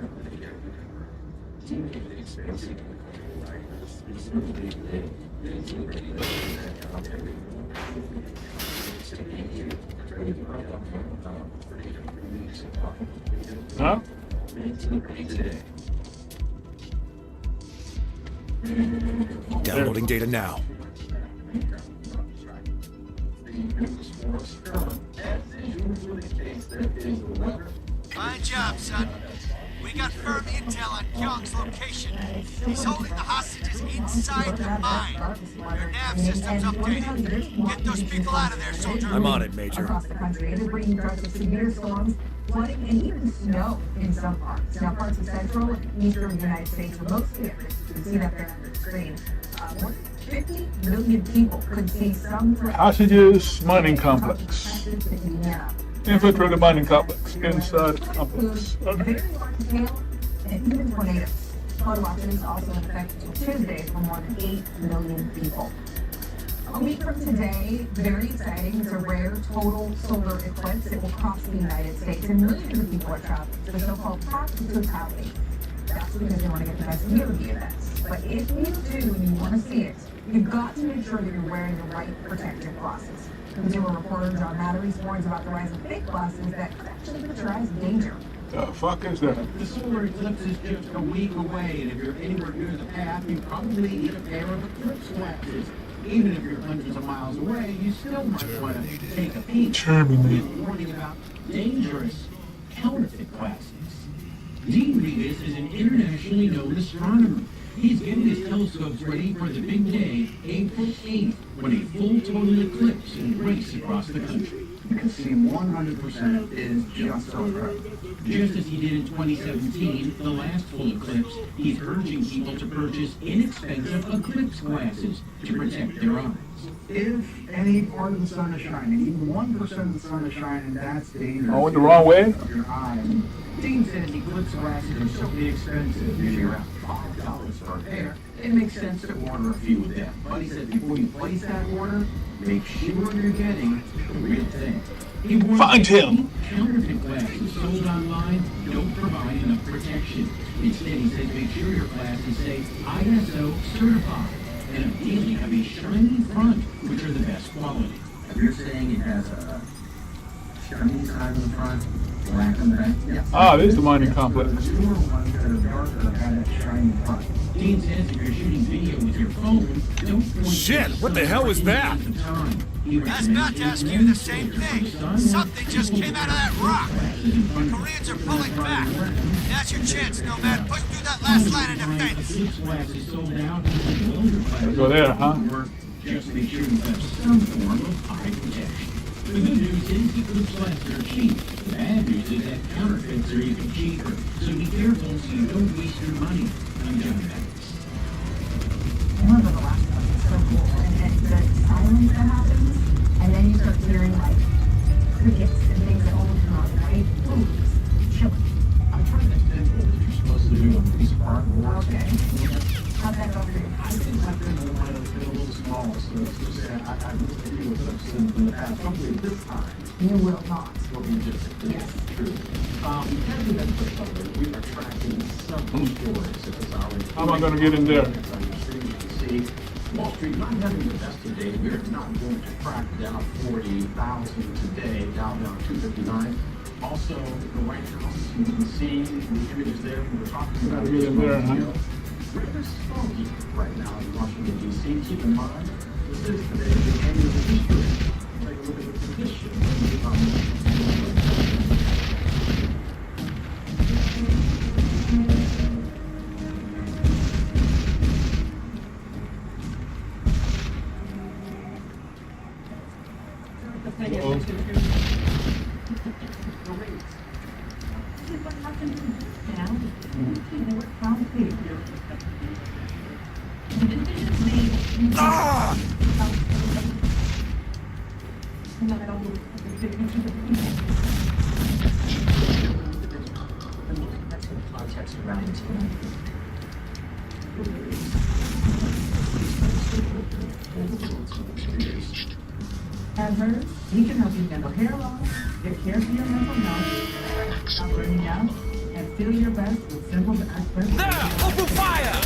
Speaker 2: Huh?
Speaker 14: Downloading data now.
Speaker 4: Fine job, son. We got firm intel on Kyung's location. He's holding the hostages inside the mine. Your nav system's updated. Get those people out of there, soldier.
Speaker 14: I'm on it, Major.
Speaker 11: Across the country, it is bringing threats of severe storms, flooding, and even snow in some parts. Now, parts of central and eastern United States are mostly at risk. You can see that there on the screen. More than 50 million people could see some threat.
Speaker 2: Hostages mining complex. Infiltrated mining complex. Inside the complex. Okay.
Speaker 11: Very large hail and even tornadoes. Flood watches also in effect until Tuesday for more than 8 million people. A week from today, very exciting, it's a rare total solar eclipse. It will cross the United States, and millions of people are traveling to the so-called path to totality. That's because they want to get the best view of the events. But if you do and you want to see it, you've got to make sure that you're wearing the right protective glasses. Consumer reporter John Matteries warns about the rise of fake glasses that could actually put your eyes in danger.
Speaker 2: The fuck is that?
Speaker 3: The solar eclipse is just a week away, and if you're anywhere near the path, you probably need a pair of eclipse glasses. Even if you're hundreds of miles away, you still might want to take a peek.
Speaker 2: Terminate.
Speaker 3: Warning about dangerous counterfeit glasses. Dean Regas is an internationally known astronomer. He's getting his telescopes ready for the big day, April 8th, when a full total eclipse will race across the country.
Speaker 19: You can see 100% is just over.
Speaker 3: Just as he did in 2017, the last full eclipse, he's urging people to purchase inexpensive eclipse glasses to protect their eyes.
Speaker 19: If any part of the sun is shining, even 1% of the sun is shining, that's dangerous.
Speaker 2: I went the wrong way?
Speaker 19: Of your eyes.
Speaker 3: Dean says eclipse glasses are so inexpensive, usually around $5 per pair. It makes sense to order a few of them. But he said before you place that order, make sure you're getting the real thing. He warns
Speaker 2: Find him!
Speaker 3: Counterfeit glasses sold online don't provide enough protection. Instead, he says make sure your glasses say ISO certified and ideally have a shiny front, which are the best quality.
Speaker 19: If you're saying it has a shiny side on the front, black on the back, yes.
Speaker 2: Ah, there's the mining complex.
Speaker 19: The newer ones that are darker have that shiny front.
Speaker 3: Dean says if you're shooting video with your phone, don't point
Speaker 14: Shit, what the hell was that?
Speaker 4: I was about to ask you the same thing. Something just came out of that rock. The Koreans are pulling back. Now's your chance, Nomad. Push through that last line of defense.
Speaker 2: Go there, huh?
Speaker 3: Just make sure you have some form of eye protection. The good news is eclipse glasses are cheap. The bad news is that counterfeits are even cheaper. So be careful so you don't waste your money on counterfeits.
Speaker 11: I remember the last one, it's so cool. And the silence that happens, and then you start hearing like crickets and things that only come out at night. Ooh, it's chilling.
Speaker 19: I'm trying to think what you're supposed to do on these artworks.
Speaker 11: Okay. How'd that go for you?
Speaker 19: I think I've been a little small, so it's just that I've looked at you with some in the past. Hopefully this time.
Speaker 11: You will not.
Speaker 19: Will be just
Speaker 11: Yes.
Speaker 19: true. As we have put over, we are tracking several stories. If it's already
Speaker 2: How am I going to get in there?
Speaker 19: See, Wall Street not having the best of day. We're not going to crack down 40,000 today, down 259. Also, the White House, you can see the images there. We were talking about
Speaker 2: Gotta get in there, huh?
Speaker 3: rather smoky right now in Washington, D.C. Keep in mind, this is the annual history. Take a look at the condition of the context around it.
Speaker 11: As hers, we can help you handle hair loss, get care for your mental health, stop burning out, and feel your best with simple aspects.
Speaker 6: There! Open fire!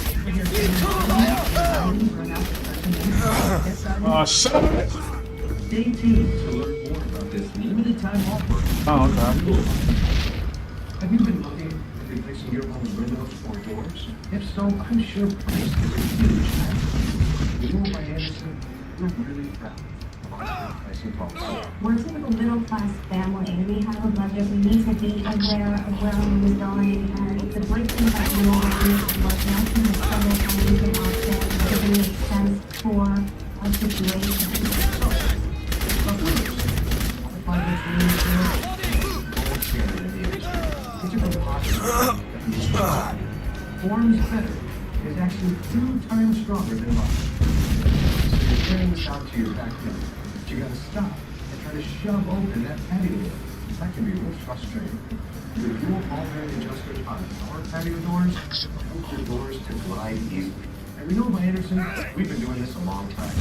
Speaker 3: Stay tuned to learn more about this limited time offer.
Speaker 2: Oh, okay.
Speaker 3: Have you been looking at replacing your home's windows or doors? If so, I'm sure price is a huge factor. You by Anderson, we're really proud of our pricing policy.
Speaker 5: We're a typical middle-class family. We have a budget. We need to be aware of where our money is going. And it's a great thing that we all need to work out in the struggle and we can offset it to make sense for our situation.
Speaker 3: Forms better is actually 2 times stronger than love. So you're carrying this out to your back door, but you gotta stop and try to shove open that patio door. That can be real frustrating. With dual all-bearing adjusters on our patio doors, help your doors to glide easily. And we know by Anderson, we've been doing this a long time.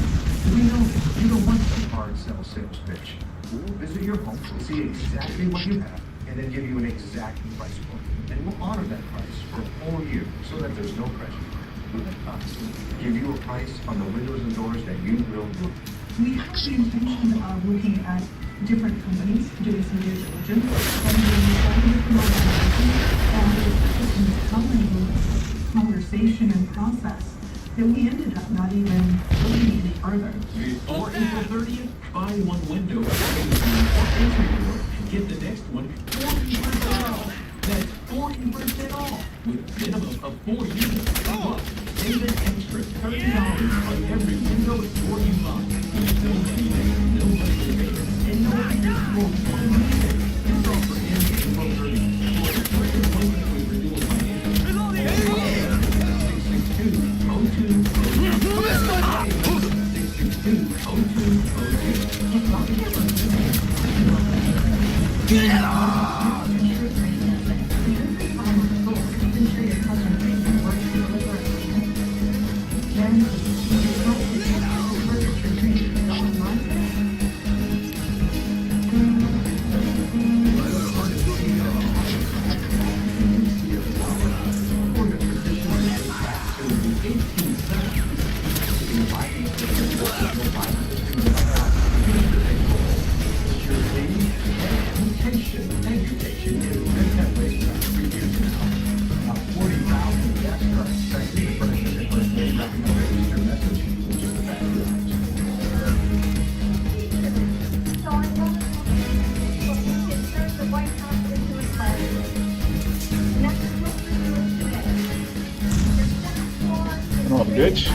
Speaker 3: We know you don't want some hard sales pitch. We'll visit your home and see exactly what you have, and then give you an exact price point. And we'll honor that price for a whole year so that there's no pressure. Let us give you a price on the windows and doors that you will do.
Speaker 11: We have the intention of looking at different companies, doing some due diligence, and doing some compelling conversation and process that we ended up not even looking any further.
Speaker 12: Before April 30th, buy one window or entry door and get the next one 40% off. That's 40% off with a minimum of 4 units. Plus, save an extra $30 on every window or door you buy. With no money back, no money payment, and no additional $1 This offer ends April 30th. For an appointment with Renewal Financial, 662-0202.
Speaker 6: Get off!
Speaker 2: Bitch.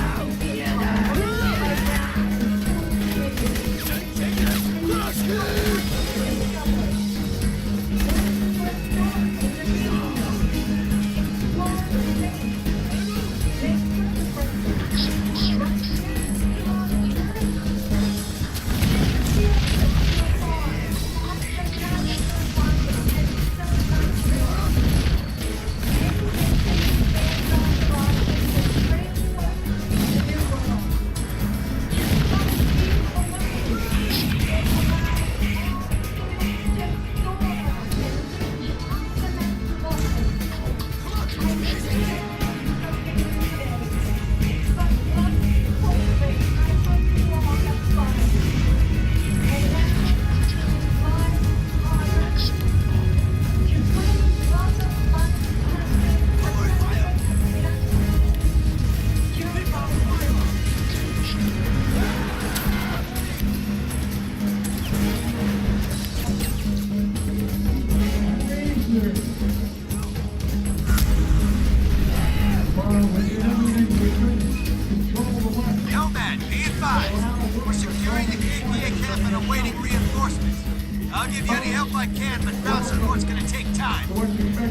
Speaker 4: I'll give you any help I can, but ground support's gonna take time.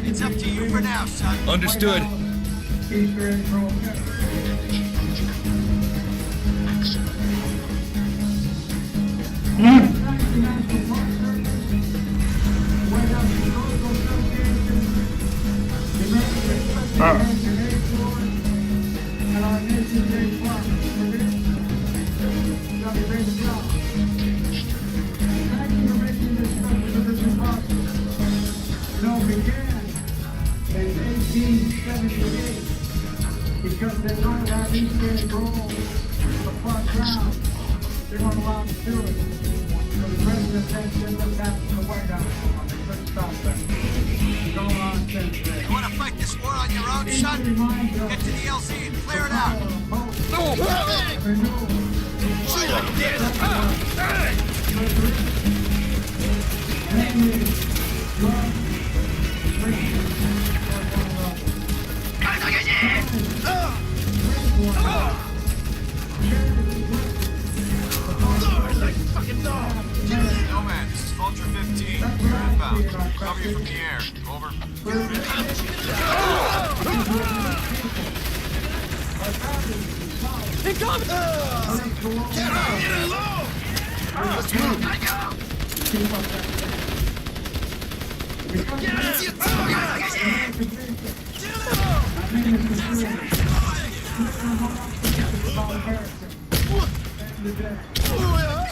Speaker 4: It's up to you for now, son.
Speaker 14: Understood.
Speaker 3: Because they weren't allowed to get roll the front ground. They weren't allowed to do it. So the president said send them back to the White House. They couldn't stop that. Going on since then.
Speaker 4: You wanna fight this war on your own, son? Get to the LZ and clear it out.
Speaker 8: Nomad, this is Vulture 15. You're inbound. Cover you from the air. Over.
Speaker 6: Let's move.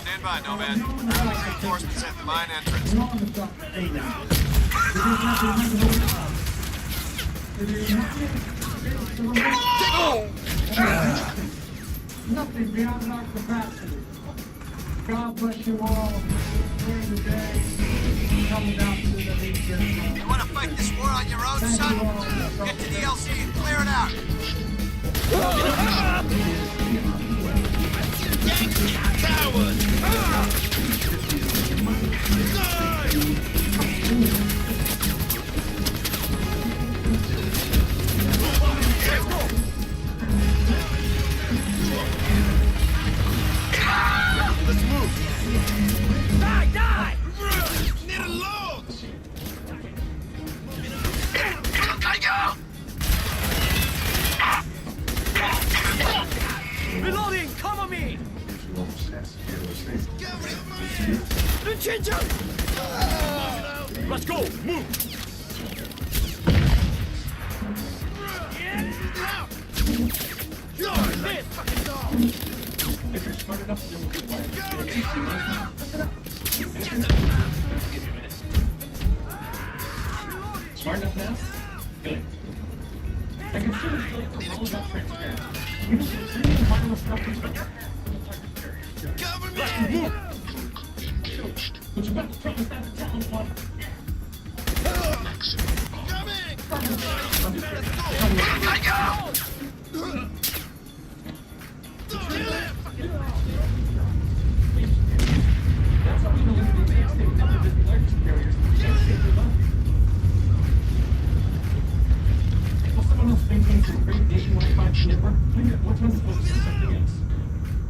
Speaker 8: Stand by, Nomad. Reinforcements at the mine entrance.
Speaker 3: Nothing beyond our capacity. God bless you all. During the day, coming down to the region.
Speaker 4: You wanna fight this war on your own, son? Get to the LZ and clear it out.
Speaker 6: Let's move. Die, die! Need a load. Reloading, cover me! Let's go, move!
Speaker 9: If you're smart enough to do good work, smart enough now? Good. I can see it's all about transparency. You don't see the final stuff is cover me! But you got to promise not to tell anyone.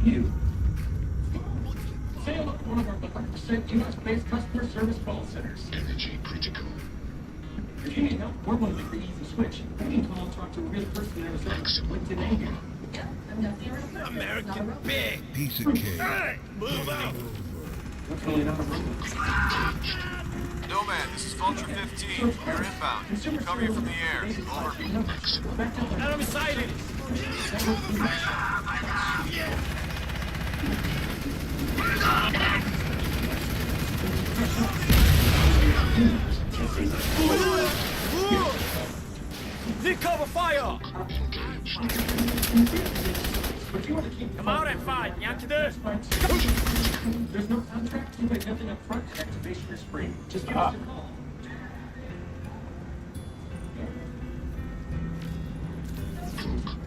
Speaker 9: You. Sail up one of our 100% US-based customer service call centers.
Speaker 16: Energy critical.
Speaker 9: If you need help, we're one of the easy switch. You can call and talk to a real person in Arizona. Like today here.
Speaker 6: American big piece of cake. Hey, move out.
Speaker 9: What's going on?
Speaker 8: Nomad, this is Vulture 15. You're inbound. Cover you from the air. Over.
Speaker 6: Enemy sighted. Need cover fire. Come out and fight.
Speaker 9: There's no contract. You pay nothing up front. Activation is free. Just give us a call.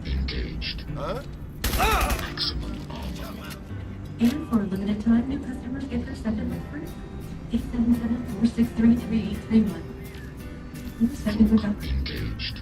Speaker 16: Engaged.
Speaker 6: Huh?
Speaker 11: And for a limited time, new customers get their second look free. 877-463-3831. Second look up.
Speaker 16: Engaged.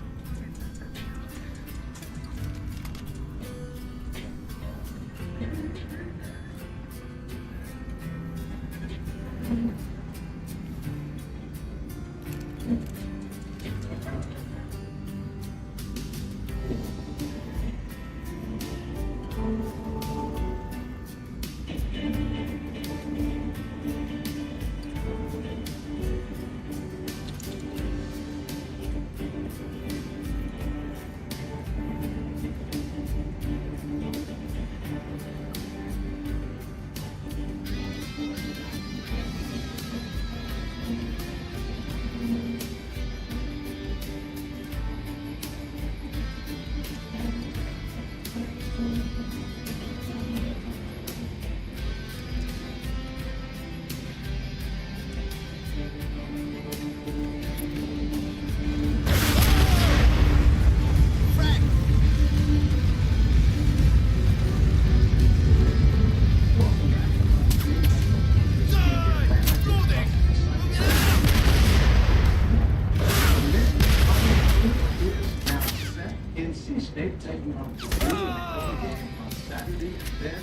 Speaker 13: State taking on Purdue in the game on Saturday. Then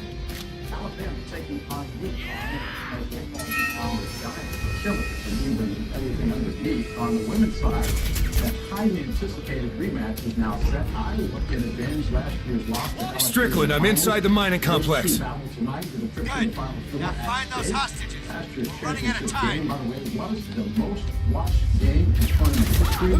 Speaker 13: Alabama taking on UConn as they call the Giants, the Killers, and even everything underneath. On the women's side, that highly anticipated rematch is now set. Iowa can avenge last year's loss to LSU.
Speaker 14: Strickland, I'm inside the mining complex.
Speaker 4: Good. Now find those hostages. We're running out of time.
Speaker 13: By the way, was the most watched game in tournament history.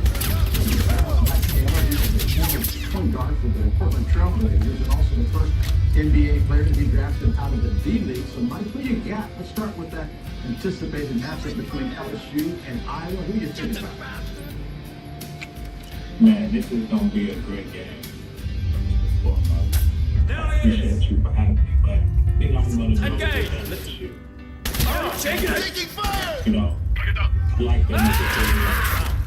Speaker 13: Point guard for the Portland Trailblazers and also the first NBA player to be drafted out of the D-League. So, Mike, who you got? Let's start with that anticipated matchup between LSU and Iowa. Who do you think about?
Speaker 18: Man, this is going to be a great game. I appreciate you for having me, but I think I'm going to go with LSU.
Speaker 6: Taking fire!
Speaker 18: You know, I like them.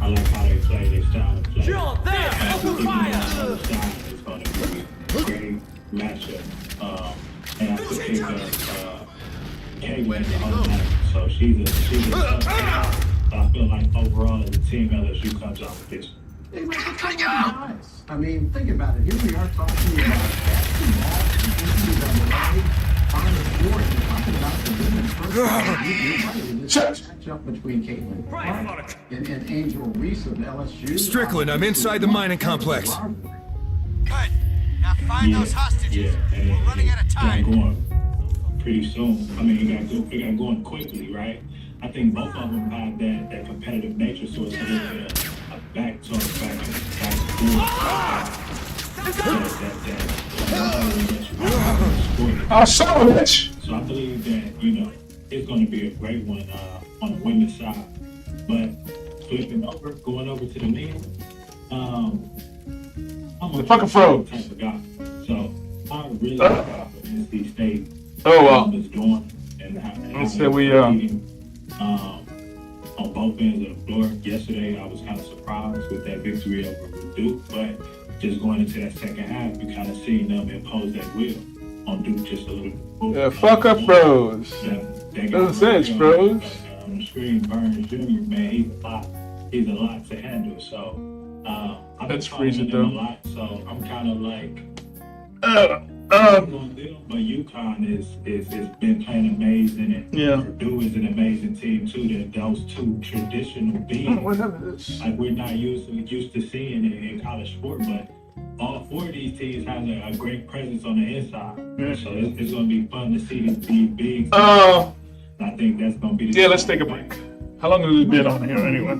Speaker 18: I like how they play, their style of play.
Speaker 6: You're there! Open fire!
Speaker 18: It's going to be a great matchup. And I think Caitlin is the whole night. So she's a tough guy. But I feel like overall as a team, LSU comes out with this.
Speaker 13: They were nice. I mean, think about it. Here we are talking about basketball and on the floor. You're talking about the women's first matchup between Caitlin Clark and Angel Reese of LSU.
Speaker 14: Strickland, I'm inside the mining complex.
Speaker 4: Good. Now find those hostages. We're running out of time.
Speaker 18: Going pretty soon. I mean, you got going quickly, right? I think both of them have that competitive nature, so it's a little bit of a back to back to
Speaker 2: I saw it.
Speaker 18: So I believe that, it's going to be a great one on the women's side. But going over to the men, I'm
Speaker 2: the fucking fro.
Speaker 18: Type of guy. So I really like what NC State is doing and how on both ends of the floor. Yesterday, I was kind of surprised with that victory over Duke, but just going into that second half, you kind of seeing them impose that will on Duke just a little bit.
Speaker 2: Yeah, fuck up bros. Doesn't sense, bros.
Speaker 18: On the screen, Burns Jr., man, he's a lot to handle. So I've been following him a lot, so I'm kind of like, but UConn is been playing amazing, and Purdue is an amazing team too. That those two traditional beings, like we're not used to seeing in college sport, but all four of these teams have a great presence on the inside. So it's going to be fun to see these bigs. I think that's going to be.
Speaker 2: Let's take a break. How long has it been on here anyway?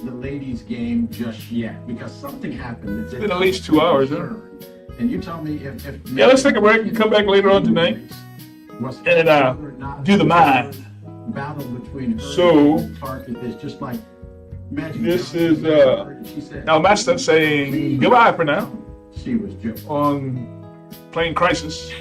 Speaker 13: The ladies' game just yet because something happened.
Speaker 2: It's been at least 2 hours, huh?
Speaker 13: And you tell me if
Speaker 2: let's take a break and come back later on tonight and do the mine.
Speaker 13: Battle between
Speaker 2: so
Speaker 13: is just like Magic
Speaker 2: this is now Master saying goodbye for now.
Speaker 13: She was joking
Speaker 2: on playing Crysis.